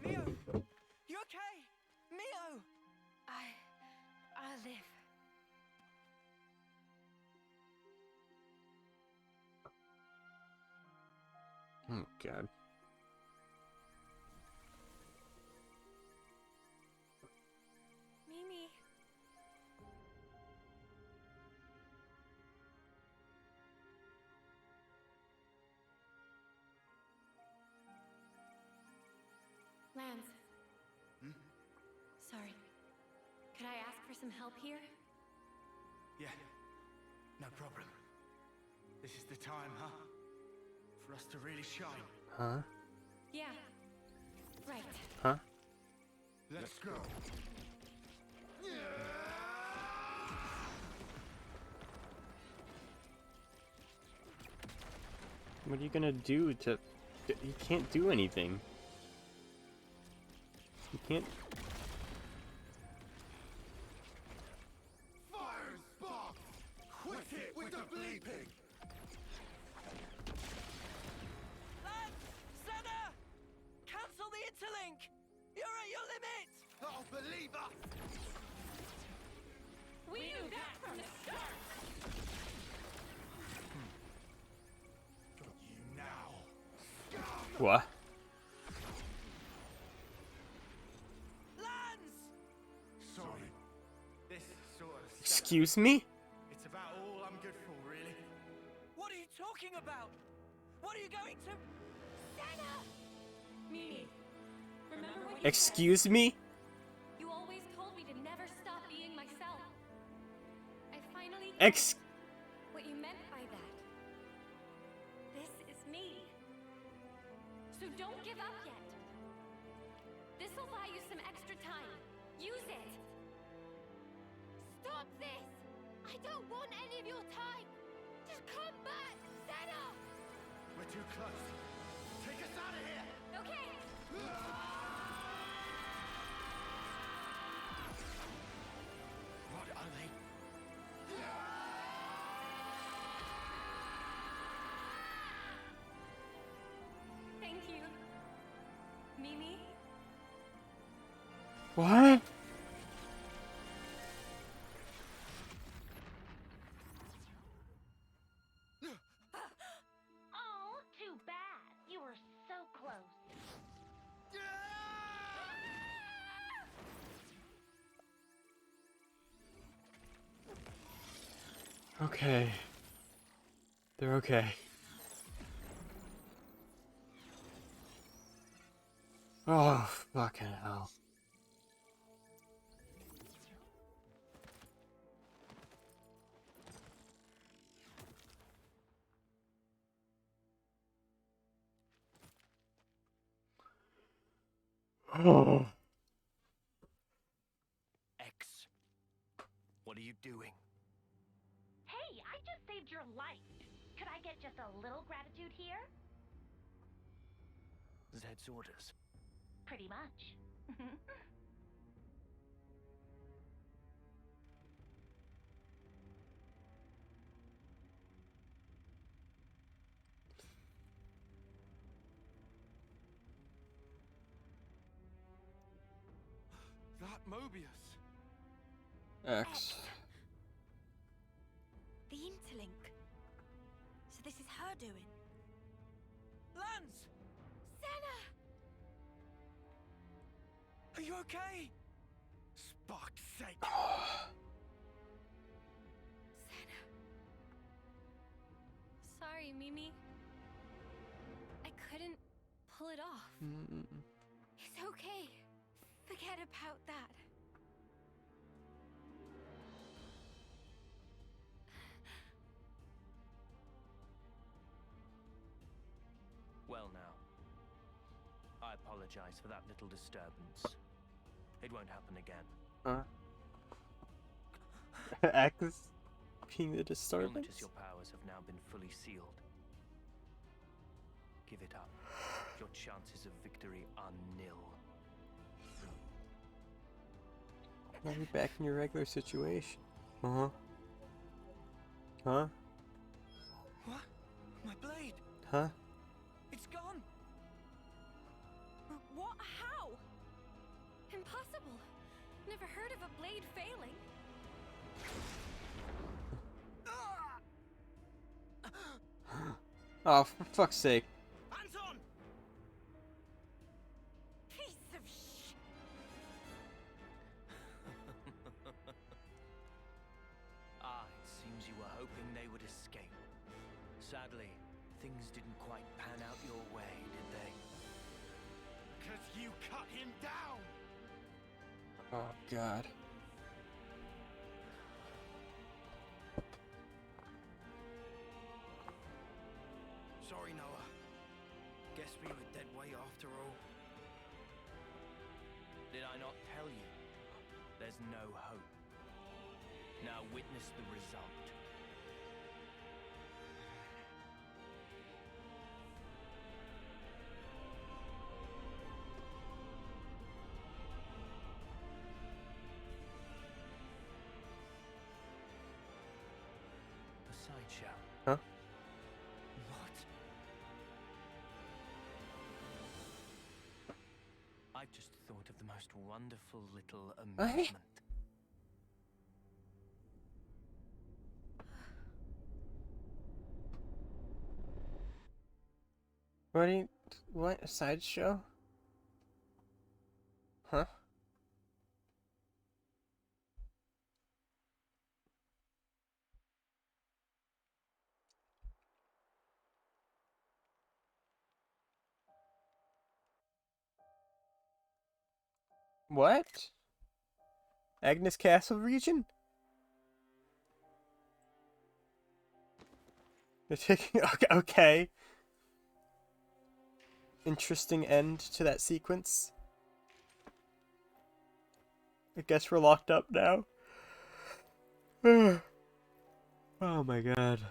Mio! You okay? Mio! I'll live. Oh god. Mimi. Lance. Sorry. Could I ask for some help here? Yeah, no problem. This is the time, huh? For us to really shine. Huh? Yeah. Right. Huh? Let's go. What are you gonna do to... You can't do anything. You can't... Fire spark! Quit it with the bleeping! Lance! Senna! Cancel the interlink! You're at your limit! Oh, believe us! We knew that from the start! Got you now. What? Lance! Sorry. This sort of stuff, Excuse me? it's about all I'm good for, really. What are you talking about? What are you going to... Senna! Mimi, remember what you Excuse me? You always told me to never stop being myself. I finally Ex... what you meant by that. This is me. So don't give up yet. This'll buy you some extra time. Use it. Stop this! I don't want any of your time. Just come back, Senna! We're too close. Take us out of here! Okay. What are they? Thank you. Mimi? What? Oh, too bad. You were so close. Okay. They're okay. Oh, fucking hell. Oh. X. What are you doing? Hey, I just saved your life. Could I get just a little gratitude here? Zed's orders. Pretty much. That Mobius! X. The interlink. So this is her doing. Lance! Senna! Are you okay? Spark's sake! Senna. Sorry, Mimi. I couldn't pull it off. It's okay. Forget about that. Well now, I apologize for that little disturbance. It won't happen again. X being the You'll disturbance? notice your powers have now been fully sealed. Give it up. Your chances of victory are nil. Now you're back in your regular situation. Uh-huh. Huh? What? My blade! Huh? It's gone! What? How? Impossible. Never heard of a blade failing. Oh, for fuck's sake. Anton! Piece of sh... It seems you were hoping they would escape. Sadly, things didn't quite pan out your way, did they? Because you cut him down! Oh, God. Sorry, Noah. Guess we were dead weight after all. Did I not tell you? There's no hope. Now witness the result. A sideshow. Huh? What? I've just thought of the most wonderful little amusement. What do you... What? A sideshow? Huh? What? Agnes Castle region? They're taking... Okay. Interesting end to that sequence. I guess we're locked up now. Oh my god.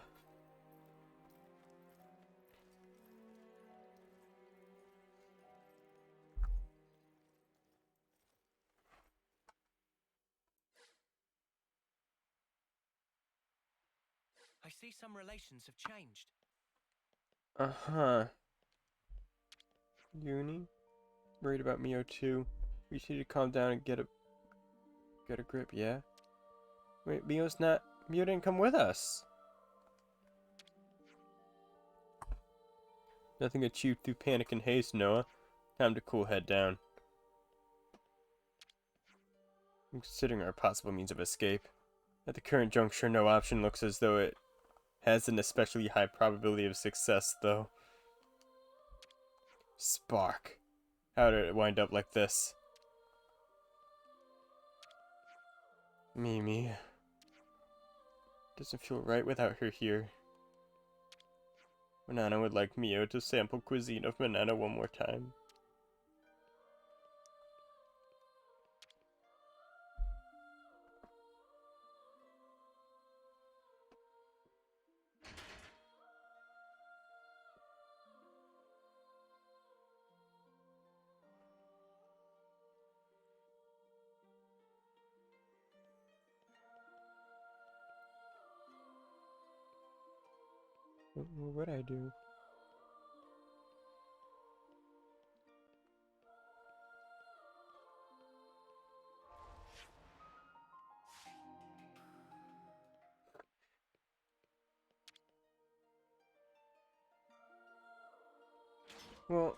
I see some relations have changed. Uh-huh. Uni? Worried about Mio too. We should to calm down and get a grip, yeah? Wait, Mio didn't come with us. Nothing achieved through panic and haste, Noah. Time to cool head down. Considering our possible means of escape. At the current juncture, no option looks as though it has an especially high probability of success, though. Spark. How did it wind up like this? Mimi. Doesn't feel right without her here. Manana would like Mio to sample cuisine of Manana one more time. What would I do? Well,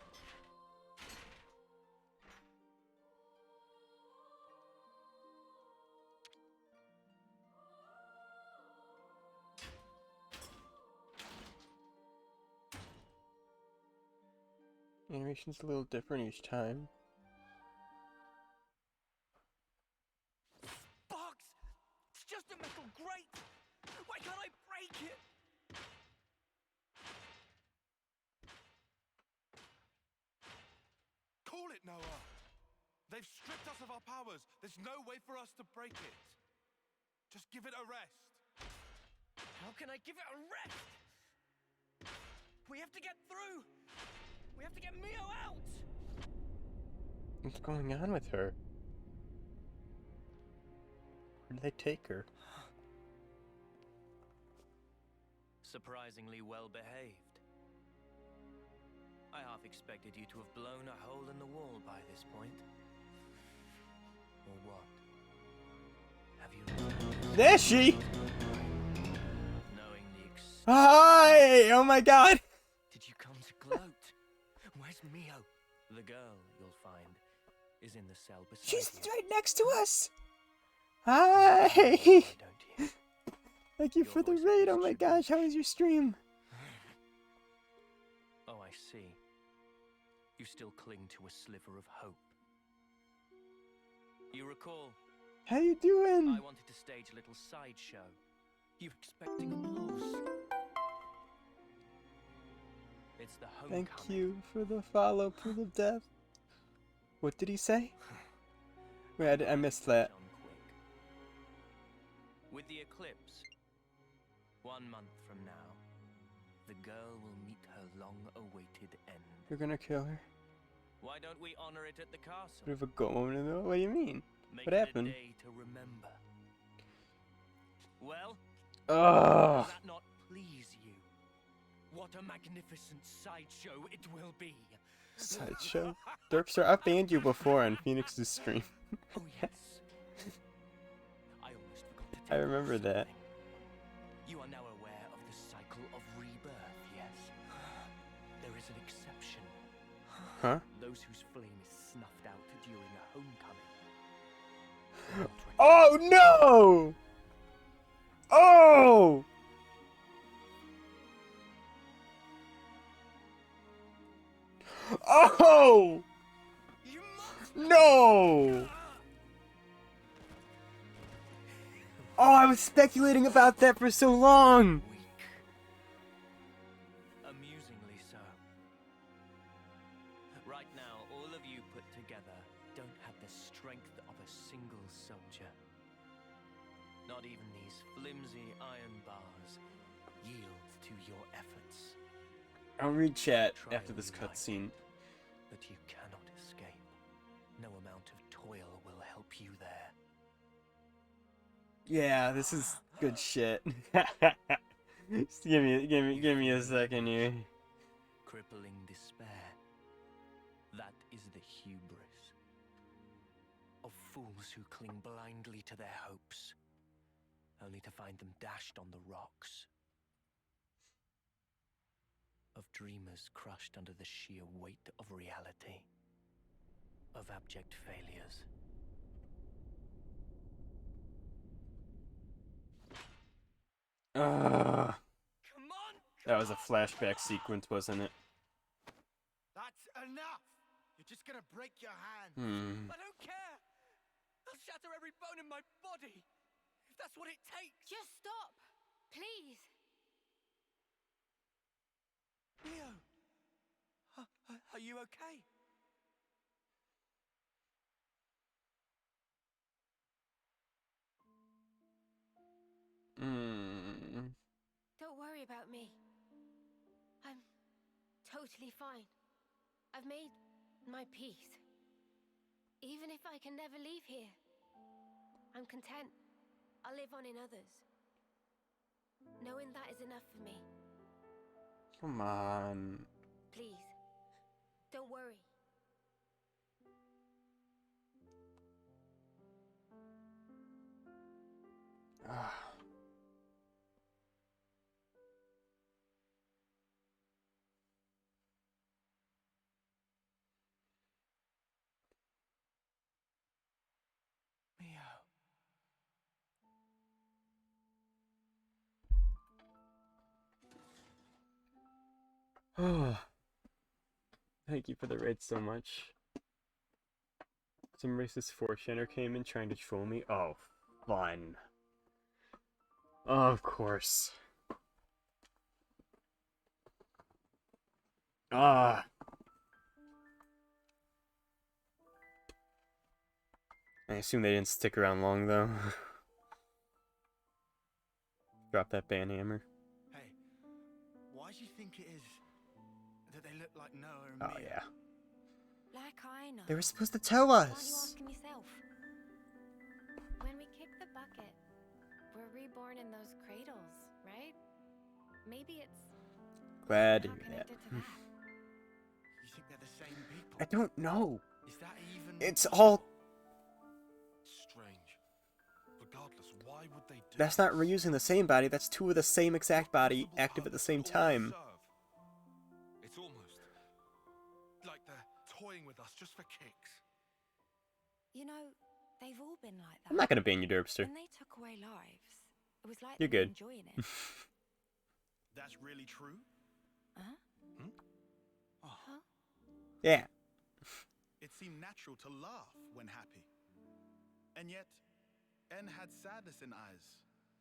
animation's a little different each time. Box! It's just a metal grate! Why can't I break it? Call it, Noah! They've stripped us of our powers. There's no way for us to break it. Just give it a rest. How can I give it a rest? We have to get through! We have to get Mio out! What's going on with her? Where did they take her? Surprisingly well behaved. I half expected you to have blown a hole in the wall by this point. Or what? Have you... There she! Knowing the Hi! Oh my god! Did you come to gloat? Where's Mio? The girl, you'll find, is in the cell beside She's you. right next to us! Hi! Why don't you? Thank you Your for the voice raid, is oh my tribute. gosh, how was your stream? Oh, I see. You still cling to a sliver of hope. You recall, How you doing? I wanted to stage a little sideshow. You expecting applause? It's the homecoming. Thank you for the follow, Pool of Death. What did he say? Wait, I missed that. Done quick. With the eclipse, 1 month from now, the girl will meet her long-awaited end. You're gonna kill her? Why don't we honor it at the castle? Bit of a goat in the middle? What do you mean? Make What it happened? a day to remember. Well, Ugh! does that not please you? What a magnificent sideshow it will be. Sideshow? Derpster, I've banned you before on Phoenix's stream. Oh yes. I almost forgot to I tell you remember that. something. You are now aware of the cycle of rebirth, yes? There is an exception. Huh? Those whose flame is snuffed out during a homecoming. They're not ready. Oh no! Oh! Oh! You must No! Oh, I was speculating about that for so long! weak. Amusingly so. Right now, all of you put together don't have the strength of a single soldier. Not even these flimsy iron bars yield to your efforts. I'll read chat Try after all this you like, cutscene. but you cannot escape. No amount of toil will help you there. Yeah, this is good shit. Just give me a second here. Crippling despair. That is the hubris of fools who cling blindly to their hopes, only to find them dashed on the rocks. Of dreamers crushed under the sheer weight of reality. Of abject failures. Ugh. Come on! That was a flashback sequence, wasn't it? That's enough! You're just gonna break your hand. I don't care! I'll shatter every bone in my body! If that's what it takes! Just stop! Please! Leo! Are you okay? Don't worry about me. I'm totally fine. I've made my peace. Even if I can never leave here, I'm content. I'll live on in others. Knowing that is enough for me. Come on. Please, don't worry. Ah. Mio. Oh, thank you for the raid so much. Some racist foreshander came in trying to troll me. Oh, fun. Of course. Ah. I assume they didn't stick around long, though. Drop that banhammer. Hey, why do you think it is that they look like Noah and Oh, Mia? yeah. Like I know. They were supposed to tell Why aren't you us. asking yourself? When we kick the bucket, we're reborn in those cradles, right? Maybe it's Glad to somehow hear that. connected to that. You think they're the same people? I don't know. Is that even It's possible? all... Strange. Regardless, why would they do That's not this? reusing the same body. That's two of the same exact body Possible active at the purpose same could all this time. serve? It's almost like they're toying with us just for kicks. You know, they've all been like that. I'm not gonna ban you, Derpster. When they took away lives, it was like You're they were good. enjoying it. That's really true? Huh? Oh, Huh? Yeah. it seemed natural to laugh when happy. And yet, N had sadness in eyes,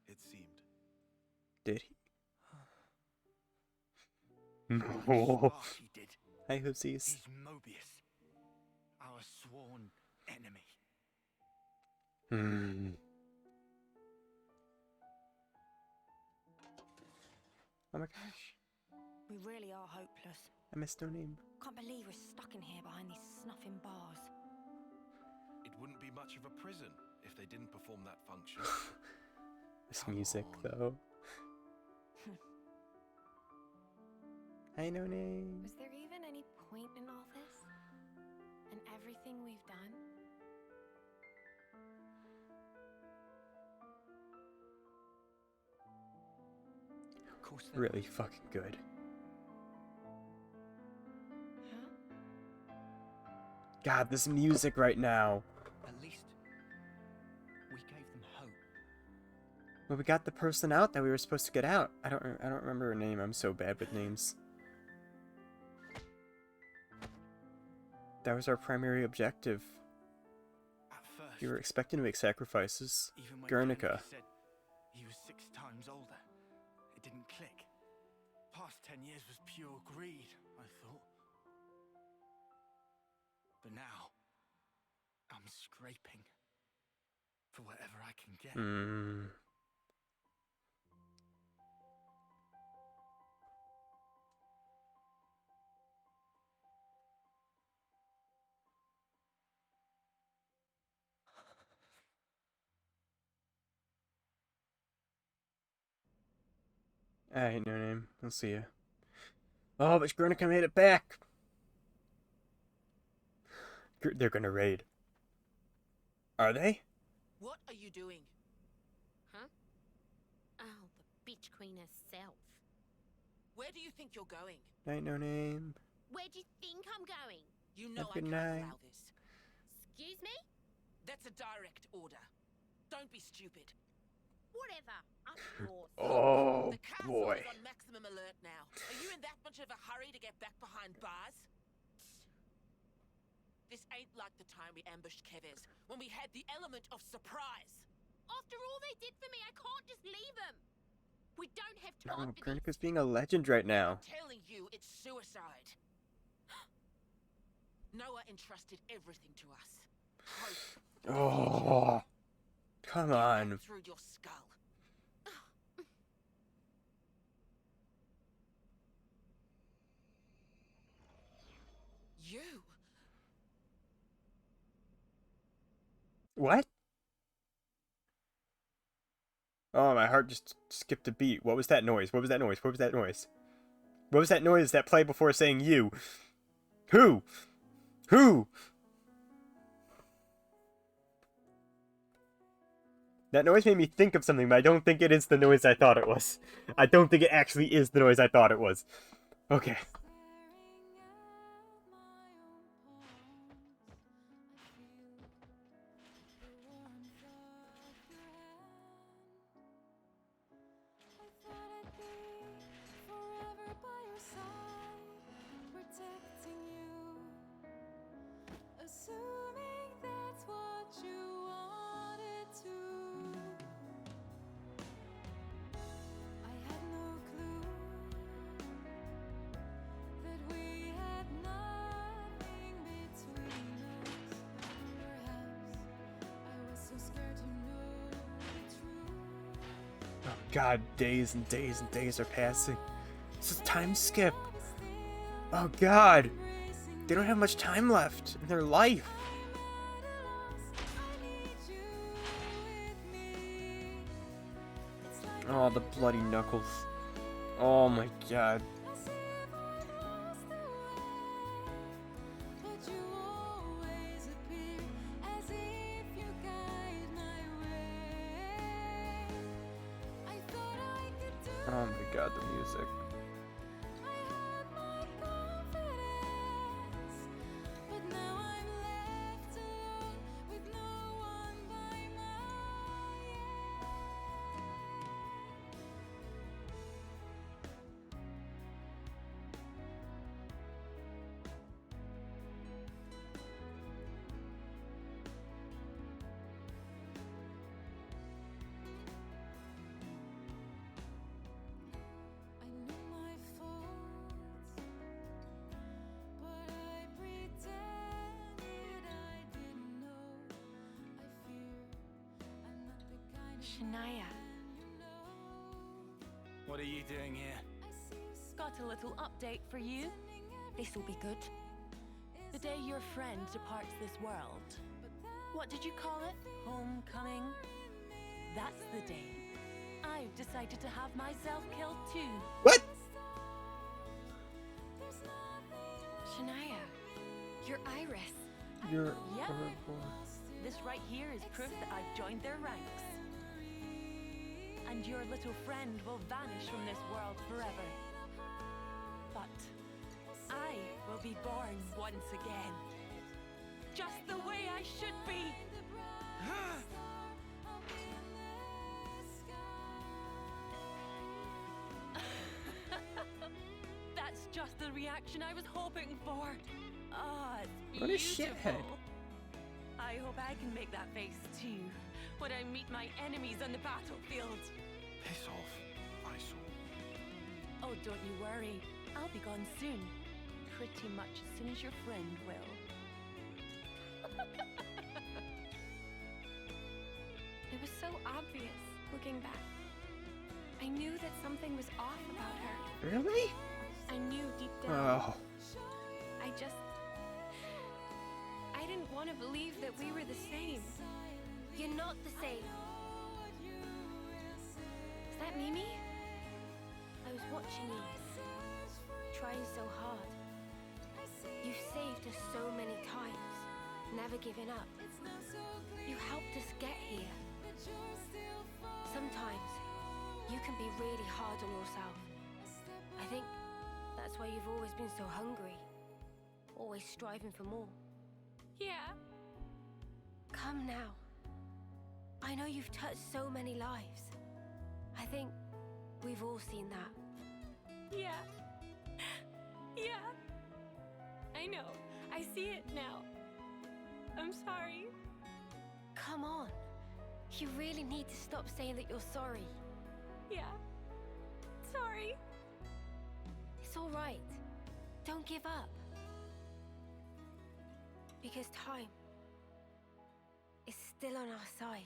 it seemed. Did he? I'm No. sure he did. Hi, Hoopsies. He's Mobius, our sworn enemy. Hmm. Oh my gosh. We really are hopeless. I missed no name. Can't believe we're stuck in here behind these snuffing bars. It wouldn't be much of a prison if they didn't perform that function. This Come music, on. though. Hi, no name. Was there even any point in all this? And everything we've done? Of course there Really was. fucking good. Huh? God, this music right now. At least we gave them hope. Well, we got the person out that we were supposed to get out. I don't remember her name. I'm so bad with names. That was our primary objective. At first, We were expecting to make sacrifices. even when Guernica. Kennedy said he was 6 times older, it didn't click. Past 10 years was pure greed, I thought. But now, I'm scraping for whatever I can get. Hmm. I ain't no name. I'll see ya. Oh, but Guernica made it back. They're gonna raid. Are they? What are you doing? Huh? Oh, the bitch queen herself. Where do you think you're going? Ain't no name. Where do you think I'm going? You know Have I a good can't night. allow this. Excuse me? That's a direct order. Don't be stupid. Whatever. Up yours. Oh The castle boy. is on maximum alert now. Are you in that much of a hurry to get back behind bars? This ain't like the time we ambushed Keves, when we had the element of surprise. After all they did for me, I can't just leave them. We don't have No, time for Guernica's this. being a legend right now. Telling you it's suicide. Noah entrusted everything to us. Hope. Oh, come Get that on. through your skull. You. What? Oh, my heart just skipped a beat. What was that noise? What was that noise? What was that noise? What was that noise that played before saying you? Who? Who? That noise made me think of something, but I don't think it is the noise I thought it was. I don't think it actually is the noise I thought it was. Okay. God, days and days and days are passing. This is a time skip. Oh God, they don't have much time left in their life. Oh, the bloody knuckles. Oh my God. Oh my God, the music. Shania, What are you doing here? got a little update for you. This'll be good. The day your friend departs this world. What did you call it? Homecoming? That's the day I've decided to have myself killed too. What? Shania, you're Iris. You're Yeah. horrible. This right here is proof that I've joined their ranks. And your little friend will vanish from this world forever. But I will be born once again. Just the way I should be. That's just the reaction I was hoping for. Ah, it's What a beautiful. shithead. I hope I can make that face too when I meet my enemies on the battlefield. Piss off, eyesore. Oh, don't you worry. I'll be gone soon. Pretty much as soon as your friend will. It was so obvious, looking back. I knew that something was off about her. Really? I knew deep down. Oh. I didn't want to believe that we were the same. You're not the same. Is that Mimi? I was watching you, trying so hard. You've saved us so many times, never giving up. You helped us get here. Sometimes, you can be really hard on yourself. I think that's why you've always been so hungry. Always striving for more. Yeah. Come now. I know you've touched so many lives. I think we've all seen that. Yeah. Yeah. I know. I see it now. I'm sorry. Come on. You really need to stop saying that you're sorry. Yeah. Sorry. It's all right. Don't give up. Because time is still on our side.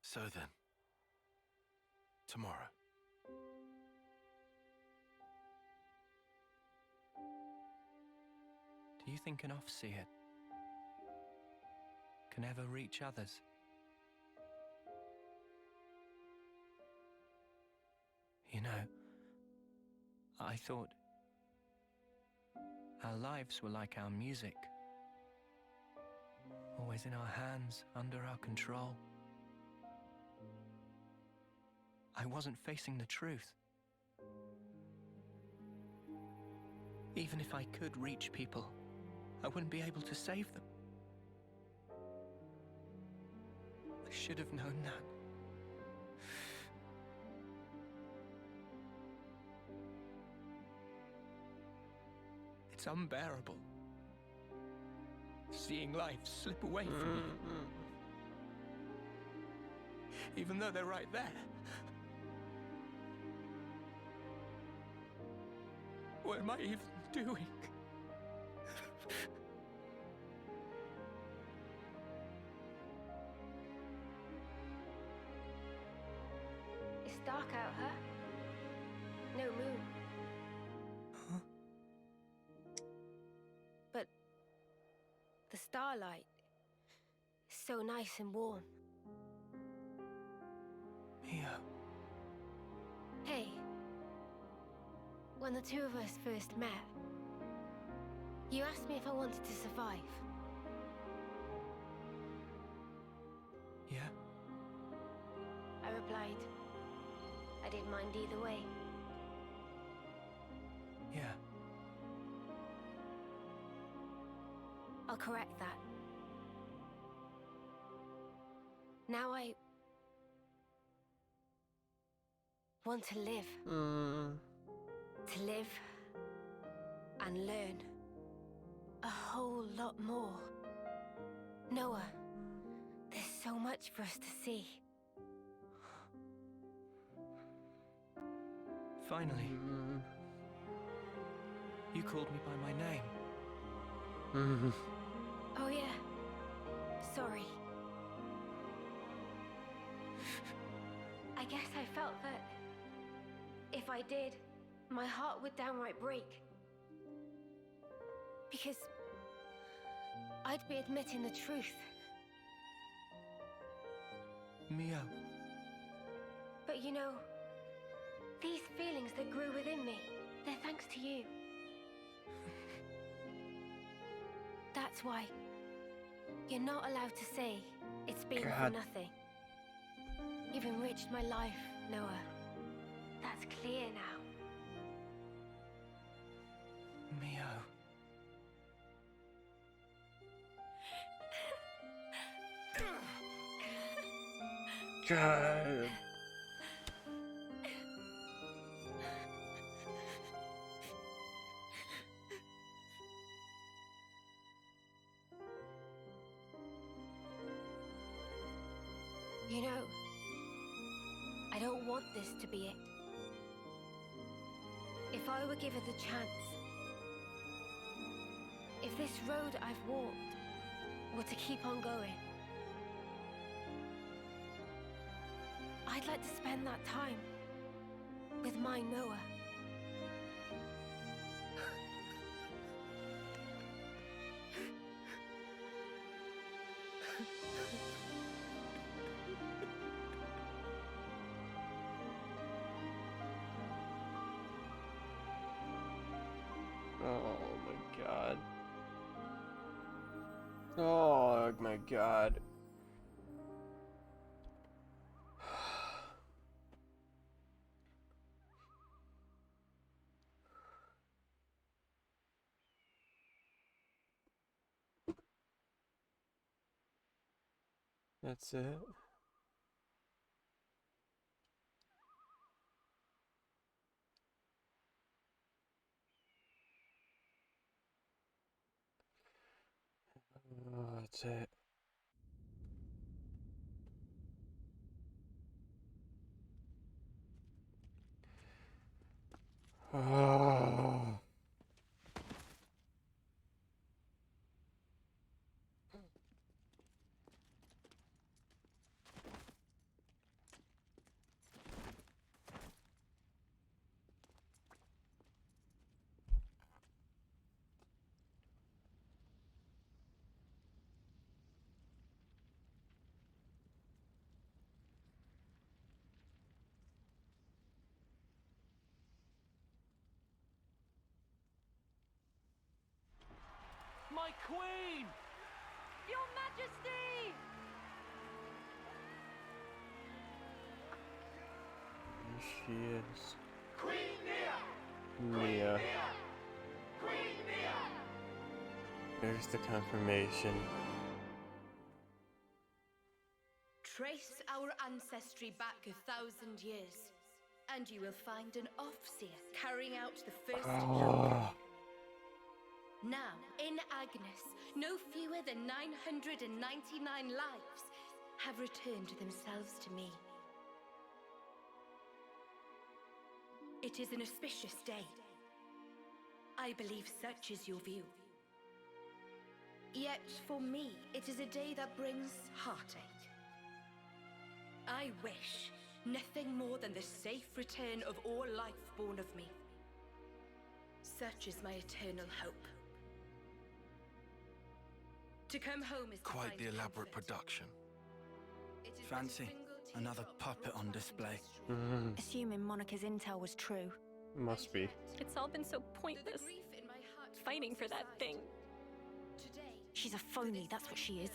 So then, tomorrow. Do you you think an off-seer can ever reach others? You know, I thought our lives were like our music. Always in our hands, under our control. I wasn't facing the truth. Even if I could reach people, I wouldn't be able to save them. I should have known that. It's unbearable. Seeing life slip away from me. Even though they're right there. What am I even doing? It's dark out, huh? No moon. Huh? But the starlight is so nice and warm. Mia. Hey, when the two of us first met, you asked me if I wanted to survive. Yeah? I replied, I didn't mind either way. Yeah. I'll correct that. Now I want to live. To live and learn a whole lot more. Noah, there's so much for us to see. Finally. You called me by my name. Oh yeah, sorry. I guess I felt that if I did, my heart would downright break. Because I'd be admitting the truth. Mia. But you know, these feelings that grew within me, they're thanks to you. That's why you're not allowed to say it's been for nothing. You've enriched my life, Noah. That's clear now. Mio. God. You know, I don't want this to be it. If I were given the chance, if this road I've walked were to keep on going, I'd like to spend that time with my Noah. Oh my god. Oh my god. That's it. Oh, that's it. Oh. Queen! Your Majesty! There she is. Mia. There's the confirmation. Trace our ancestry back 1,000 years, and you will find an Offseer carrying out the first Oh. Now, in Agnes, no fewer than 999 lives have returned themselves to me. It is an auspicious day. I believe such is your view. Yet, for me, it is a day that brings heartache. I wish nothing more than the safe return of all life born of me. Such is my eternal hope. To come home is to Quite find the elaborate comfort. production. It is Fancy but a single another teardrop puppet from on a display. fucking Assuming Monica's intel was true. Must be. It's all been so Though the pointless. grief in my heart Fighting cannot for that subside. thing. Today, She's a phony, that's what she is.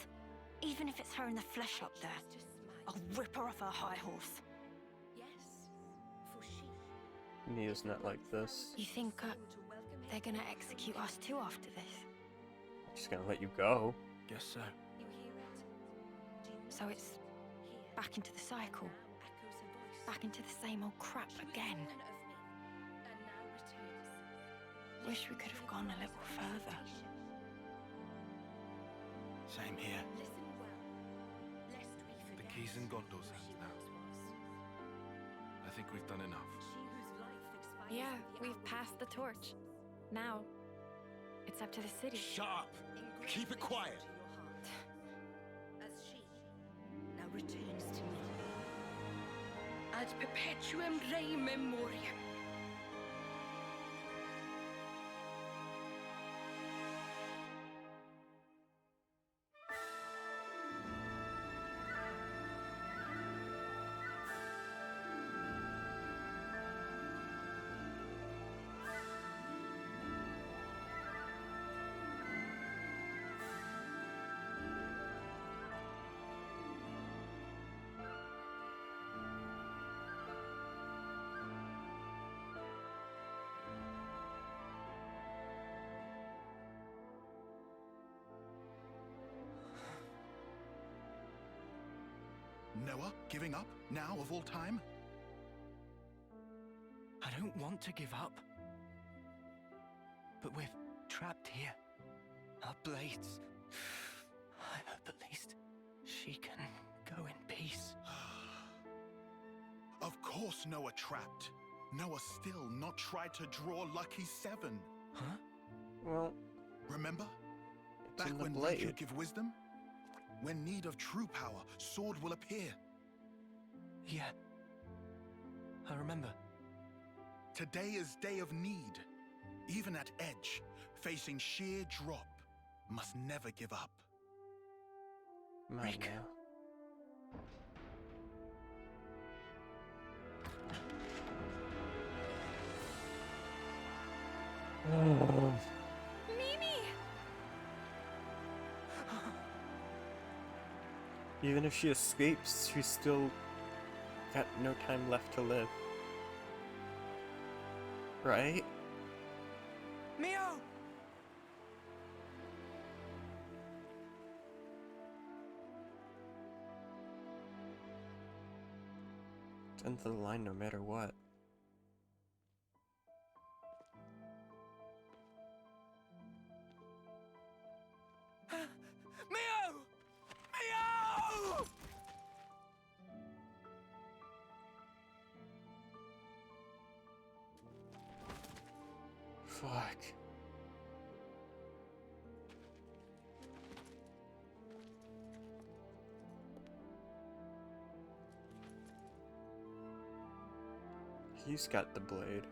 Even if it's her in the flesh up there, to smile. I'll rip her off her high horse. Yes, for she. Mia's not like this. You think they're gonna execute us too after this? She's gonna let you go. Guess so. You hear it? Do you So it's hear? back into the cycle, Now echoes a voice. back into the same old crap She was again. born of me, and now returns. Wish we could have gone a little further. Same here. Listen well, lest we The forget key's in Gondor's who hands she now. once was. I think we've done enough. She whose life expires Yeah, with the we've hour passed the of torch. Now, it's up to the city. Shut up! Engraven Keep it quiet. into your heart. As she now returns to me. Ad perpetuum rei memoriam. Noah, giving up? Now, of all time? I don't want to give up. But we're trapped here. Our blades. I hope at least she can go in peace. Of course Noah trapped. Noah still not tried to draw Lucky 7. Huh? Well, Remember? it's Back in the when Luke blade. could give wisdom? When need of true power, sword will appear. Yeah. I remember. Today is day of need. Even at edge, facing sheer drop, must never give up. Mine Rick. now. Oh. Mimi! Even if she escapes, she's still got no time left to live. Right? Mio! It's end of the line no matter what. Mio! Mio! Fuck. He's got the blade.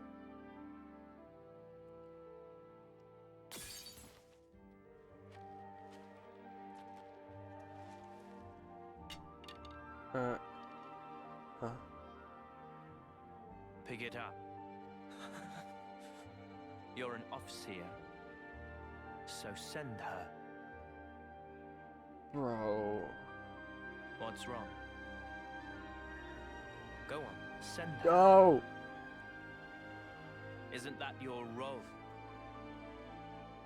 Huh? Pick it up. You're an Offseer. So send her Bro. What's wrong? Go on, send her. Go! Isn't that your role?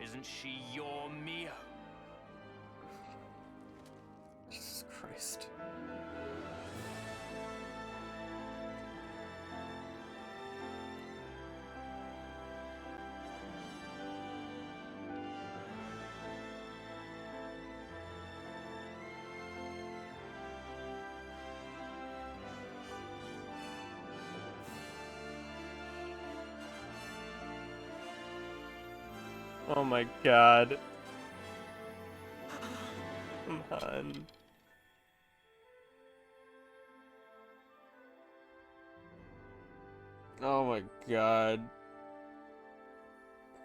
Isn't she your Mio? Jesus Christ. Oh my god. Come on. Oh my god.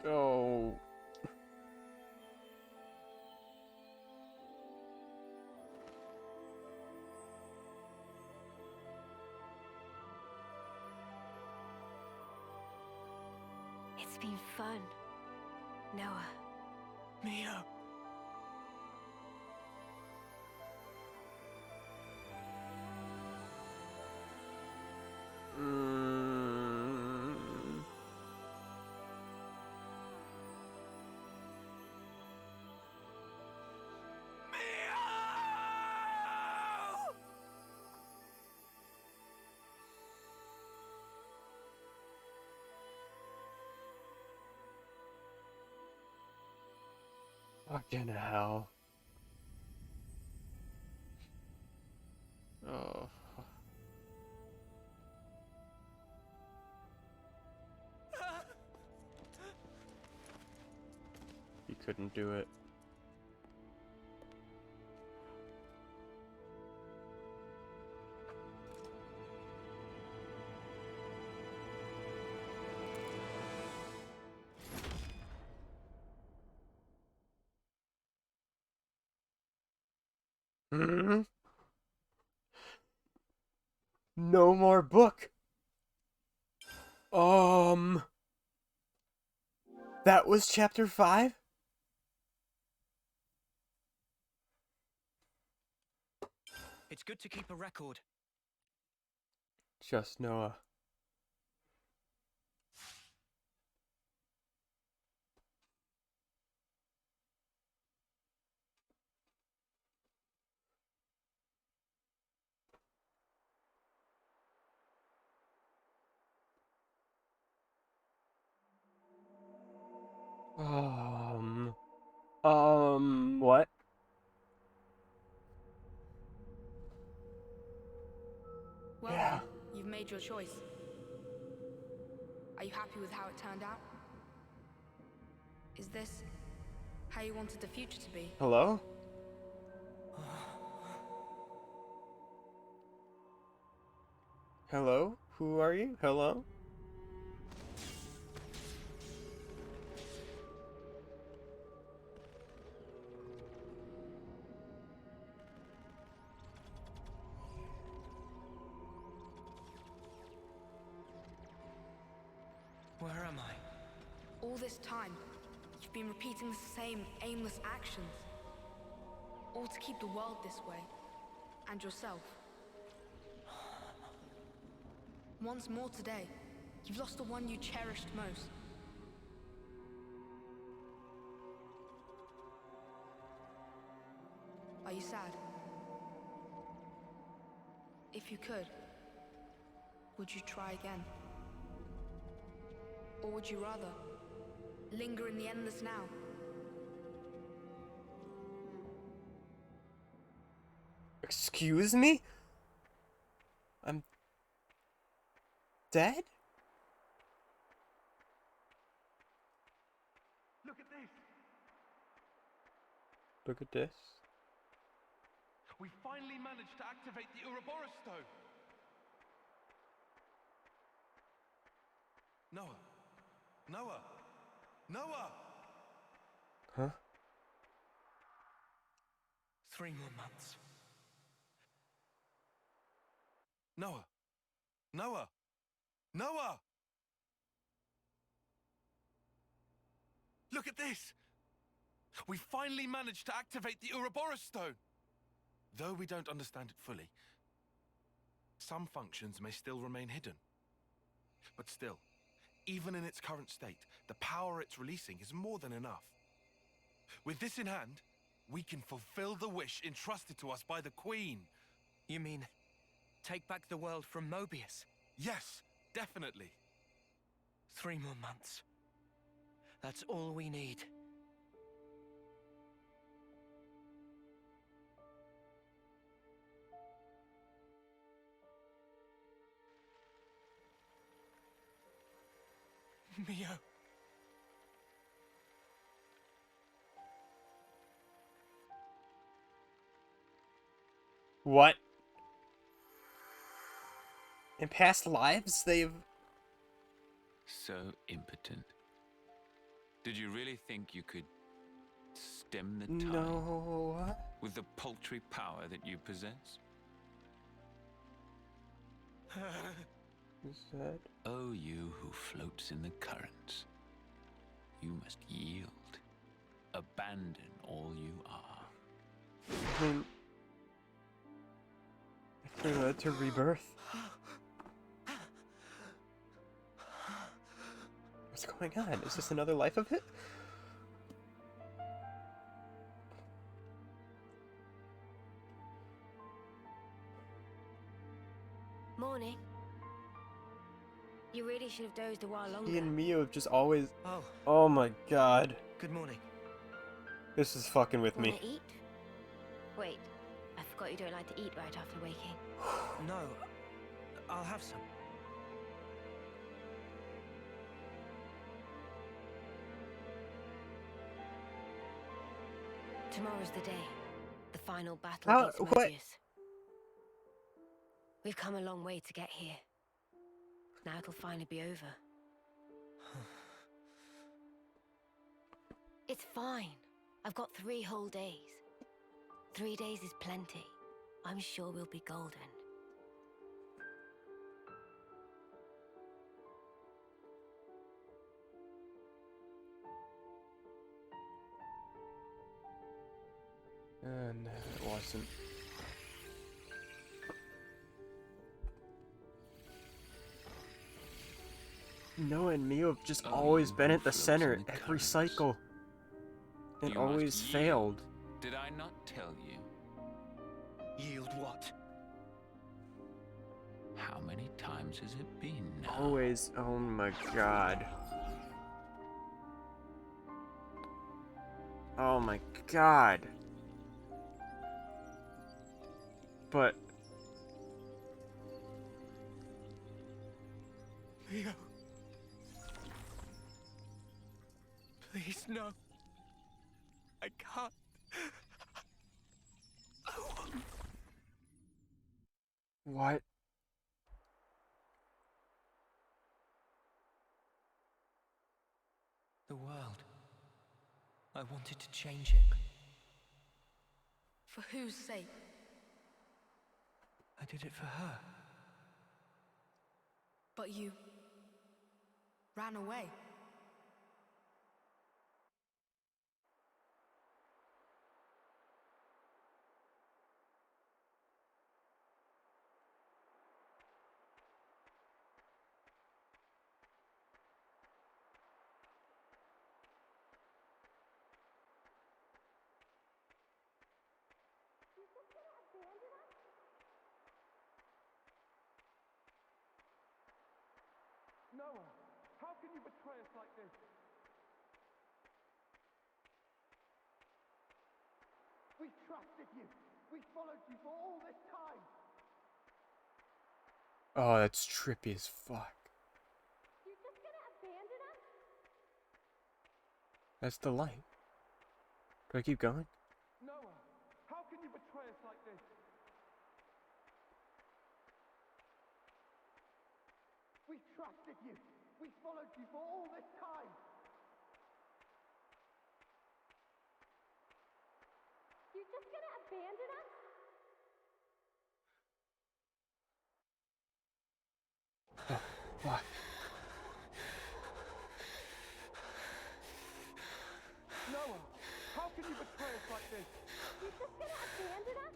Oh. It's been fun, Noah. Mio! Mm. Fucking hell. Oh. He couldn't do it. Hmm? No more book. That was chapter 5? It's good to keep a record. Just Noah. What? Well Yeah. then, you've made your choice. Are you happy with how it turned out? Is this how you wanted the future to be? Hello? Hello? Who are you? Hello? Where am I? All this time, you've been repeating the same aimless actions. All to keep the world this way. And yourself. Once more today, you've lost the one you cherished most. Are you sad? If you could, would you try again? Or would you rather linger in the endless now? Excuse me? I'm dead? Look at this! Look at this. We finally managed to activate the Ouroboros stone! Noah! Noah! Noah! Huh? 3 more months. Noah! Noah! Noah! Look at this! We finally managed to activate the Ouroboros stone! Though we don't understand it fully, some functions may still remain hidden. But still, even in its current state, the power it's releasing is more than enough. With this in hand, we can fulfill the wish entrusted to us by the Queen. You mean, take back the world from Mobius? Yes, definitely. 3 more months. That's all we need. Mio. What? In past lives, they've... So impotent. Did you really think you could stem the tide No. with the paltry power that you possess? Is that... Oh, you who floats in the currents. You must yield. Abandon all you are. I mean... If they led to rebirth. What's going on? Is this another life of it? Morning. You really should have dozed a while longer. He and Mio have just always... Oh, Oh my god. good morning. This is fucking with me. Wanna eat? Wait, I forgot you don't like to eat right after waking. No, I'll have some. Tomorrow's the day. The final battle How- against what? Mobius. We've come a long way to get here. Now it'll finally be over. It's fine. I've got 3 whole days. 3 days is plenty. I'm sure we'll be golden. No, it wasn't. Noah and Mio have just Oh, always you been who at the floats center in the every currents. cycle. And You must always yield. failed. Did I not tell you? Yield what? How many times has it been now? Always. Oh my god. Oh my god. But Mio. Please, no. I can't. what? The world. I wanted to change it. For whose sake? I did it for her. But you ran away. Noah, how can you betray us like this? We trusted you. We followed you for all this time. Oh, that's trippy as fuck. You're just gonna abandon us? That's the light. Do I keep going? Noah, how can you betray us like this? We trusted you. We followed you for all this time. You're just gonna abandon us? Why? Noah, how can you betray us like this? You're just gonna abandon us?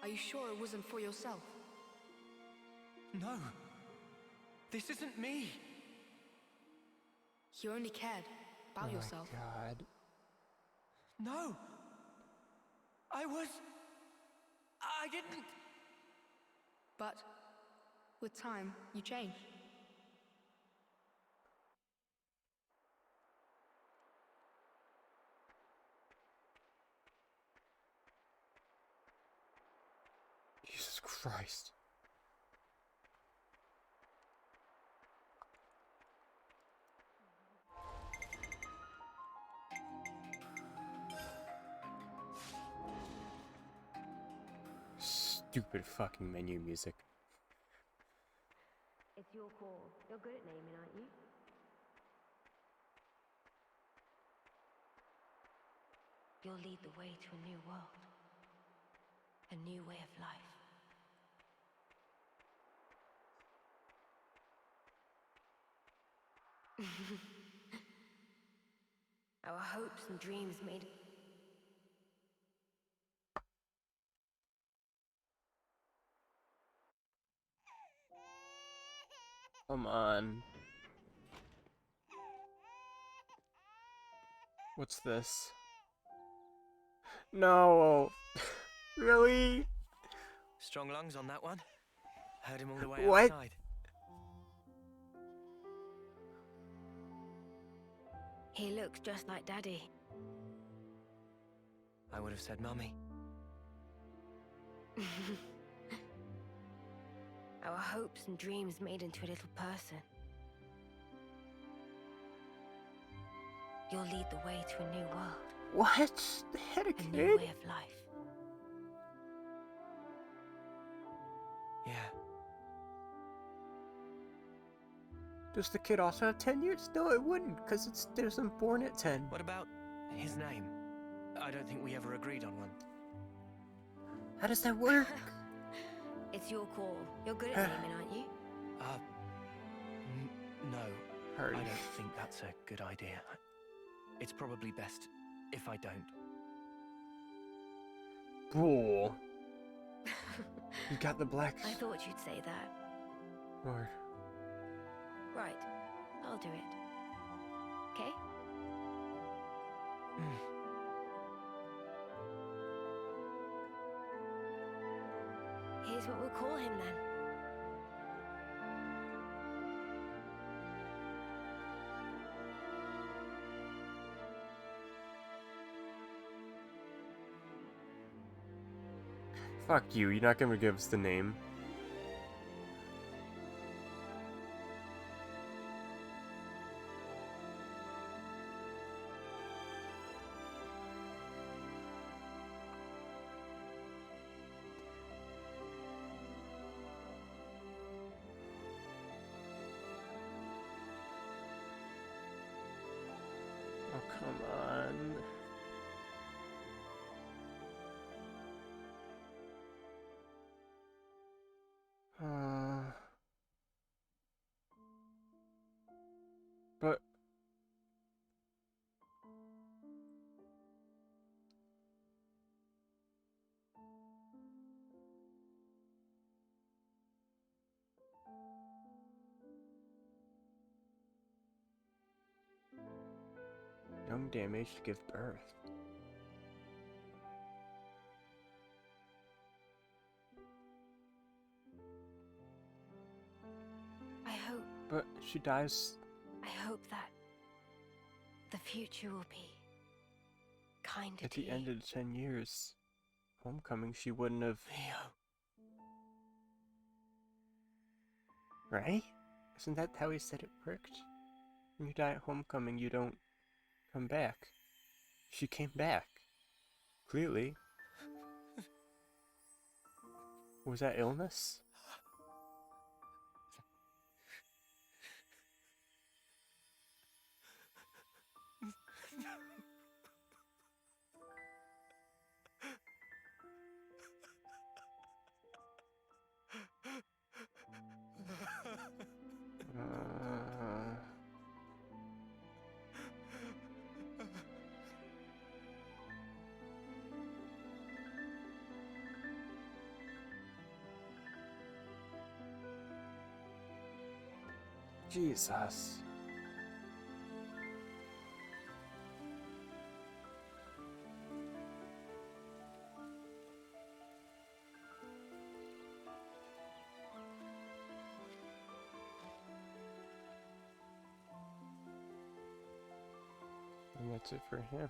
Are you sure it wasn't for yourself? No. This isn't me. You only cared about yourself. God. No. I didn't. But with time, you change. Jesus Christ. Stupid fucking menu music. It's your call. You're good at naming, aren't you? You'll lead the way to a new world. A new way of life. Our hopes and dreams made... Come on. What's this? No! Really? Strong lungs on that one. Heard him all the way What? outside. He looks just like Daddy. I would have said Mummy. Our hopes and dreams made into a little person. You'll lead the way to a new world. What? They had a A new kid? way of life. Yeah. Does the kid also have 10 years? No, it wouldn't, because it wasn't born at 10. What about his name? I don't think we ever agreed on one. How does that work? It's your call. You're good at naming, aren't you? No. Hurry. I don't think that's a good idea. It's probably best if I don't. Bull. You got the black... I thought you'd say that. Lord. Right. I'll do it. Okay? Here's what we'll call him then. Fuck you, you're not gonna give us the name. Oh, come on. But... Young damage to give birth. I hope... But she dies... I hope that... the future will be... kinder At to the you. end of the 10 years. Homecoming, she wouldn't have... Theo. Right? Isn't that how he said it worked? When you die at homecoming, you don't come back. She came back. Clearly. Was that illness? Jesus. And that's it for him.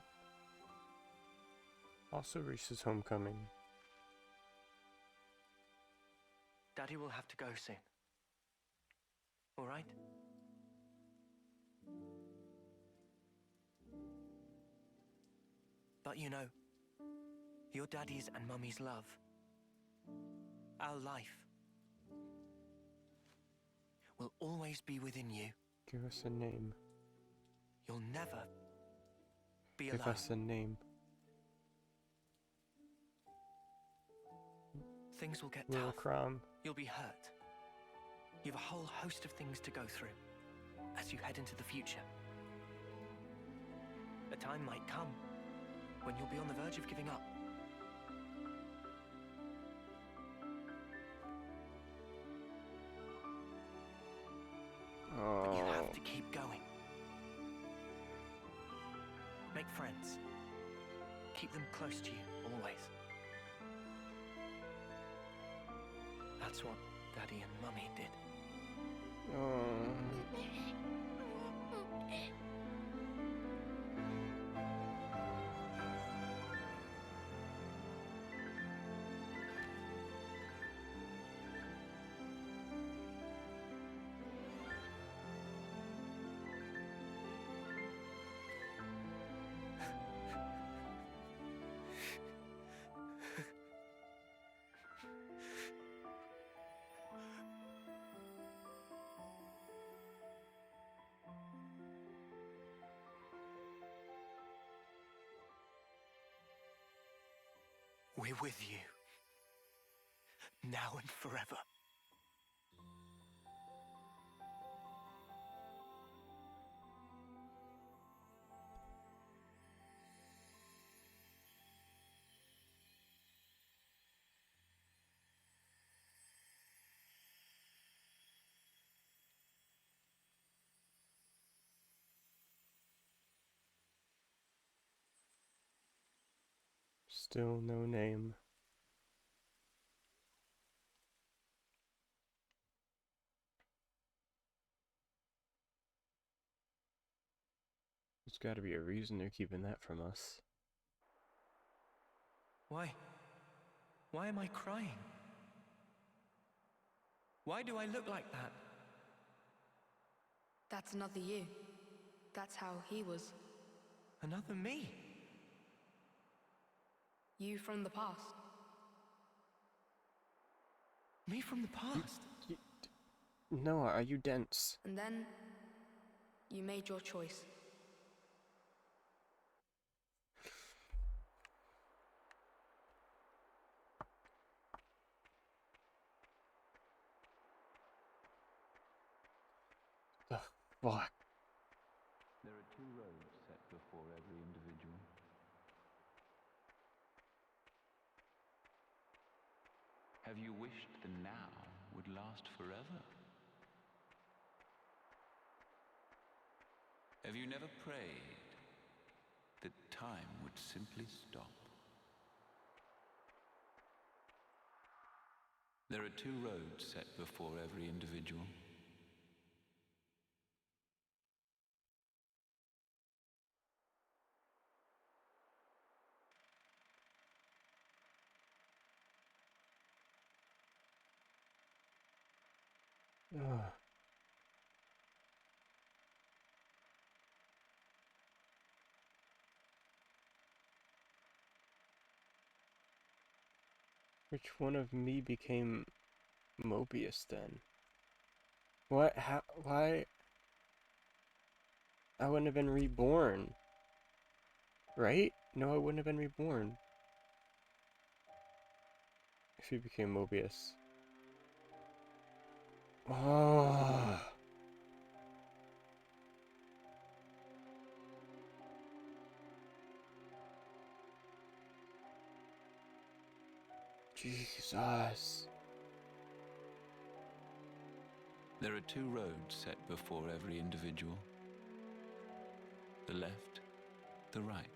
Also Reese's homecoming. Daddy will have to go soon. All right? But you know, your daddy's and mummy's love, our life, will always be within you. Give us a name. You'll never be Give alone. us a name. Things will get Little tough. Crom. You'll be hurt. You have a whole host of things to go through as you head into the future. A time might come when you'll be on the verge of giving up. But you have to keep going. Make friends. Keep them close to you, always. That's what Daddy and Mummy did. We're with you. Now and forever. Still no name. There's gotta be a reason they're keeping that from us. Why? Why am I crying? Why do I look like that? That's another you. That's how he was. Another me? You from the past. Me from the past? Noah, are you dense? And then you made your choice. The fuck? There are two roads set before every individual. Have you wished the now would last forever? Have you never prayed that time would simply stop? There are two roads set before every individual. Ugh. Which one of me became Mobius then? What? How? Why? I wouldn't have been reborn. Right? No, I wouldn't have been reborn. If he became Mobius. Oh. Jesus. There are two roads set before every individual. The left, the right.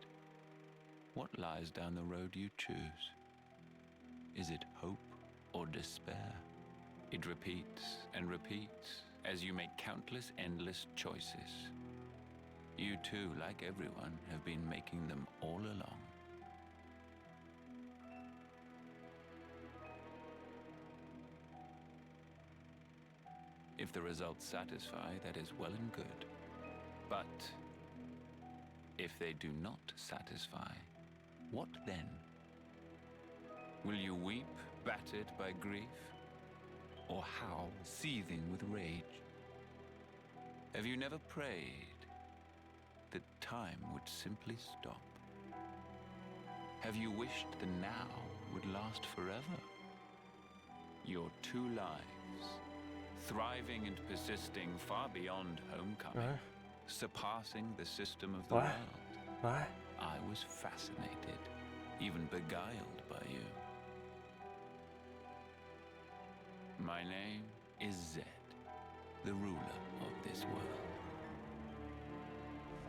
What lies down the road you choose? Is it hope or despair? It repeats and repeats as you make countless endless choices. You too, like everyone, have been making them all along. If the results satisfy, that is well and good. But if they do not satisfy, what then? Will you weep, battered by grief, or howl, seething with rage? Have you never prayed that time would simply stop? Have you wished the now would last forever? Your two lives, thriving and persisting far beyond homecoming, surpassing the system of the world. I was fascinated, even beguiled by you. My name is Zed, the ruler of this world.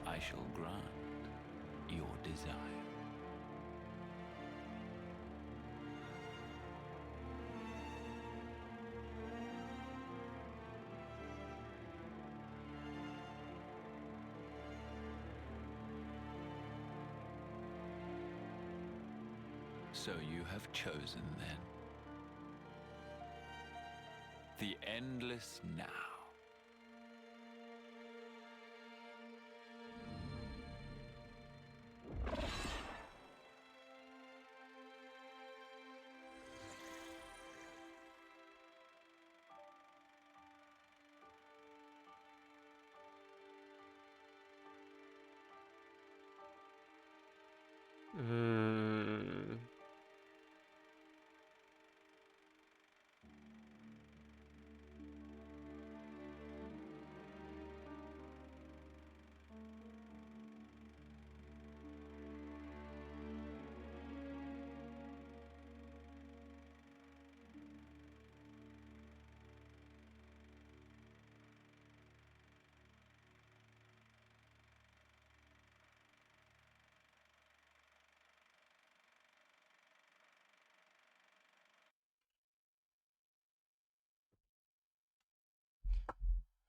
I shall grant your desire. So you have chosen, then, the endless now.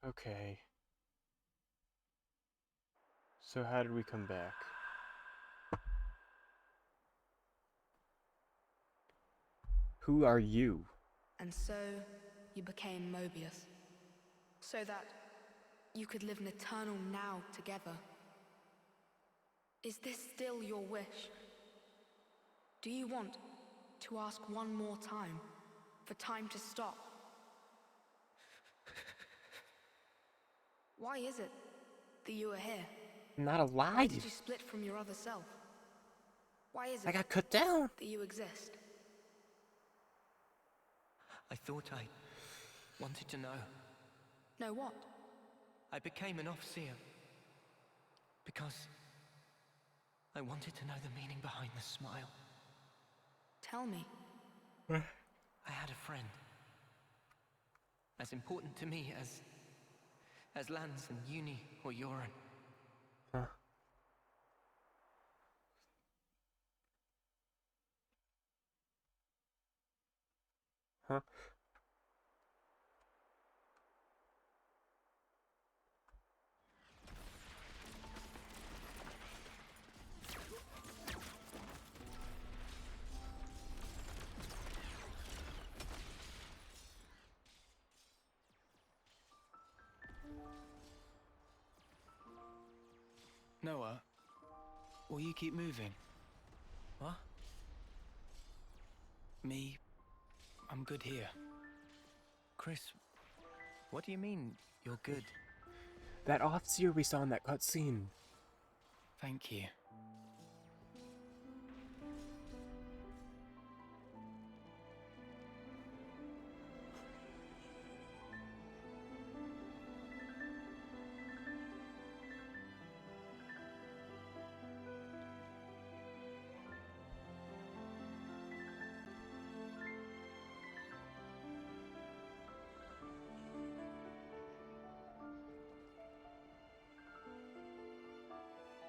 Okay. So how did we come back? Who are you? And so you became Mobius. So that you could live an eternal now together. Is this still your wish? Do you want to ask one more time for time to stop? Why is it that you are here? I'm not alive. Why did you split from your other self? Why is it I got cut down. that you exist? I thought I wanted to know. Know what? I became an Overseer because I wanted to know the meaning behind the smile. Tell me. I had a friend. As important to me as Lance and Uni or Yoren. Huh. Huh? Noah, will you keep moving? What? Me, I'm good here. Chris, what do you mean, you're good? That officer we saw in that cutscene. Thank you.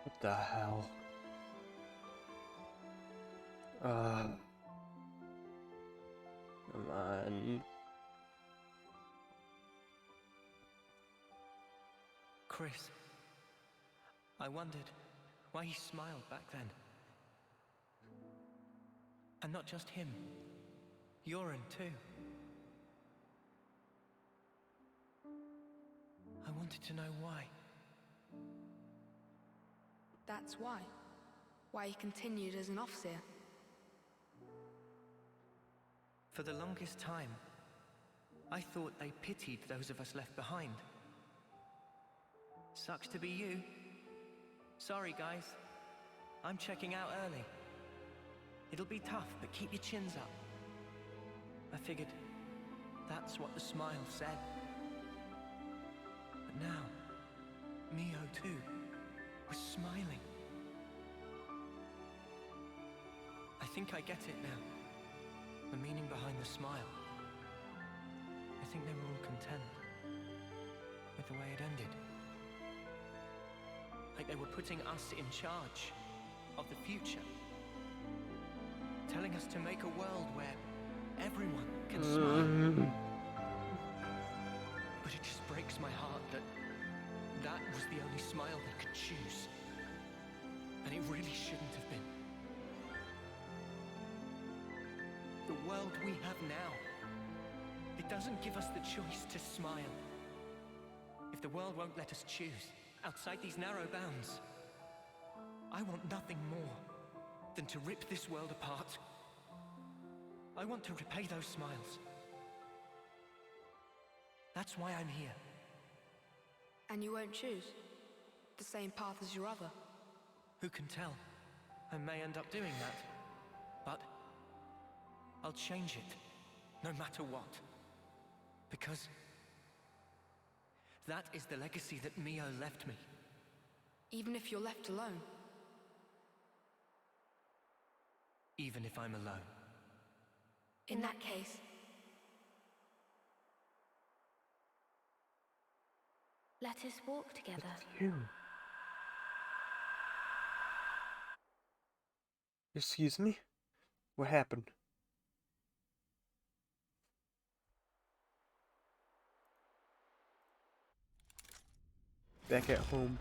What the hell? Come on. Chris, I wondered why he smiled back then. And not just him. Yoren too. I wanted to know why. That's why. Why he continued as an officer. For the longest time, I thought they pitied those of us left behind. Sucks to be you. Sorry, guys. I'm checking out early. It'll be tough, but keep your chins up. I figured that's what the smile said. But now, Mio too was smiling. I think I get it now. The meaning behind the smile. I think they were all content with the way it ended. Like they were putting us in charge of the future. Telling us to make a world where everyone can smile. But it just breaks my heart that that was the only smile they could choose. And it really shouldn't have been. The world we have now, it doesn't give us the choice to smile. If the world won't let us choose, outside these narrow bounds, I want nothing more than to rip this world apart. I want to repay those smiles. That's why I'm here. And you won't choose the same path as your other. Who can tell? I may end up doing that. But I'll change it, no matter what. Because that is the legacy that Mio left me. Even if you're left alone. Even if I'm alone. In that case, let us walk together. You. Excuse me? What happened? Back at home.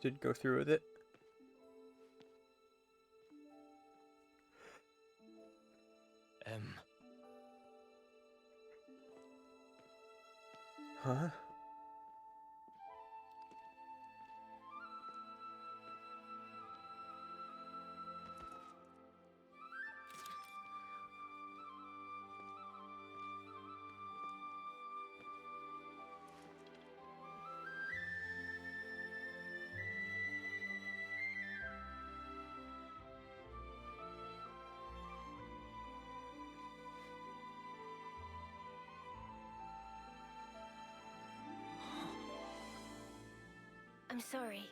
Did go through with it. Huh? I'm sorry.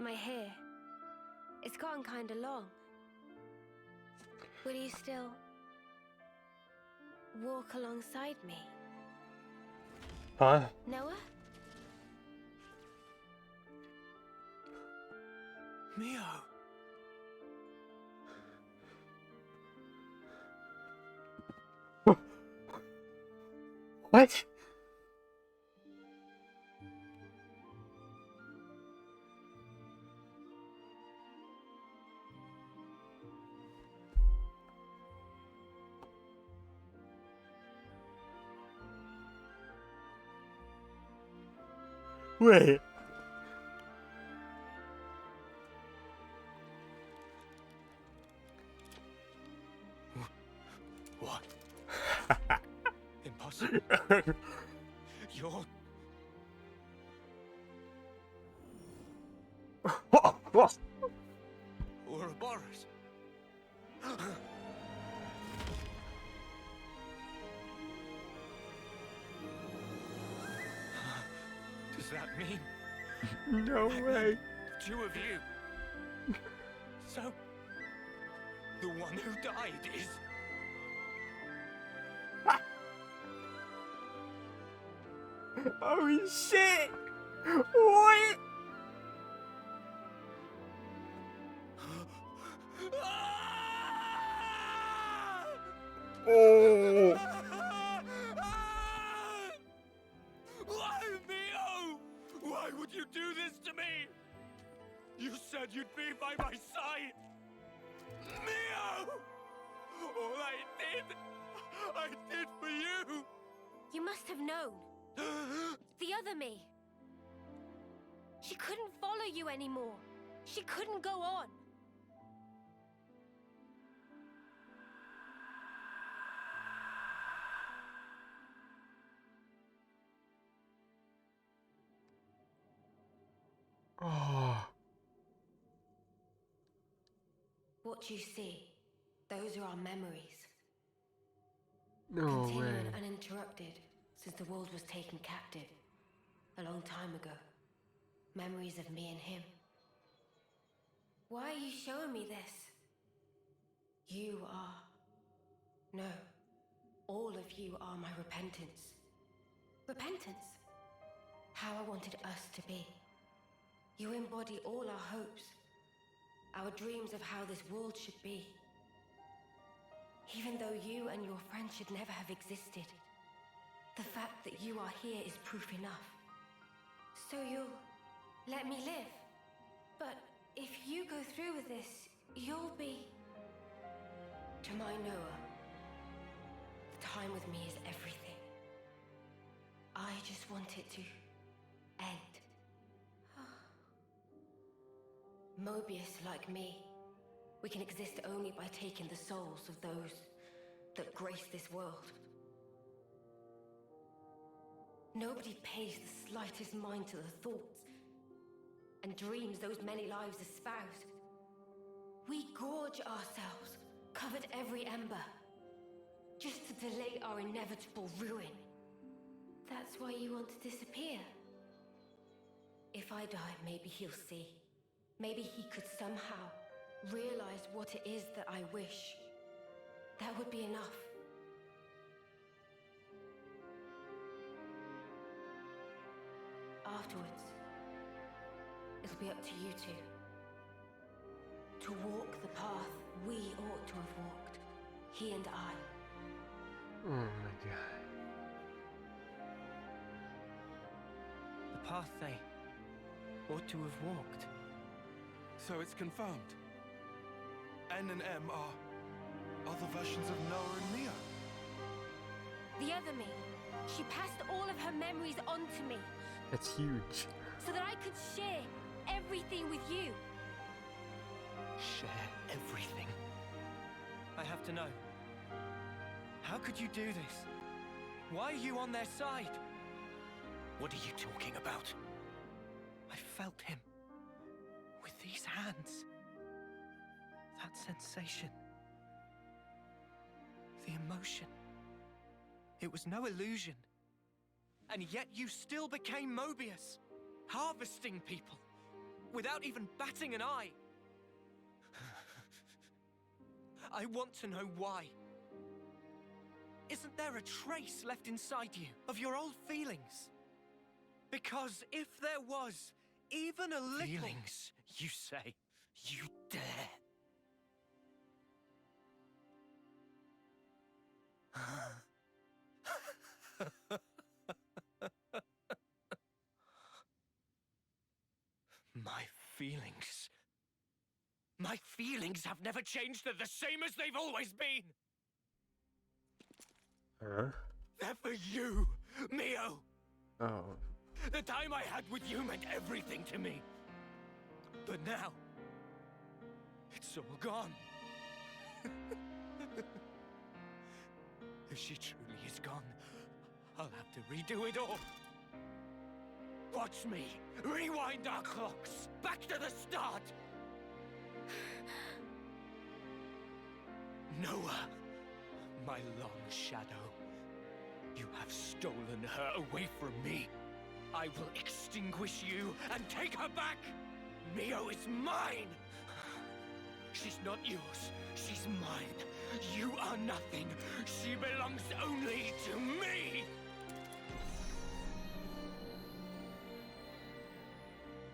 My hair. It's gotten kinda long. Will you still walk alongside me? Huh? Noah? Mio! What? Wait. What? Impossible. You're... Ouroboros. Does that mean No way. two of you. So, the one who died is... Holy shit! What? Oh! Why, Mio? Why would you do this to me? You said you'd be by my side. Mio! All I did for you. You must have known. The other me. She couldn't follow you anymore. She couldn't go on. Oh. What you see, those are our memories. No Continuing way. uninterrupted since the world was taken captive. A long time ago. Memories of me and him. Why are you showing me this? You are... No. All of you are my repentance. Repentance? How I wanted us to be. You embody all our hopes. Our dreams of how this world should be. Even though you and your friends should never have existed. The fact that you are here is proof enough. So you'll let me live. But if you go through with this, you'll be... To my Noah, the time with me is everything. I just want it to end. Mobius, like me, we can exist only by taking the souls of those that grace this world. Nobody pays the slightest mind to the thoughts and dreams those many lives espouse. We gorge ourselves, covered every ember, just to delay our inevitable ruin. That's why you want to disappear. If I die, maybe he'll see. Maybe he could somehow realize what it is that I wish. That would be enough. Afterwards, it'll be up to you two. To walk the path we ought to have walked. He and I. Oh my god. The path they ought to have walked. So it's confirmed. N and M are other versions of Noah and Mio. The other me. She passed all of her memories on to me. That's huge. So that I could share everything with you. Share everything. I have to know. How could you do this? Why are you on their side? What are you talking about? I felt him. With these hands. That sensation. The emotion. It was no illusion. And yet you still became Mobius. Harvesting people. Without even batting an eye. I want to know why. Isn't there a trace left inside you of your old feelings? Because if there was even a little... Feelings, you say? You dare? My feelings... My feelings have never changed. They're the same as they've always been. Huh? They're for you, Mio. Oh. The time I had with you meant everything to me. But now, it's all gone. If she truly is gone, I'll have to redo it all. Watch me rewind our clocks back to the start. Noah, my long shadow, you have stolen her away from me. I will extinguish you and take her back. Mio is mine! She's not yours. She's mine. You are nothing. She belongs only to me!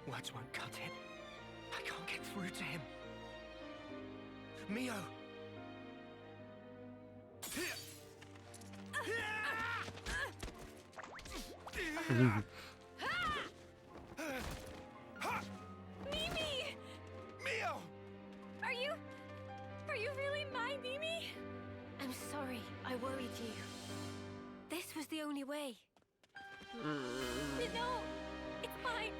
Words won't cut it. I can't get through to him. Mio! Mimi! Mio! Are you really my Mimi? I'm sorry, I worried you. This was the only way. No, it's fine.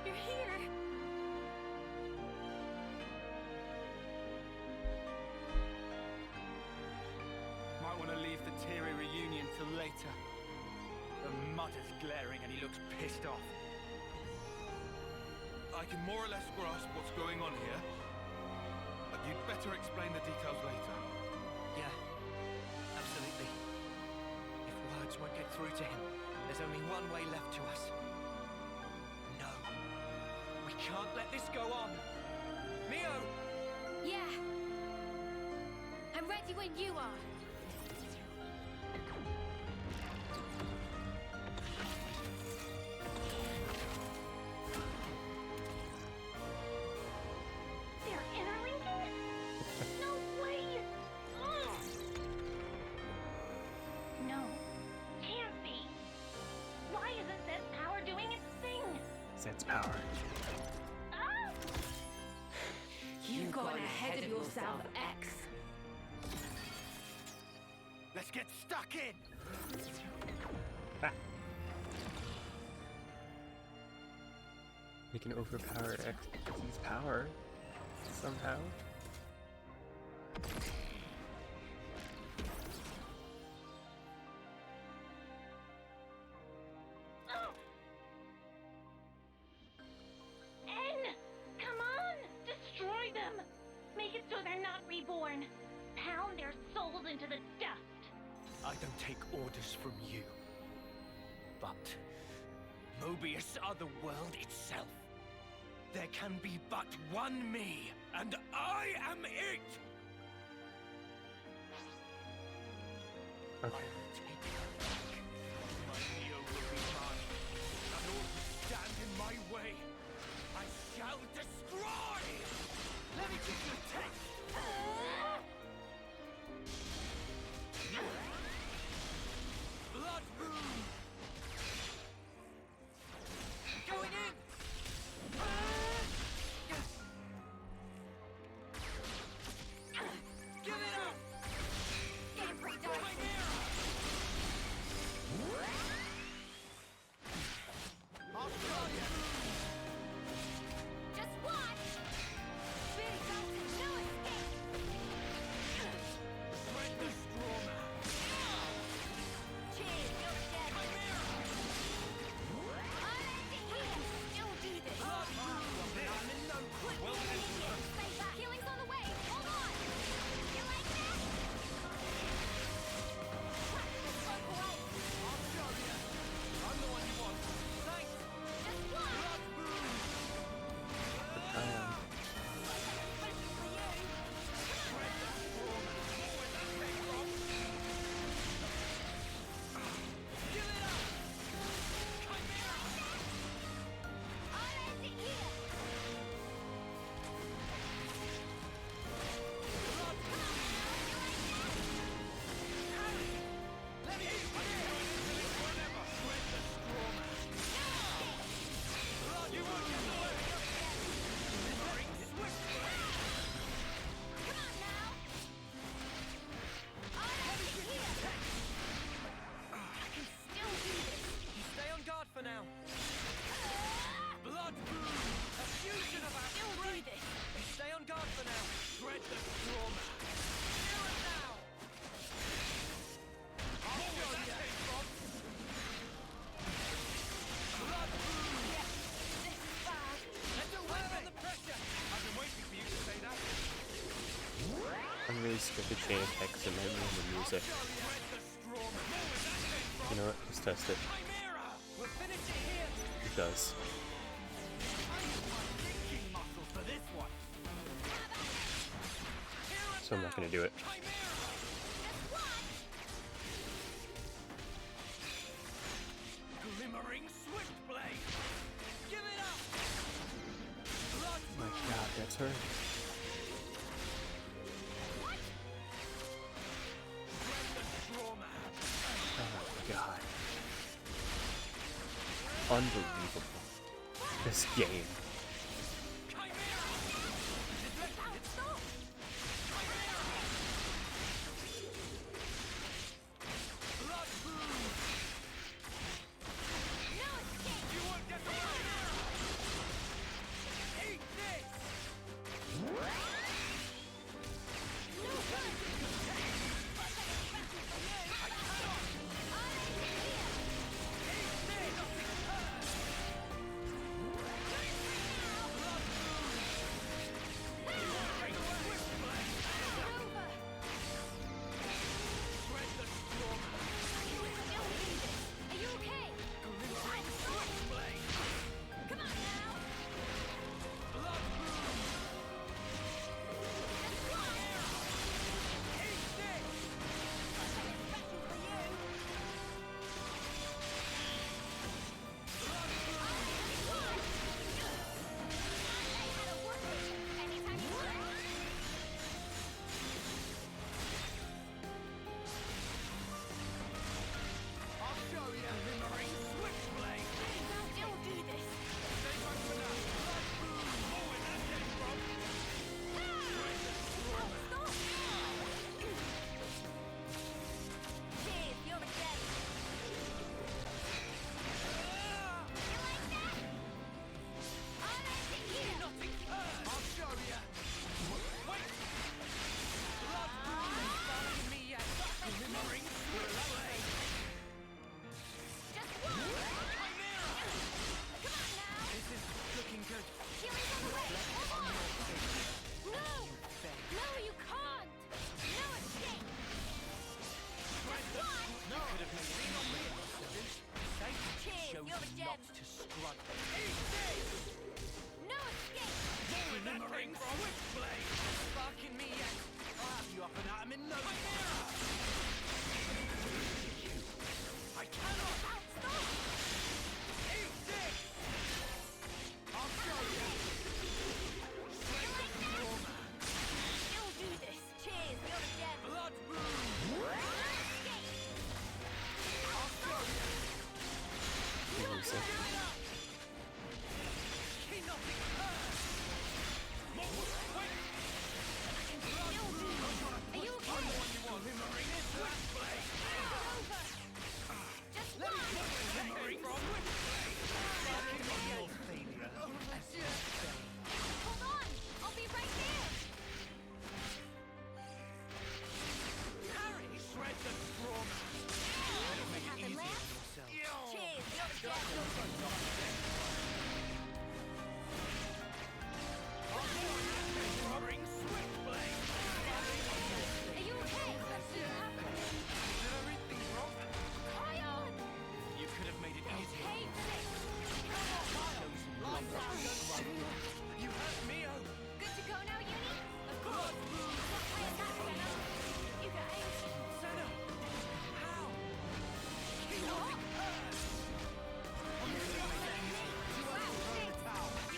You're here. Might want to leave the teary reunion till later. The mother's glaring and he looks pissed off. I can more or less grasp what's going on here, but you'd better explain the details later. Yeah, absolutely. If words won't get through to him, there's only one way left to us. No. We can't let this go on. Mio! Yeah. I'm ready when you are. They're interlinking? No way! No, can't be. Why isn't Zed's power doing its thing? Zed's power. Ah! You've gone ahead of yourself, X. Let's get stuck in! We can overpower X's power somehow. N! Come on! Destroy them! Make it so they're not reborn. Pound their souls into the dust. I don't take orders from you. But Mobius are the world itself. There can be but one me, and I am it! I Okay. will take her back. My Neo will be mine. And all who stand in my way, I shall destroy! Let me give you a taste! Blood moon! Going in! Give it up! Getting pretty dark. Just watch! Big Dalton, no escape! Cheers, you're dead. I'll end it here! Still do this! Quick, stay back! Healing's on the way! Hold on! You like that? Crack this rope away! I'm the one you want. Thanks! Just watch! Especially for you! Give it up! I'll end it here! Let me whenever! Spread the straw man! You won't get away! Bring swift! Come on now! I'll end it here! I can still do this! Stay on guard for now. Blood boom! A fusion of our Still do strength! this! Stay on guard for now. Spread the straw man. Here and now! I'll show you! Blood boom! This is bad! Let the wear on the pressure! I've been waiting for you to say that. I'm really scared to change text and maybe in the music. Spread the straw man. You know what? Let's test it. Chimera! We'll finish it here! It does. I'm so I'm not gonna do it. Glimmering Swiftblade! Give it up! Blood Oh my god, that's her. Oh my god. Unbelievable. This game.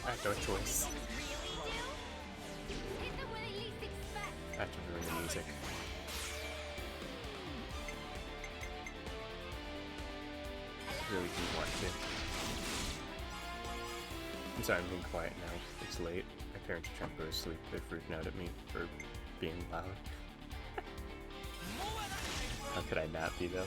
I have no choice. I have to ruin the music. Really do want to. I'm sorry, I'm being quiet now. It's late. My parents are trying to go to sleep. They're freaking out at me for being loud. How could I not be, though?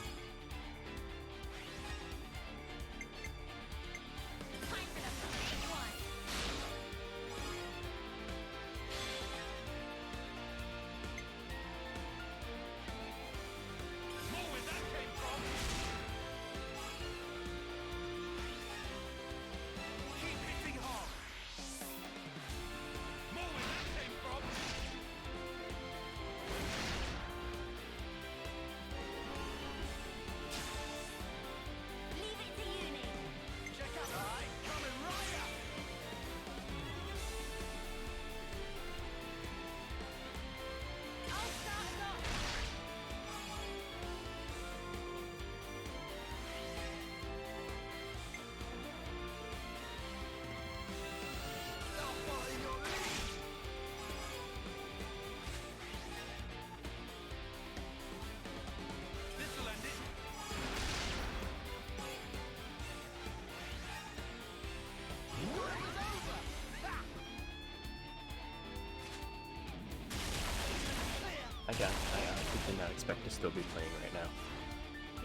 I did not expect to still be playing right now.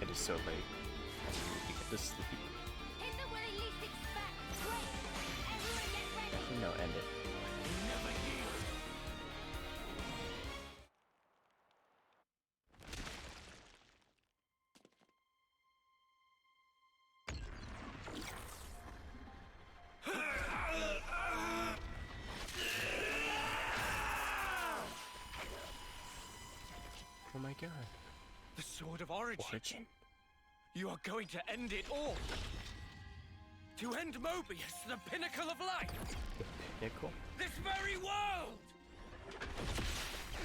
It is so late. I need to get to sleep. Hit them where they least expect. Great. Everyone get ready. Actually, no, end it. Never yield. Oh my god. The Sword of Origin. Origin? You are going to end it all. To end Mobius, the pinnacle of life. The pinnacle? This very world!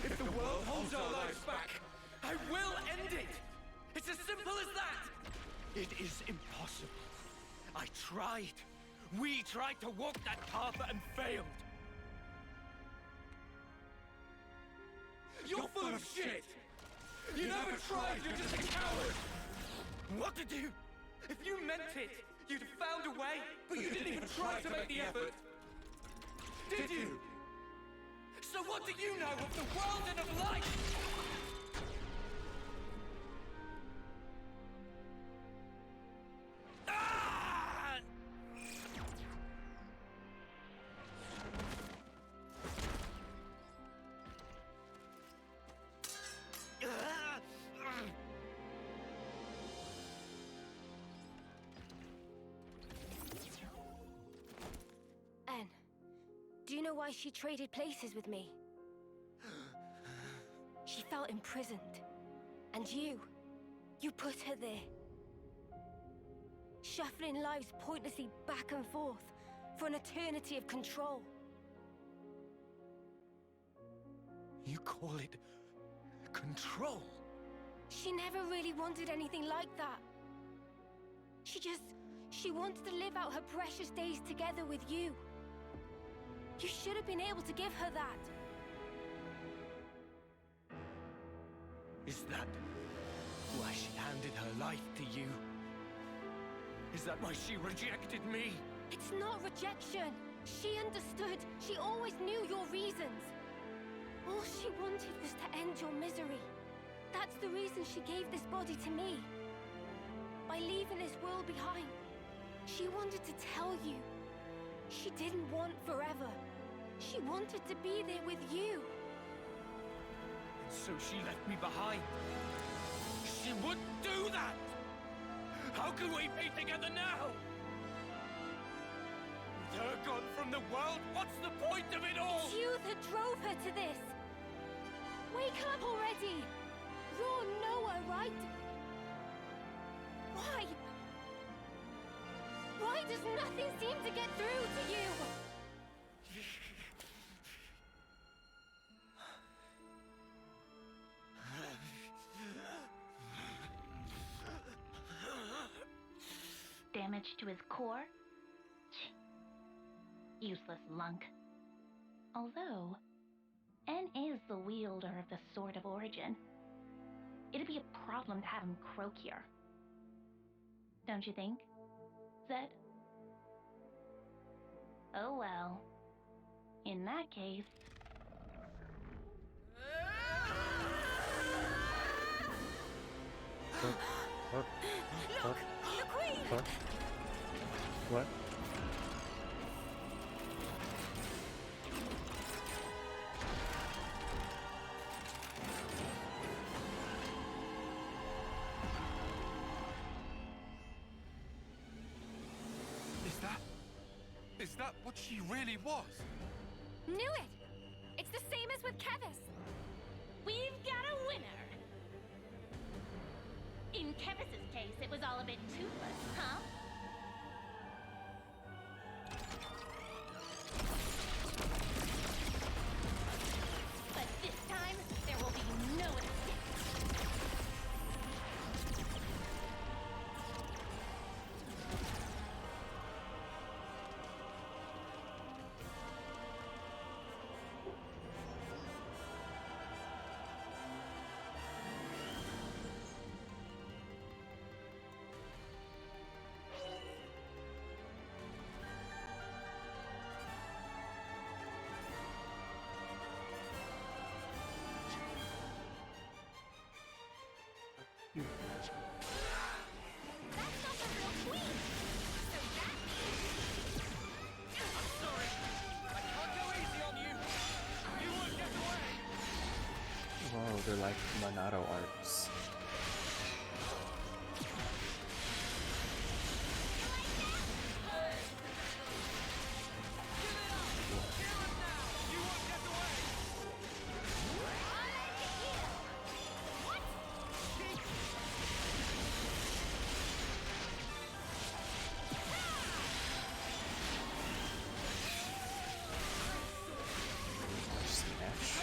If the world holds our lives back, I will end it! It's as simple as that! It is impossible. I tried. We tried to walk that path and failed. You're full of shit! You never tried, you're just a coward! What to do? If you meant it, you'd have found a way, but you didn't even try to make the effort. Did you? So what do you know of the world and of life? Ah! Anne, do you know why she traded places with me? She felt imprisoned. And you put her there. Shuffling lives pointlessly back and forth for an eternity of control. You call it control? She never really wanted anything like that. She wanted to live out her precious days together with you. You should have been able to give her that. Is that why she handed her life to you? Is that why she rejected me? It's not rejection. She understood. She always knew your reasons. All she wanted was to end your misery. That's the reason she gave this body to me. By leaving this world behind, she wanted to tell you. She didn't want forever. She wanted to be there with you. And so she left me behind. She wouldn't do that! How can we be together now? With her gone from the world, what's the point of it all? It's you that drove her to this. Wake up already! You're Noah, right? Why? Why does nothing seem to get through to you? Damage to his core? Useless lunk. Although, N is the wielder of the Sword of Origin. It'd be a problem to have him croak here. Don't you think, Zed? Oh well. In that case... What? Look! The Queen! What? What? Is that what she really was? Knew it! It's the same as with Kevis. We've got a winner! In Kevis's case, it was all a bit toothless, huh? But this time, there will be no escape. They're like Monado arts. Smash.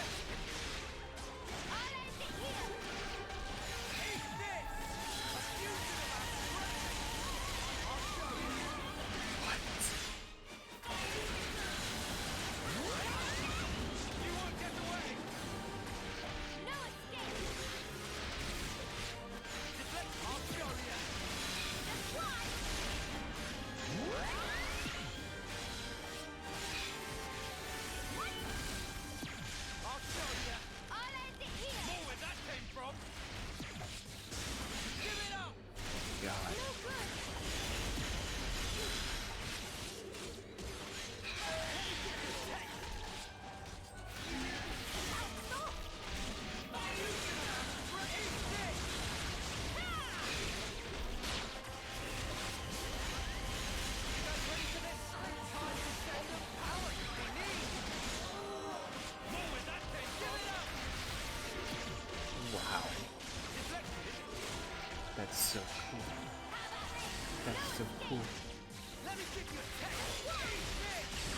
God. Wow. That's so cool. That's so cool. Let me give you a test. I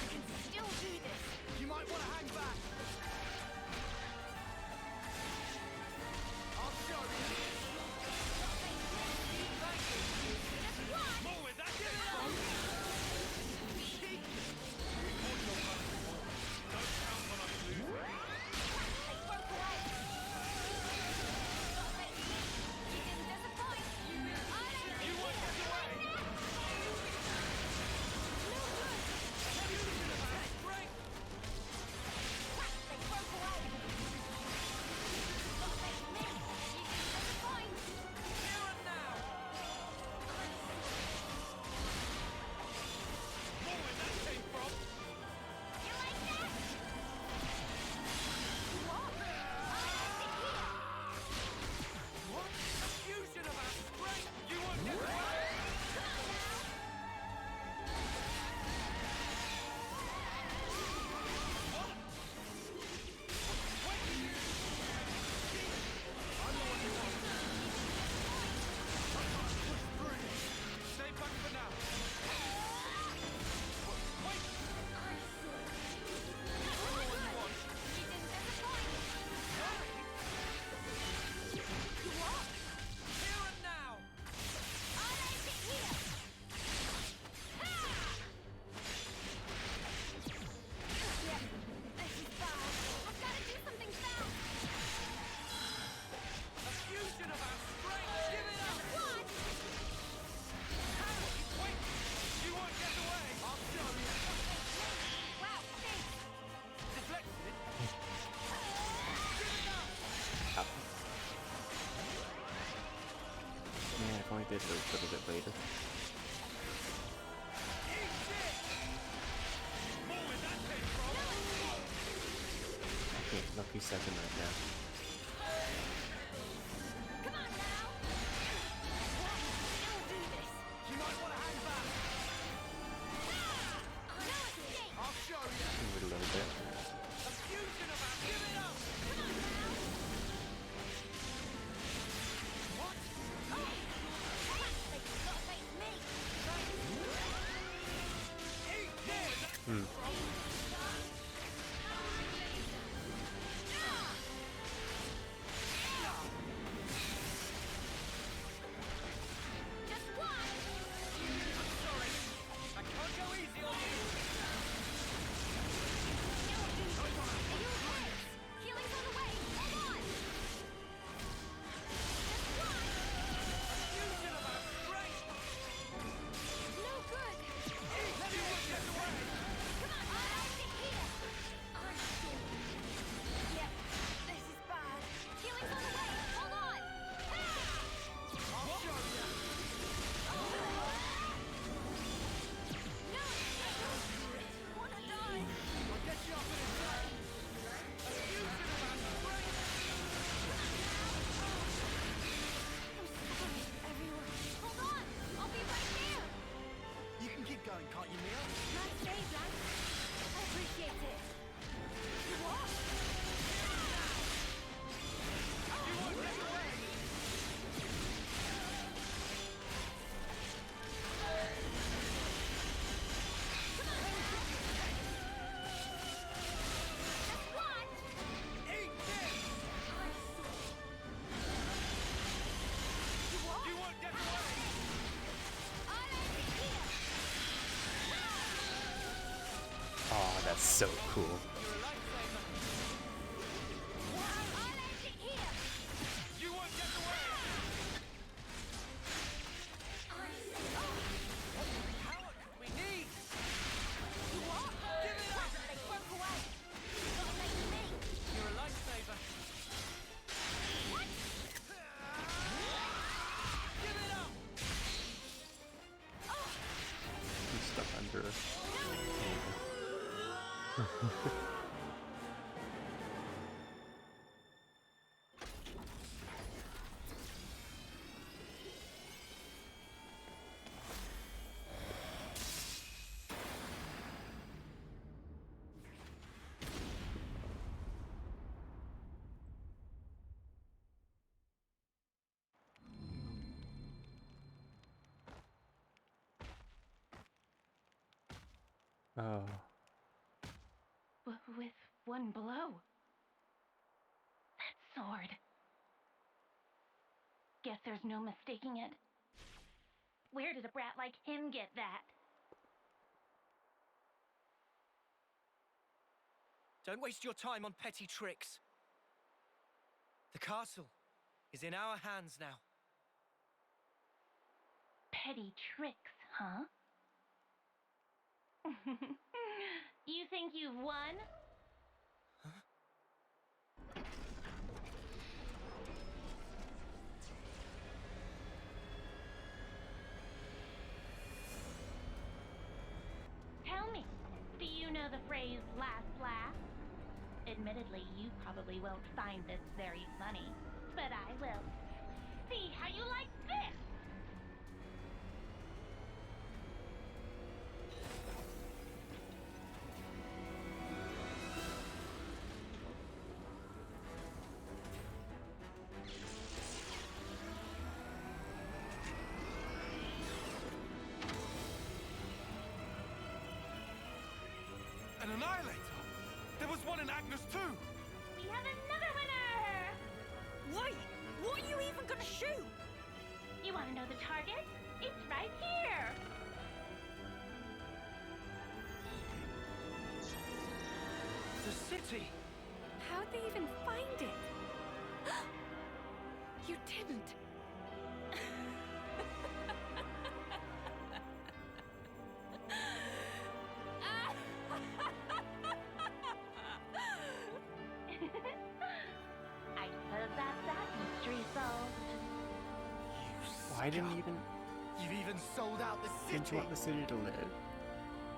can still do this. You might want to hang back. I'll show you. Thank you. More with that. Give it up. Don't count on us losing. They broke away. You didn't disappoint. You won't get away. Break. They broke away. Me. You didn't disappoint. Here and now. More where that came from. You like that? What? I like it here. What? A fusion of our strength. You won't get away. Come on now. Stay back for now. Wait. You didn't disappoint. What? Here and now. I like it here. Ha! Yeah, this is bad. I've got to do something fast. A fusion of our strength. Give it up. What? Wait. You won't get away. I'll show you. Wow, thanks. Deflected. Ow. Man, if only did those a little bit later. More where that came from. Okay, lucky second right now. Come on now. I'll do this. You might want to hang back. No escape. I'll show you. Do it a little bit. A fusion of our. Give it up. Come on now. What? They got to face me. Eat this. Just one. Sorry. I can't go easy on you. Healing's on the way. Hold on. Just one. Fusion of our strength. No good. You won't get away. Come on. something, can't you, Mia? Nice save, lad. I appreciate it. You what? You won't get away! Eat this! You won't get away! Oh, that's so cool. You're a lifesaver. You won't get away! Power we need! You what? Give it up! They broke away. Gotta make me. You're a lifesaver. Give it up! I'm stuck under a Oh. With one blow. That sword. Guess there's no mistaking it. Where did a brat like him get that? Don't waste your time on petty tricks. The castle is in our hands now. Petty tricks, huh? You think you've won? Tell me, do you know the phrase last laugh? Admittedly, you probably won't find this very funny, but I will. See how you like this! An annihilator! There was one in Agnes too! We have another winner! Wait, what are you even gonna shoot? You want to know the target? It's right here! The city! How'd they even find it? You didn't. I suppose that's that mystery solved. Why didn't you even You've even sold out the didn't city! you want the city to live?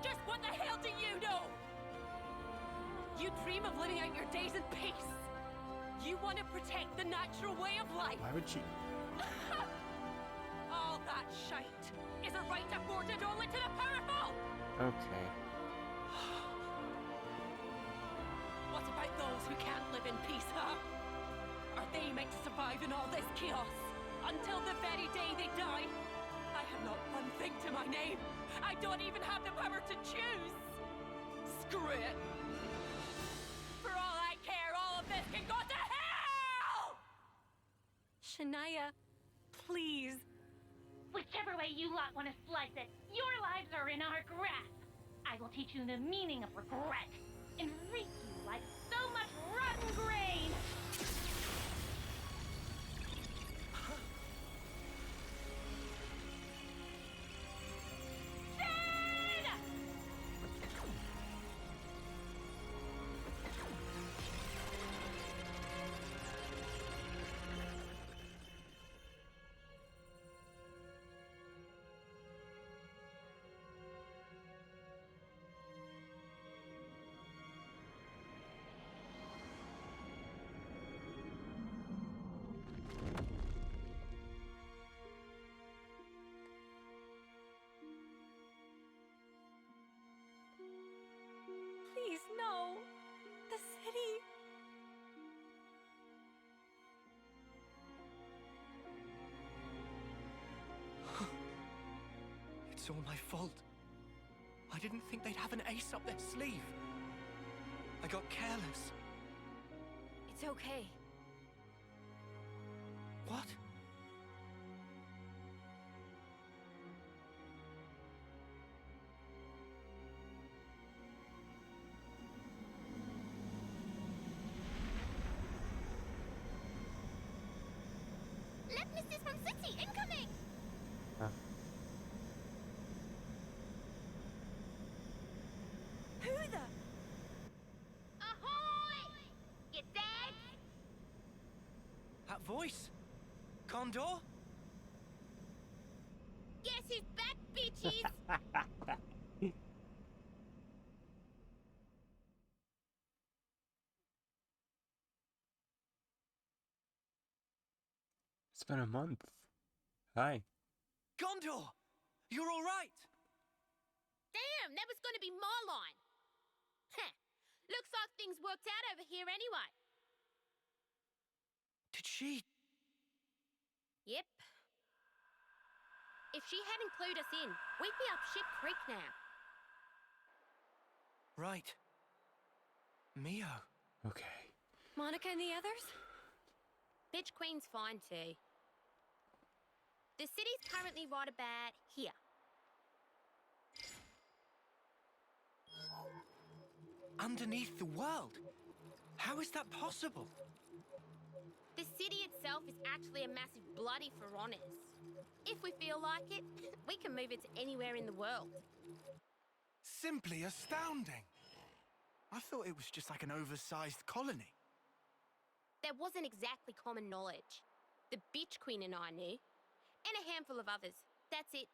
Just what the hell do you know? You dream of living out your days in peace. You want to protect the natural way of life. Why would she? All that shite is a right afforded only to the powerful. Okay. What about those who can't live in peace, huh? Are they meant to survive in all this chaos until the very day they die? I have not one thing to my name. I don't even have the power to choose. Screw it. For all I care, all of this can go to hell! Shania, please. Whichever way you lot want to slice it, your lives are in our grasp. I will teach you the meaning of regret and reap you like so much rotten grain. Dead! It's all my fault. I didn't think they'd have an ace up their sleeve. I got careless. It's okay. What? Left Mrs. from City, incoming! Huh. Who the? Ahoy! You dead? That voice? Condor? Guess who's back, bitches? It's been a month. Hi. Gondor! You're all right! Damn, that was gonna be my line. Heh. Looks like things worked out over here anyway. Did she... Yep. If she hadn't clued us in, we'd be up Ship Creek now. Right. Mio. Okay. Monica and the others? Bitch Queen's fine too. The city's currently right about here. Underneath the world? How is that possible? The city itself is actually a massive bloody Pharaonis. If we feel like it, we can move it to anywhere in the world. Simply astounding. I thought it was just like an oversized colony. That wasn't exactly common knowledge. The Bitch Queen and I knew. And a handful of others. That's it.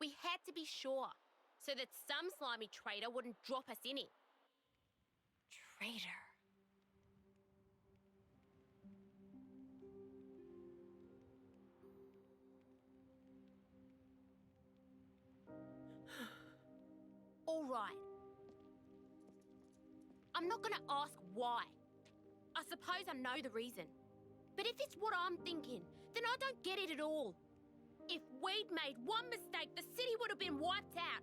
We had to be sure, so that some slimy traitor wouldn't drop us in it. Traitor? All right. I'm not gonna ask why. I suppose I know the reason. But if it's what I'm thinking, then I don't get it at all. If we'd made one mistake, the city would have been wiped out.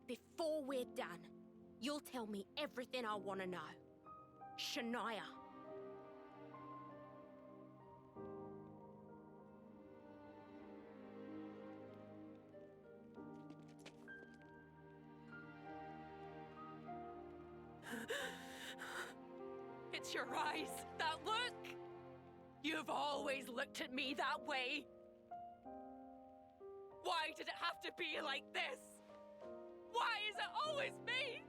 Before we're done, you'll tell me everything I want to know. Shania. It's your eyes, that look! You've always looked at me that way. Why did it have to be like this? Why is it always me?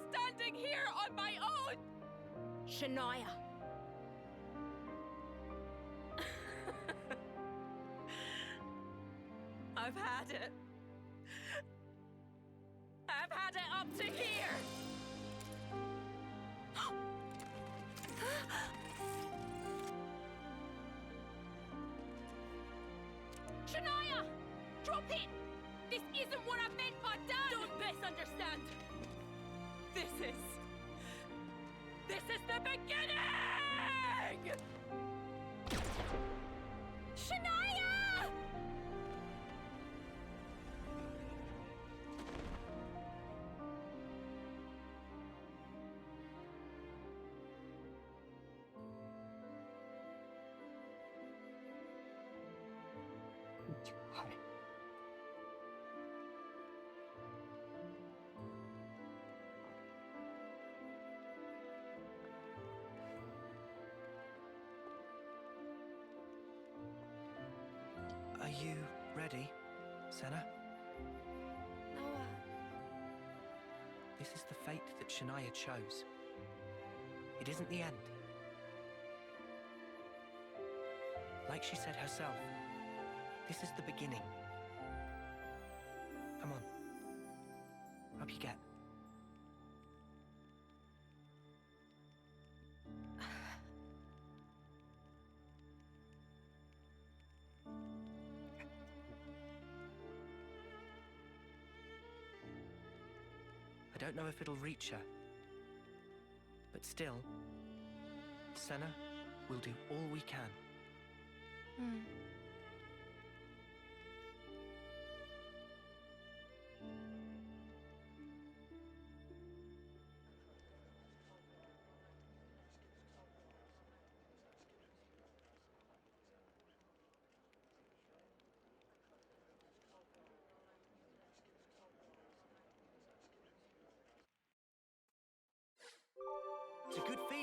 Standing here on my own? Shania. I've had it. I've had it up to here. Shania! Drop it! This isn't what I meant by done! Don't misunderstand. This is the beginning! Shania! Hi. Are you ready, Senna? Noah. This is the fate that Shania chose. It isn't the end. Like she said herself, this is the beginning. Come on. Up you get. I don't know if it'll reach her. But still, Senna will do all we can.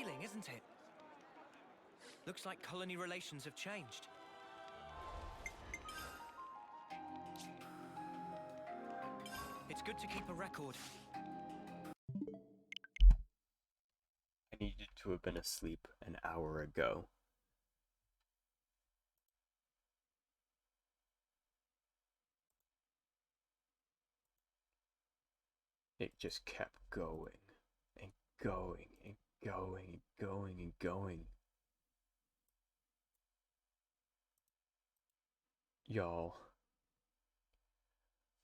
revealing, isn't it? Looks like colony relations have changed. It's good to keep a record. I needed to have been asleep an hour ago. It just kept going and going and going and going and going. Y'all,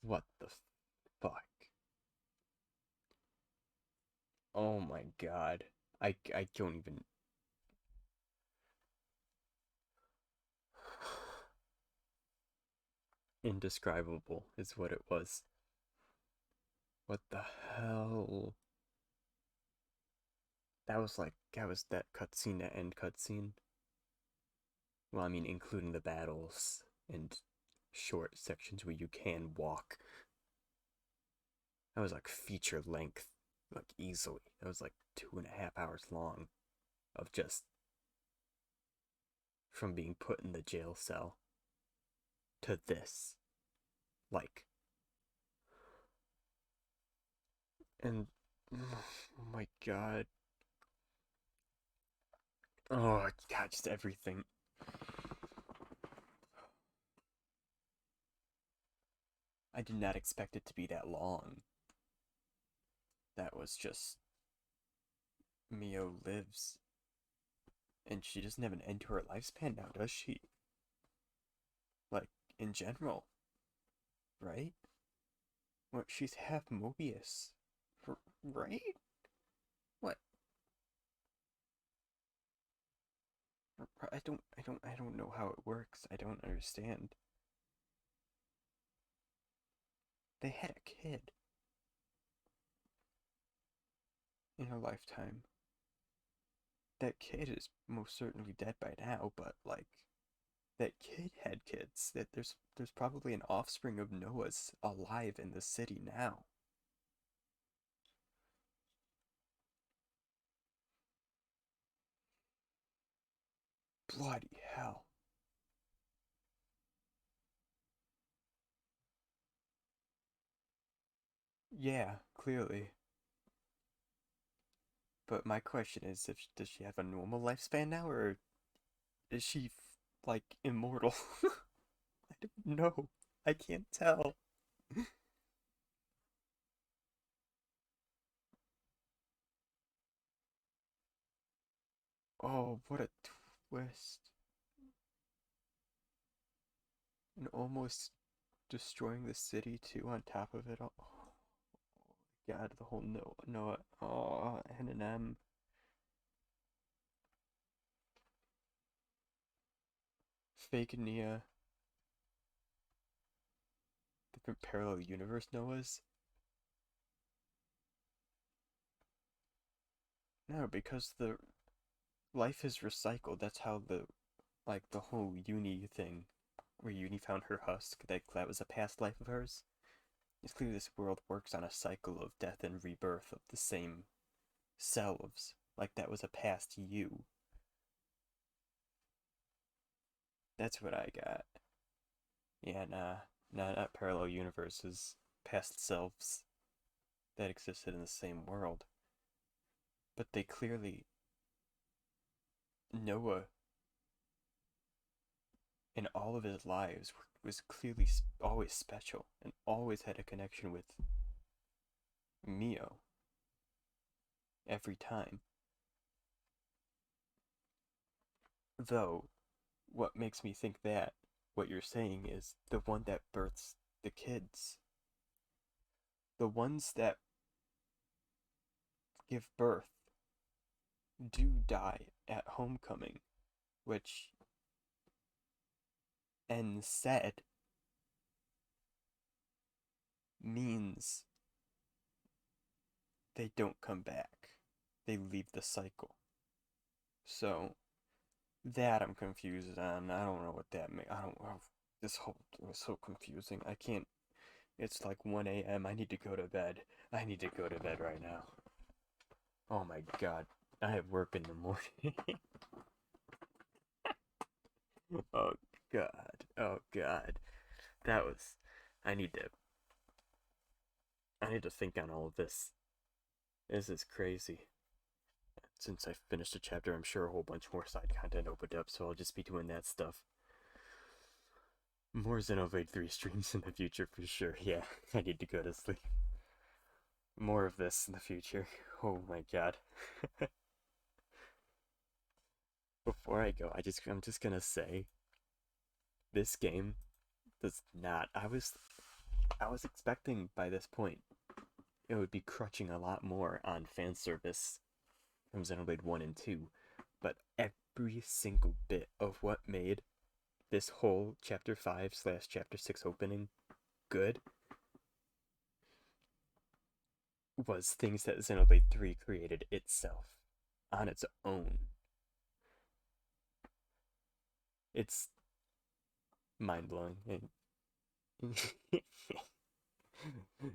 what the fuck? Oh my god. I don't even... Indescribable is what it was. What the hell? That was that cutscene, that end cutscene. Well, I mean, including the battles and short sections where you can walk. That was like feature length, like easily. That was like 2.5 hours long of just from being put in the jail cell to this. Like, and oh my god. Oh god, just everything. I did not expect it to be that long. That was just... Mio lives. And she doesn't have an end to her lifespan now, does she? Like, in general. Right? What, she's half Mobius. Right? What? I don't know how it works. I don't understand. They had a kid in her lifetime. That kid is most certainly dead by now, but like that kid had kids. That there's probably an offspring of Noah's alive in the city now. Bloody hell. Yeah, clearly. But my question is, if does she have a normal lifespan now, or is she like immortal? I don't know. I can't tell. Oh, what a twist. And almost destroying the city too on top of it all. Oh, God, the whole Noah, oh, N and M. Fake Nia. Different parallel universe Noahs. No, because the life is recycled. That's how the whole Uni thing, where Uni found her husk, that was a past life of hers. It's clear this world works on a cycle of death and rebirth of the same selves. Like that was a past you. That's what I got. Yeah, nah. Nah, not parallel universes. Past selves that existed in the same world. But they clearly... Noah, in all of his lives, was clearly always special and always had a connection with Mio. Every time. Though, what makes me think that what you're saying is the one that births the kids, the ones that give birth, do die at homecoming, which N said means they don't come back. They leave the cycle. So that I'm confused on. I don't know what that means. I don't know. This whole thing is so confusing. I can't. It's like 1 a.m. I need to go to bed. I need to go to bed right now. Oh my god. I have work in the morning. Oh god. Oh god. That was I need to think on all of this. This is crazy. Since I finished a chapter, I'm sure a whole bunch more side content opened up, so I'll just be doing that stuff. More Xenoblade 3 streams in the future for sure. Yeah, I need to go to sleep. More of this in the future. Oh my god. Before I go, I'm just gonna say this game does not I was expecting by this point it would be crutching a lot more on fan service from Xenoblade 1 and 2, but every single bit of what made this whole Chapter 5 / Chapter 6 opening good was things that Xenoblade 3 created itself on its own. It's mind-blowing.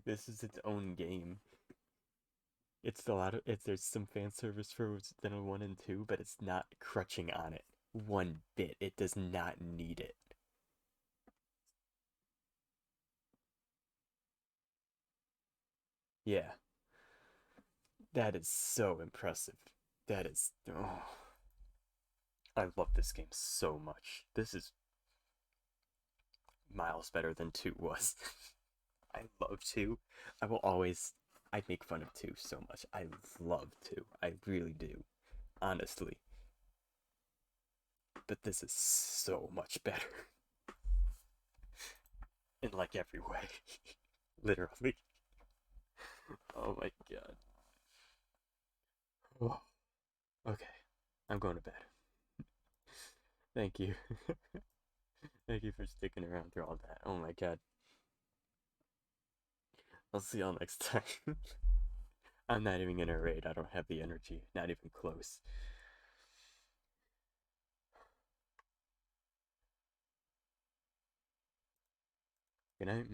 This is its own game. There's some fan service for Xenoblade 1 and 2, but it's not crutching on it one bit. It does not need it. Yeah. That is so impressive. That is I love this game so much. This is miles better than 2 was. I love 2. I'd make fun of 2 so much. I love 2. I really do. Honestly. But this is so much better. In like every way. Literally. Oh my god. Oh. Okay. I'm going to bed. Thank you. Thank you for sticking around through all that. Oh my god. I'll see y'all next time. I'm not even gonna raid. I don't have the energy. Not even close. Good night.